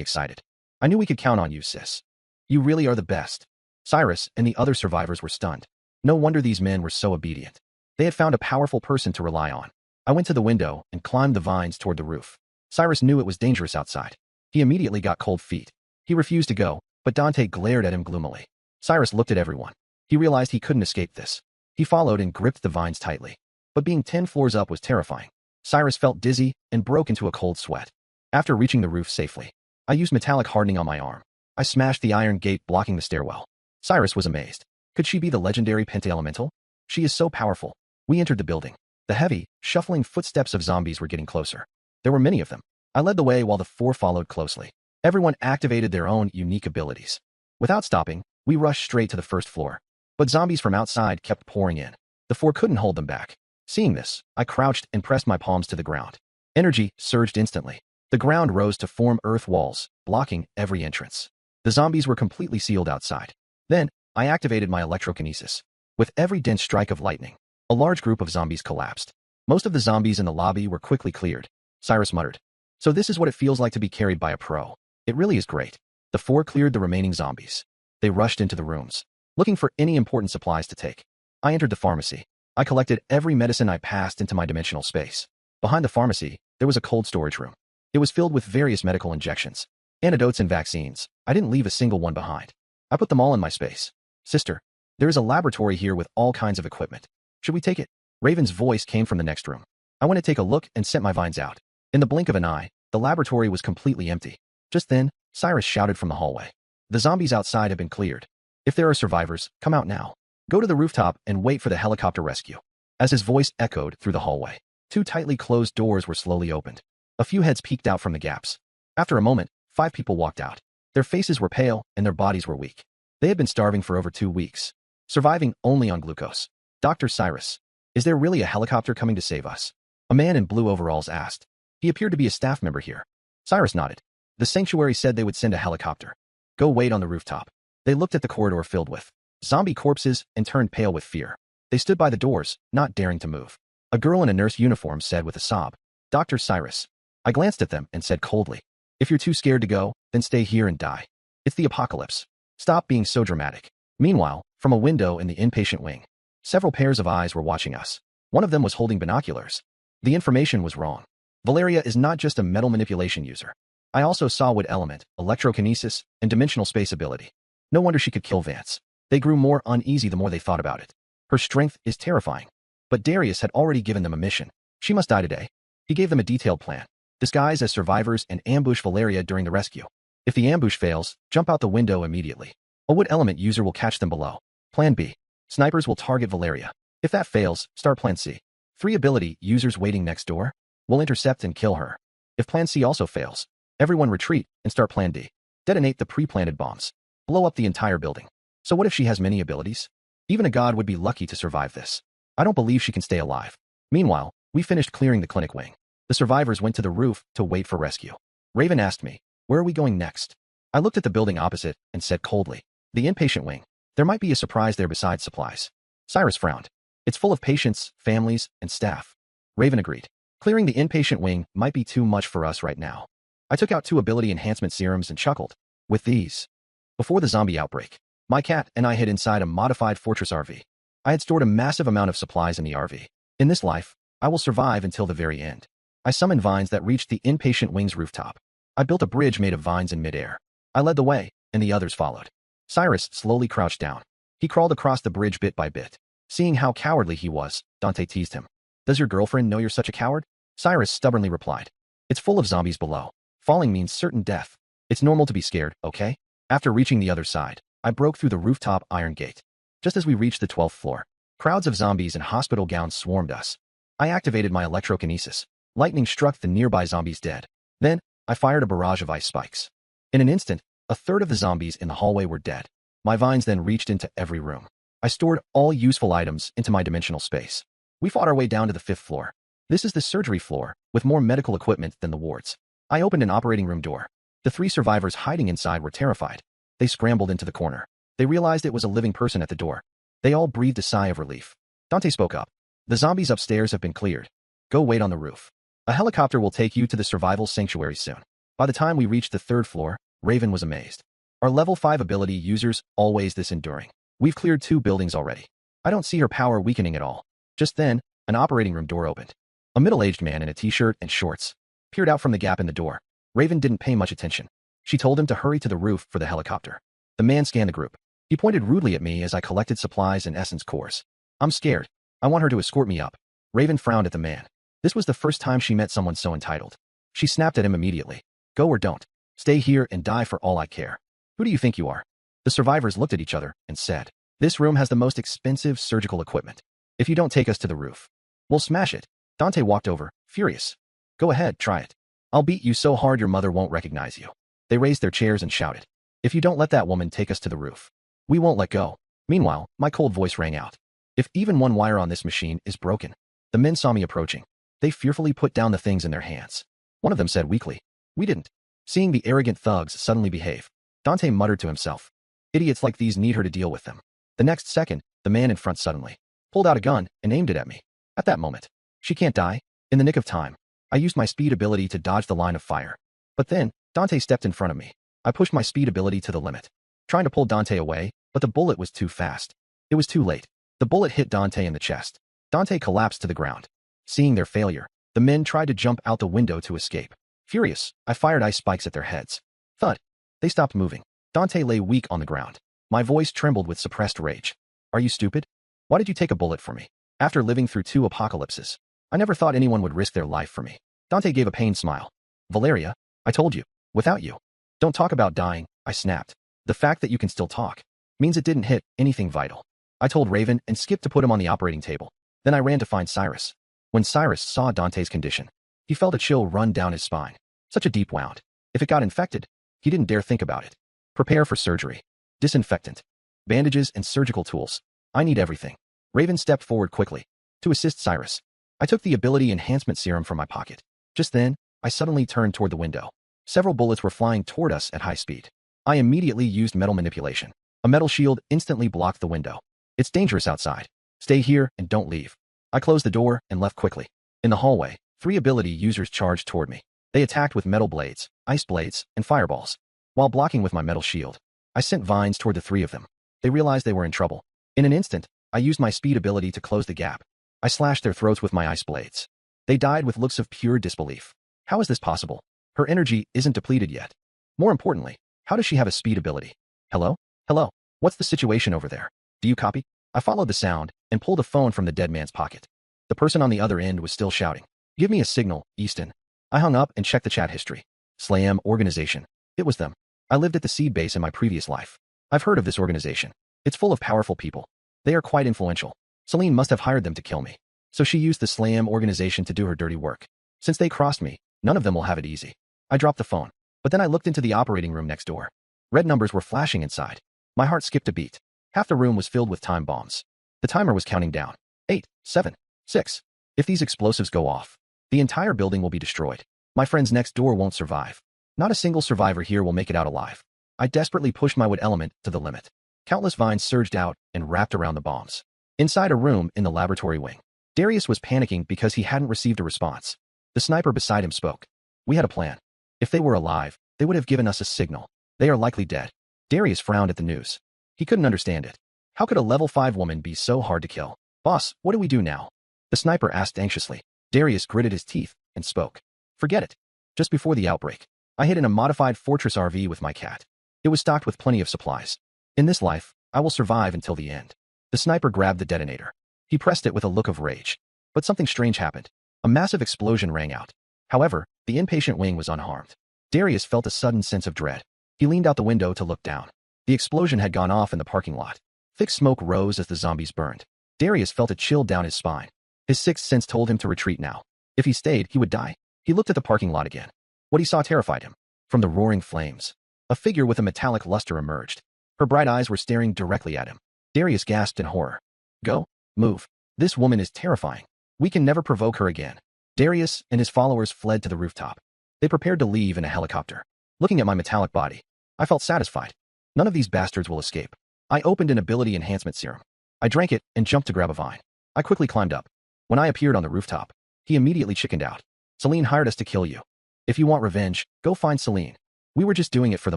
Speaker 1: excited. I knew we could count on you, sis. You really are the best. Cyrus and the other survivors were stunned. No wonder these men were so obedient. They had found a powerful person to rely on. I went to the window and climbed the vines toward the roof. Cyrus knew it was dangerous outside. He immediately got cold feet. He refused to go, but Dante glared at him gloomily. Cyrus looked at everyone. He realized he couldn't escape this. He followed and gripped the vines tightly. But being 10 floors up was terrifying. Cyrus felt dizzy and broke into a cold sweat. After reaching the roof safely, I used metallic hardening on my arm. I smashed the iron gate blocking the stairwell. Cyrus was amazed. Could she be the legendary penta-elemental? She is so powerful. We entered the building. The heavy, shuffling footsteps of zombies were getting closer. There were many of them. I led the way while the four followed closely. Everyone activated their own unique abilities. Without stopping, we rushed straight to the first floor. But zombies from outside kept pouring in. The four couldn't hold them back. Seeing this, I crouched and pressed my palms to the ground. Energy surged instantly. The ground rose to form earth walls, blocking every entrance. The zombies were completely sealed outside. Then, I activated my electrokinesis. With every dense strike of lightning, a large group of zombies collapsed. Most of the zombies in the lobby were quickly cleared. Cyrus muttered. So this is what it feels like to be carried by a pro. It really is great. The four cleared the remaining zombies. They rushed into the rooms, looking for any important supplies to take. I entered the pharmacy. I collected every medicine I passed into my dimensional space. Behind the pharmacy, there was a cold storage room. It was filled with various medical injections, antidotes and vaccines. I didn't leave a single one behind. I put them all in my space. Sister, there is a laboratory here with all kinds of equipment. Should we take it? Raven's voice came from the next room. I went to take a look and sent my vines out. In the blink of an eye, the laboratory was completely empty. Just then, Cyrus shouted from the hallway. The zombies outside have been cleared. If there are survivors, come out now. Go to the rooftop and wait for the helicopter rescue. As his voice echoed through the hallway, two tightly closed doors were slowly opened. A few heads peeked out from the gaps. After a moment, 5 people walked out. Their faces were pale and their bodies were weak. They had been starving for over 2 weeks, surviving only on glucose. Dr. Cyrus, is there really a helicopter coming to save us? A man in blue overalls asked. He appeared to be a staff member here. Cyrus nodded. The sanctuary said they would send a helicopter. Go wait on the rooftop. They looked at the corridor filled with zombie corpses and turned pale with fear. They stood by the doors, not daring to move. A girl in a nurse uniform said with a sob, Dr. Cyrus. I glanced at them and said coldly, if you're too scared to go, then stay here and die. It's the apocalypse. Stop being so dramatic. Meanwhile, from a window in the inpatient wing, several pairs of eyes were watching us. One of them was holding binoculars. The information was wrong. Valeria is not just a metal manipulation user. I also saw wood element, electrokinesis, and dimensional space ability. No wonder she could kill Vance. They grew more uneasy the more they thought about it. Her strength is terrifying. But Darius had already given them a mission. She must die today. He gave them a detailed plan. Disguise as survivors and ambush Valeria during the rescue. If the ambush fails, jump out the window immediately. A wood element user will catch them below. Plan B. Snipers will target Valeria. If that fails, start Plan C. 3 ability users waiting next door will intercept and kill her. If Plan C also fails, everyone retreat and start Plan D. Detonate the pre-planted bombs. Blow up the entire building. So what if she has many abilities? Even a god would be lucky to survive this. I don't believe she can stay alive. Meanwhile, we finished clearing the clinic wing. The survivors went to the roof to wait for rescue. Raven asked me, where are we going next? I looked at the building opposite and said coldly, the inpatient wing. There might be a surprise there besides supplies. Cyrus frowned. It's full of patients, families, and staff. Raven agreed. Clearing the inpatient wing might be too much for us right now. I took out 2 ability enhancement serums and chuckled. With these, before the zombie outbreak, my cat and I hid inside a modified fortress RV. I had stored a massive amount of supplies in the RV. In this life, I will survive until the very end. I summoned vines that reached the inpatient wing's rooftop. I built a bridge made of vines in midair. I led the way, and the others followed. Cyrus slowly crouched down. He crawled across the bridge bit by bit. Seeing how cowardly he was, Dante teased him. Does your girlfriend know you're such a coward? Cyrus stubbornly replied. It's full of zombies below. Falling means certain death. It's normal to be scared, okay? After reaching the other side, I broke through the rooftop iron gate. Just as we reached the 12th floor, crowds of zombies in hospital gowns swarmed us. I activated my electrokinesis. Lightning struck the nearby zombies dead. Then, I fired a barrage of ice spikes. In an instant, a third of the zombies in the hallway were dead. My vines then reached into every room. I stored all useful items into my dimensional space. We fought our way down to the 5th floor. This is the surgery floor, with more medical equipment than the wards. I opened an operating room door. The 3 survivors hiding inside were terrified. They scrambled into the corner. They realized it was a living person at the door. They all breathed a sigh of relief. Dante spoke up. The zombies upstairs have been cleared. Go wait on the roof. A helicopter will take you to the survival sanctuary soon. By the time we reached the 3rd floor, Raven was amazed. Our level 5 ability users always this enduring. We've cleared 2 buildings already. I don't see her power weakening at all. Just then, an operating room door opened. A middle-aged man in a t-shirt and shorts peered out from the gap in the door. Raven didn't pay much attention. She told him to hurry to the roof for the helicopter. The man scanned the group. He pointed rudely at me as I collected supplies and essence cores. I'm scared. I want her to escort me up. Raven frowned at the man. This was the first time she met someone so entitled. She snapped at him immediately. Go or don't. Stay here and die for all I care. Who do you think you are? The survivors looked at each other and said, this room has the most expensive surgical equipment. If you don't take us to the roof, we'll smash it. Dante walked over, furious. Go ahead, try it. I'll beat you so hard your mother won't recognize you. They raised their chairs and shouted. If you don't let that woman take us to the roof, we won't let go. Meanwhile, my cold voice rang out. If even one wire on this machine is broken. The men saw me approaching. They fearfully put down the things in their hands. One of them said weakly, we didn't. Seeing the arrogant thugs suddenly behave, Dante muttered to himself. Idiots like these need her to deal with them. The next second, the man in front suddenly pulled out a gun and aimed it at me. At that moment, she can't die. In the nick of time, I used my speed ability to dodge the line of fire. But then, Dante stepped in front of me. I pushed my speed ability to the limit, trying to pull Dante away, but the bullet was too fast. It was too late. The bullet hit Dante in the chest. Dante collapsed to the ground. Seeing their failure, the men tried to jump out the window to escape. Furious, I fired ice spikes at their heads. Thud. They stopped moving. Dante lay weak on the ground. My voice trembled with suppressed rage. Are you stupid? Why did you take a bullet for me? After living through 2 apocalypses, I never thought anyone would risk their life for me. Dante gave a pained smile. Valeria, I told you, without you. Don't talk about dying, I snapped. The fact that you can still talk means it didn't hit anything vital. I told Raven and skipped to put him on the operating table. Then I ran to find Cyrus. When Cyrus saw Dante's condition, he felt a chill run down his spine. Such a deep wound. If it got infected, he didn't dare think about it. Prepare for surgery. Disinfectant. Bandages and surgical tools. I need everything. Raven stepped forward quickly to assist Cyrus. I took the ability enhancement serum from my pocket. Just then, I suddenly turned toward the window. Several bullets were flying toward us at high speed. I immediately used metal manipulation. A metal shield instantly blocked the window. It's dangerous outside. Stay here and don't leave. I closed the door and left quickly. In the hallway, 3 ability users charged toward me. They attacked with metal blades, ice blades, and fireballs. While blocking with my metal shield, I sent vines toward the 3 of them. They realized they were in trouble. In an instant, I used my speed ability to close the gap. I slashed their throats with my ice blades. They died with looks of pure disbelief. How is this possible? Her energy isn't depleted yet. More importantly, how does she have a speed ability? Hello? Hello? What's the situation over there? Do you copy? I followed the sound and pulled a phone from the dead man's pocket. The person on the other end was still shouting. Give me a signal, Easton. I hung up and checked the chat history. Slam organization. It was them. I lived at the seed base in my previous life. I've heard of this organization. It's full of powerful people. They are quite influential. Celine must have hired them to kill me. So she used the Slam organization to do her dirty work. Since they crossed me, none of them will have it easy. I dropped the phone. But then I looked into the operating room next door. Red numbers were flashing inside. My heart skipped a beat. Half the room was filled with time bombs. The timer was counting down. 8, 7, 6. If these explosives go off, the entire building will be destroyed. My friends next door won't survive. Not a single survivor here will make it out alive. I desperately pushed my wood element to the limit. Countless vines surged out and wrapped around the bombs. Inside a room in the laboratory wing, Darius was panicking because he hadn't received a response. The sniper beside him spoke. We had a plan. If they were alive, they would have given us a signal. They are likely dead. Darius frowned at the news. He couldn't understand it. How could a level 5 woman be so hard to kill? Boss, what do we do now? The sniper asked anxiously. Darius gritted his teeth and spoke. Forget it. Just before the outbreak, I hid in a modified fortress RV with my cat. It was stocked with plenty of supplies. In this life, I will survive until the end. The sniper grabbed the detonator. He pressed it with a look of rage. But something strange happened. A massive explosion rang out. However, the impatient wing was unharmed. Darius felt a sudden sense of dread. He leaned out the window to look down. The explosion had gone off in the parking lot. Thick smoke rose as the zombies burned. Darius felt a chill down his spine. His sixth sense told him to retreat now. If he stayed, he would die. He looked at the parking lot again. What he saw terrified him. From the roaring flames, a figure with a metallic luster emerged. Her bright eyes were staring directly at him. Darius gasped in horror. Go. Move. This woman is terrifying. We can never provoke her again. Darius and his followers fled to the rooftop. They prepared to leave in a helicopter. Looking at my metallic body, I felt satisfied. None of these bastards will escape. I opened an ability enhancement serum. I drank it and jumped to grab a vine. I quickly climbed up. When I appeared on the rooftop, he immediately chickened out. Celine hired us to kill you. If you want revenge, go find Celine. We were just doing it for the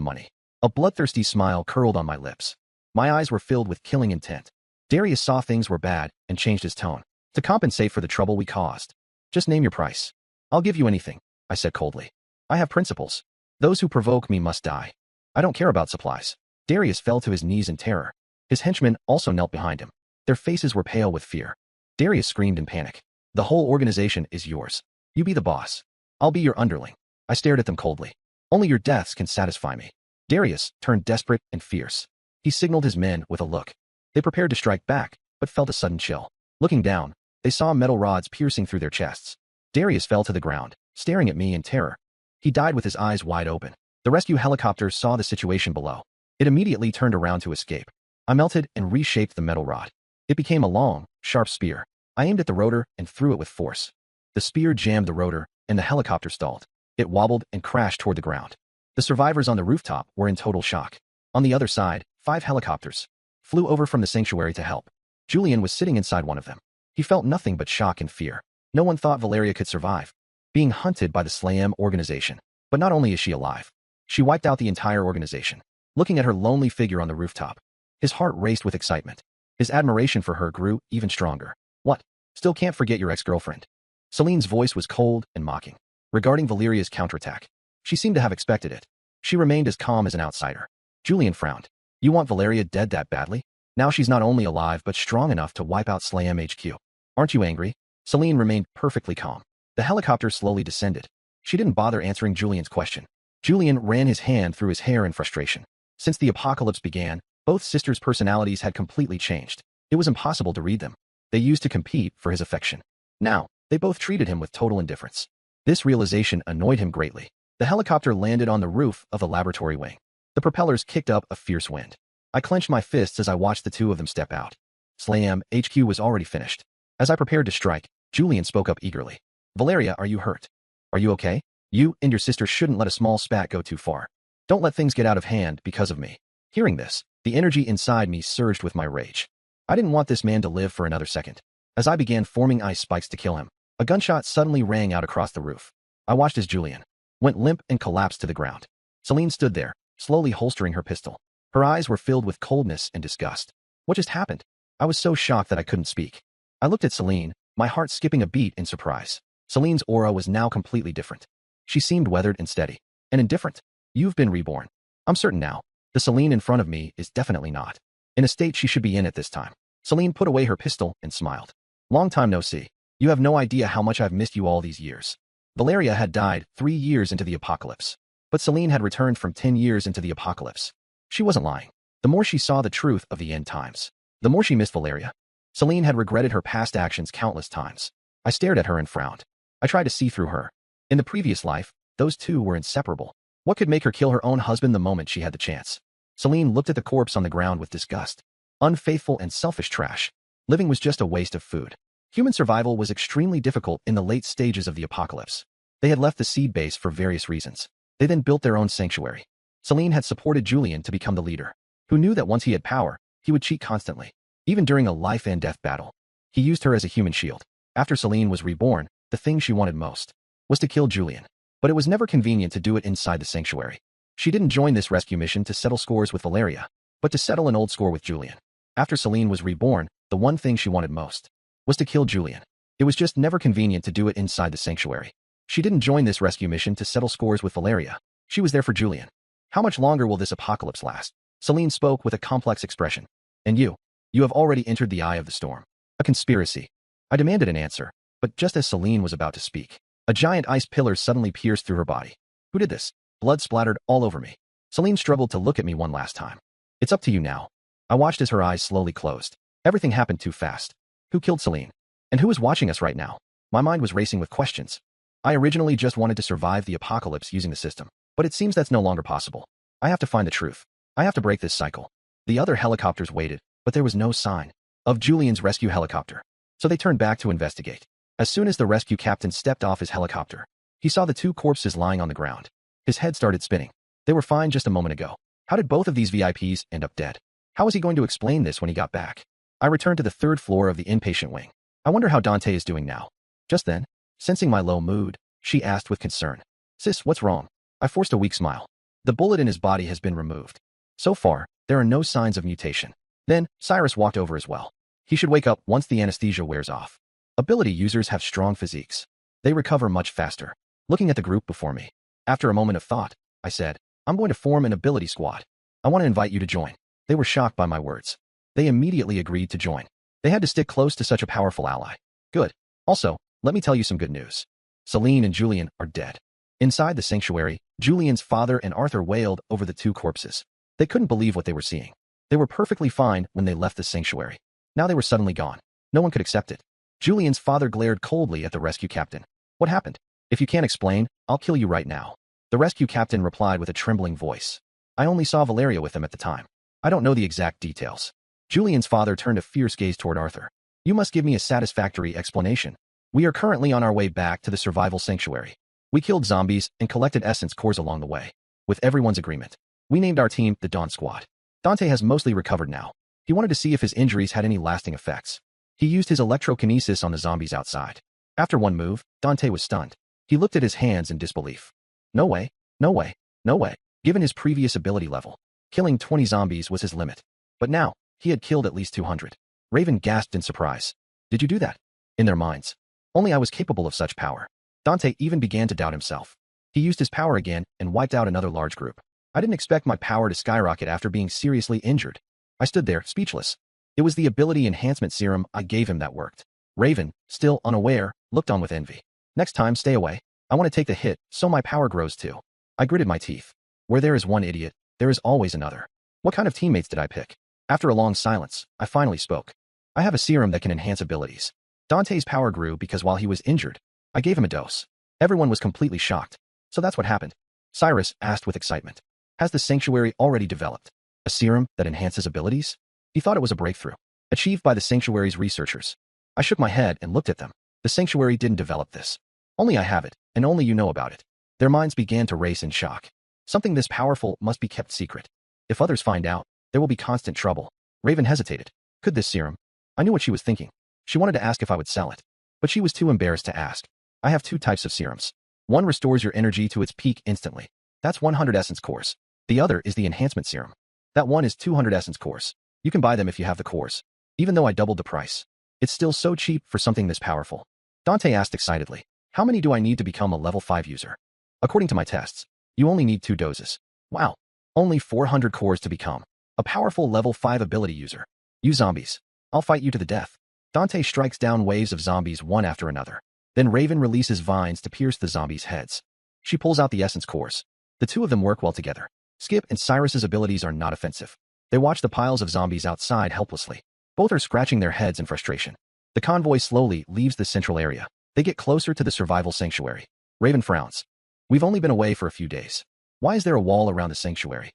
Speaker 1: money. A bloodthirsty smile curled on my lips. My eyes were filled with killing intent. Darius saw things were bad and changed his tone. To compensate for the trouble we caused. Just name your price. I'll give you anything, I said coldly. I have principles. Those who provoke me must die. I don't care about supplies. Darius fell to his knees in terror. His henchmen also knelt behind him. Their faces were pale with fear. Darius screamed in panic. The whole organization is yours. You be the boss. I'll be your underling. I stared at them coldly. Only your deaths can satisfy me. Darius turned desperate and fierce. He signaled his men with a look. They prepared to strike back, but felt a sudden chill. Looking down, they saw metal rods piercing through their chests. Darius fell to the ground, staring at me in terror. He died with his eyes wide open. The rescue helicopter saw the situation below. It immediately turned around to escape. I melted and reshaped the metal rod. It became a long, sharp spear. I aimed at the rotor and threw it with force. The spear jammed the rotor, and the helicopter stalled. It wobbled and crashed toward the ground. The survivors on the rooftop were in total shock. On the other side, 5 helicopters flew over from the sanctuary to help. Julian was sitting inside one of them. He felt nothing but shock and fear. No one thought Valeria could survive, being hunted by the Slam organization. But not only is she alive, she wiped out the entire organization. Looking at her lonely figure on the rooftop, his heart raced with excitement. His admiration for her grew even stronger. What? Still can't forget your ex-girlfriend? Celine's voice was cold and mocking. Regarding Valeria's counterattack, she seemed to have expected it. She remained as calm as an outsider. Julian frowned. You want Valeria dead that badly? Now she's not only alive but strong enough to wipe out Slam HQ. Aren't you angry? Celine remained perfectly calm. The helicopter slowly descended. She didn't bother answering Julian's question. Julian ran his hand through his hair in frustration. Since the apocalypse began, both sisters' personalities had completely changed. It was impossible to read them. They used to compete for his affection. Now, they both treated him with total indifference. This realization annoyed him greatly. The helicopter landed on the roof of the laboratory wing. The propellers kicked up a fierce wind. I clenched my fists as I watched the two of them step out. Slam HQ was already finished. As I prepared to strike, Julian spoke up eagerly. Valeria, are you hurt? Are you okay? You and your sister shouldn't let a small spat go too far. Don't let things get out of hand because of me. Hearing this, the energy inside me surged with my rage. I didn't want this man to live for another second. As I began forming ice spikes to kill him, a gunshot suddenly rang out across the roof. I watched as Julian went limp and collapsed to the ground. Celine stood there, slowly holstering her pistol. Her eyes were filled with coldness and disgust. What just happened? I was so shocked that I couldn't speak. I looked at Celine, my heart skipping a beat in surprise. Celine's aura was now completely different. She seemed weathered and steady. And indifferent. You've been reborn. I'm certain now. The Celine in front of me is definitely not in a state she should be in at this time. Celine put away her pistol and smiled. Long time no see. You have no idea how much I've missed you all these years. Valeria had died 3 years into the apocalypse. But Celine had returned from 10 years into the apocalypse. She wasn't lying. The more she saw the truth of the end times, the more she missed Valeria. Celine had regretted her past actions countless times. I stared at her and frowned. I tried to see through her. In the previous life, those two were inseparable. What could make her kill her own husband the moment she had the chance? Celine looked at the corpse on the ground with disgust. Unfaithful and selfish trash. Living was just a waste of food. Human survival was extremely difficult in the late stages of the apocalypse. They had left the seed base for various reasons. They then built their own sanctuary. Celine had supported Julian to become the leader, who knew that once he had power, he would cheat constantly. Even during a life and death battle, he used her as a human shield. After Celine was reborn, the thing she wanted most was to kill Julian. But it was never convenient to do it inside the sanctuary. She didn't join this rescue mission to settle scores with Valeria, but to settle an old score with Julian. After Celine was reborn, the one thing she wanted most was to kill Julian. It was just never convenient to do it inside the sanctuary. She didn't join this rescue mission to settle scores with Valeria. She was there for Julian. How much longer will this apocalypse last? Celine spoke with a complex expression. And you have already entered the eye of the storm. A conspiracy. I demanded an answer, but just as Celine was about to speak, a giant ice pillar suddenly pierced through her body. Who did this? Blood splattered all over me. Celine struggled to look at me one last time. It's up to you now. I watched as her eyes slowly closed. Everything happened too fast. Who killed Celine? And who is watching us right now? My mind was racing with questions. I originally just wanted to survive the apocalypse using the system, but it seems that's no longer possible. I have to find the truth. I have to break this cycle. The other helicopters waited, but there was no sign of Julian's rescue helicopter. So they turned back to investigate. As soon as the rescue captain stepped off his helicopter, he saw the two corpses lying on the ground. His head started spinning. They were fine just a moment ago. How did both of these VIPs end up dead? How was he going to explain this when he got back? I returned to the third floor of the inpatient wing. I wonder how Dante is doing now. Just then, sensing my low mood, she asked with concern. Sis, what's wrong? I forced a weak smile. The bullet in his body has been removed. So far, there are no signs of mutation. Then, Cyrus walked over as well. He should wake up once the anesthesia wears off. Ability users have strong physiques. They recover much faster. Looking at the group before me, after a moment of thought, I said, I'm going to form an ability squad. I want to invite you to join. They were shocked by my words. They immediately agreed to join. They had to stick close to such a powerful ally. Good. Also, let me tell you some good news. Celine and Julian are dead. Inside the sanctuary, Julian's father and Arthur wailed over the two corpses. They couldn't believe what they were seeing. They were perfectly fine when they left the sanctuary. Now they were suddenly gone. No one could accept it. Julian's father glared coldly at the rescue captain. What happened? If you can't explain, I'll kill you right now. The rescue captain replied with a trembling voice. I only saw Valeria with them at the time. I don't know the exact details. Julian's father turned a fierce gaze toward Arthur. You must give me a satisfactory explanation. We are currently on our way back to the survival sanctuary. We killed zombies and collected essence cores along the way. With everyone's agreement, we named our team the Dawn Squad. Dante has mostly recovered now. He wanted to see if his injuries had any lasting effects. He used his electrokinesis on the zombies outside. After one move, Dante was stunned. He looked at his hands in disbelief. No way, no way, no way. Given his previous ability level, killing 20 zombies was his limit. But now, he had killed at least 200. Raven gasped in surprise. Did you do that? In their minds, only I was capable of such power. Dante even began to doubt himself. He used his power again and wiped out another large group. I didn't expect my power to skyrocket after being seriously injured. I stood there, speechless. It was the ability enhancement serum I gave him that worked. Raven, still unaware, looked on with envy. Next time, stay away. I want to take the hit, so my power grows too. I gritted my teeth. Where there is one idiot, there is always another. What kind of teammates did I pick? After a long silence, I finally spoke. I have a serum that can enhance abilities. Dante's power grew because while he was injured, I gave him a dose. Everyone was completely shocked. So that's what happened. Cyrus asked with excitement. Has the sanctuary already developed a serum that enhances abilities? He thought it was a breakthrough, achieved by the sanctuary's researchers. I shook my head and looked at them. The sanctuary didn't develop this. Only I have it, and only you know about it. Their minds began to race in shock. Something this powerful must be kept secret. If others find out, there will be constant trouble. Raven hesitated. Could this serum? I knew what she was thinking. She wanted to ask if I would sell it, but she was too embarrassed to ask. I have two types of serums. One restores your energy to its peak instantly. That's 100 essence cores. The other is the enhancement serum. That one is 200 essence cores. You can buy them if you have the cores. Even though I doubled the price, it's still so cheap for something this powerful. Dante asked excitedly, how many do I need to become a level 5 user? According to my tests, you only need 2 doses. Wow. Only 400 cores to become a powerful level 5 ability user. You zombies. I'll fight you to the death. Dante strikes down waves of zombies one after another. Then Raven releases vines to pierce the zombies' heads. She pulls out the essence cores. The two of them work well together. Skip and Cyrus's abilities are not offensive. They watch the piles of zombies outside helplessly. Both are scratching their heads in frustration. The convoy slowly leaves the central area. They get closer to the survival sanctuary. Raven frowns. We've only been away for a few days. Why is there a wall around the sanctuary?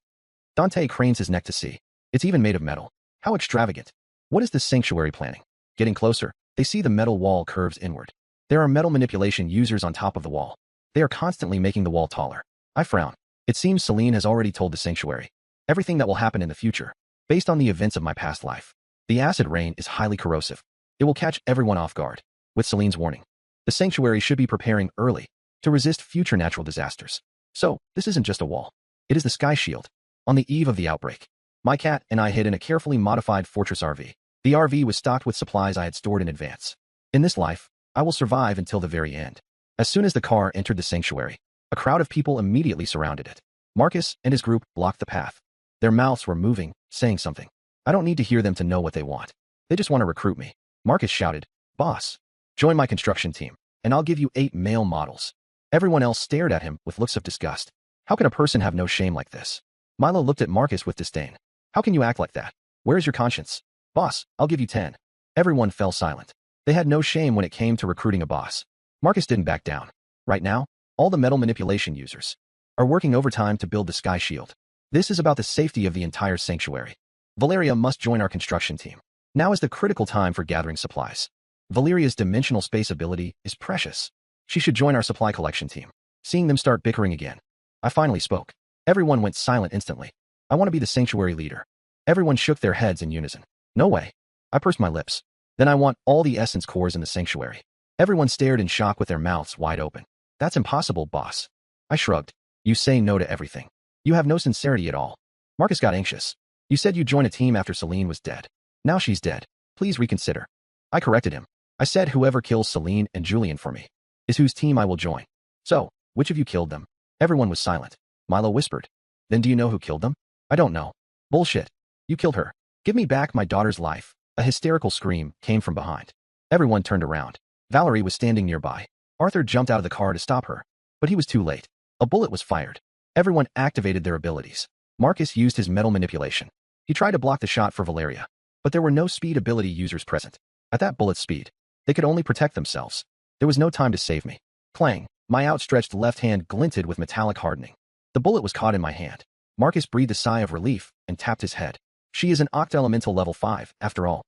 Speaker 1: Dante cranes his neck to see. It's even made of metal. How extravagant. What is this sanctuary planning? Getting closer, they see the metal wall curves inward. There are metal manipulation users on top of the wall. They are constantly making the wall taller. I frown. It seems Celine has already told the sanctuary everything that will happen in the future, based on the events of my past life. The acid rain is highly corrosive. It will catch everyone off guard. With Celine's warning, the sanctuary should be preparing early to resist future natural disasters. So, this isn't just a wall. It is the sky shield. On the eve of the outbreak, my cat and I hid in a carefully modified fortress RV. The RV was stocked with supplies I had stored in advance. In this life, I will survive until the very end. As soon as the car entered the sanctuary, a crowd of people immediately surrounded it. Marcus and his group blocked the path. Their mouths were moving, saying something. I don't need to hear them to know what they want. They just want to recruit me. Marcus shouted, "Boss, join my construction team, and I'll give you 8 male models." Everyone else stared at him with looks of disgust. How can a person have no shame like this? Milo looked at Marcus with disdain. How can you act like that? Where's your conscience? Boss, I'll give you 10. Everyone fell silent. They had no shame when it came to recruiting a boss. Marcus didn't back down. Right now, all the metal manipulation users are working overtime to build the Sky Shield. This is about the safety of the entire sanctuary. Valeria must join our construction team. Now is the critical time for gathering supplies. Valeria's dimensional space ability is precious. She should join our supply collection team. Seeing them start bickering again, I finally spoke. Everyone went silent instantly. I want to be the sanctuary leader. Everyone shook their heads in unison. No way. I pursed my lips. Then I want all the essence cores in the sanctuary. Everyone stared in shock with their mouths wide open. That's impossible, boss. I shrugged. You say no to everything. You have no sincerity at all. Marcus got anxious. You said you'd join a team after Celine was dead. Now she's dead. Please reconsider. I corrected him. I said whoever kills Celine and Julian for me is whose team I will join. So, which of you killed them? Everyone was silent. Milo whispered. Then do you know who killed them? I don't know. Bullshit. You killed her. Give me back my daughter's life. A hysterical scream came from behind. Everyone turned around. Valerie was standing nearby. Arthur jumped out of the car to stop her, but he was too late. A bullet was fired. Everyone activated their abilities. Marcus used his metal manipulation. He tried to block the shot for Valeria, but there were no speed ability users present. At that bullet's speed, they could only protect themselves. There was no time to save me. Clang, my outstretched left hand glinted with metallic hardening. The bullet was caught in my hand. Marcus breathed a sigh of relief and tapped his head. She is an octa-elemental level 5, after all.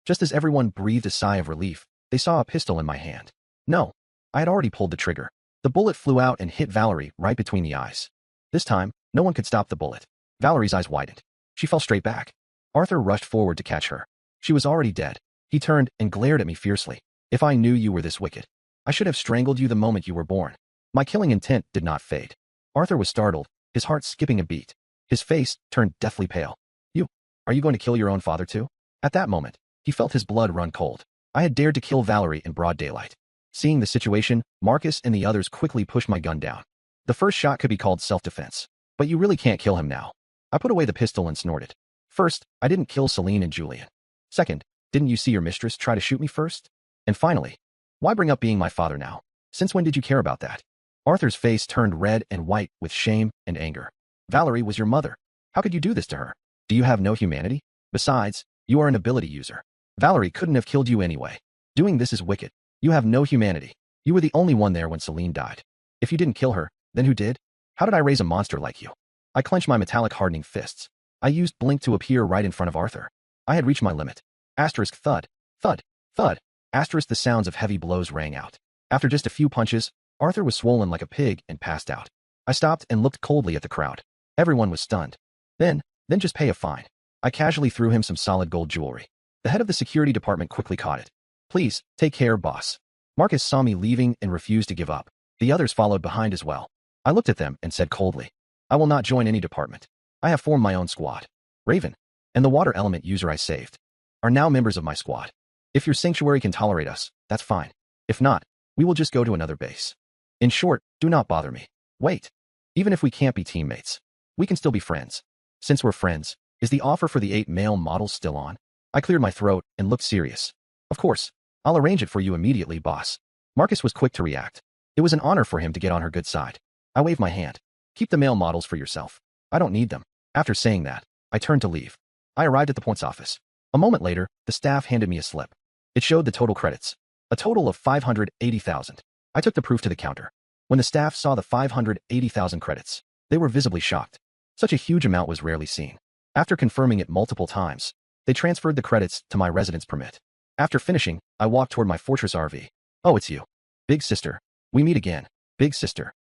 Speaker 1: Just as everyone breathed a sigh of relief, they saw a pistol in my hand. No, I had already pulled the trigger. The bullet flew out and hit Valerie right between the eyes. This time, no one could stop the bullet. Valerie's eyes widened. She fell straight back. Arthur rushed forward to catch her. She was already dead. He turned and glared at me fiercely. If I knew you were this wicked, I should have strangled you the moment you were born. My killing intent did not fade. Arthur was startled, his heart skipping a beat. His face turned deathly pale. Are you going to kill your own father too? At that moment, he felt his blood run cold. I had dared to kill Valerie in broad daylight. Seeing the situation, Marcus and the others quickly pushed my gun down. The first shot could be called self-defense, but you really can't kill him now. I put away the pistol and snorted. First, I didn't kill Celine and Julian. Second, didn't you see your mistress try to shoot me first? And finally, why bring up being my father now? Since when did you care about that? Arthur's face turned red and white with shame and anger. Valerie was your mother. How could you do this to her? Do you have no humanity? Besides, you are an ability user. Valerie couldn't have killed you anyway. Doing this is wicked. You have no humanity. You were the only one there when Celine died. If you didn't kill her, then who did? How did I raise a monster like you? I clenched my metallic hardening fists. I used Blink to appear right in front of Arthur. I had reached my limit. Asterisk thud, thud, thud. Asterisk the sounds of heavy blows rang out. After just a few punches, Arthur was swollen like a pig and passed out. I stopped and looked coldly at the crowd. Everyone was stunned. Then just pay a fine. I casually threw him some solid gold jewelry. The head of the security department quickly caught it. Please, take care, boss. Marcus saw me leaving and refused to give up. The others followed behind as well. I looked at them and said coldly, I will not join any department. I have formed my own squad. Raven and the water element user I saved are now members of my squad. If your sanctuary can tolerate us, that's fine. If not, we will just go to another base. In short, do not bother me. Wait. Even if we can't be teammates, we can still be friends. Since we're friends, is the offer for the 8 male models still on? I cleared my throat and looked serious. Of course, I'll arrange it for you immediately, boss. Marcus was quick to react. It was an honor for him to get on her good side. I waved my hand. Keep the male models for yourself. I don't need them. After saying that, I turned to leave. I arrived at the points office. A moment later, the staff handed me a slip. It showed the total credits. A total of 580,000. I took the proof to the counter. When the staff saw the 580,000 credits, they were visibly shocked. Such a huge amount was rarely seen. After confirming it multiple times, they transferred the credits to my residence permit. After finishing, I walked toward my fortress RV. Oh, it's you. Big sister. We meet again. Big sister.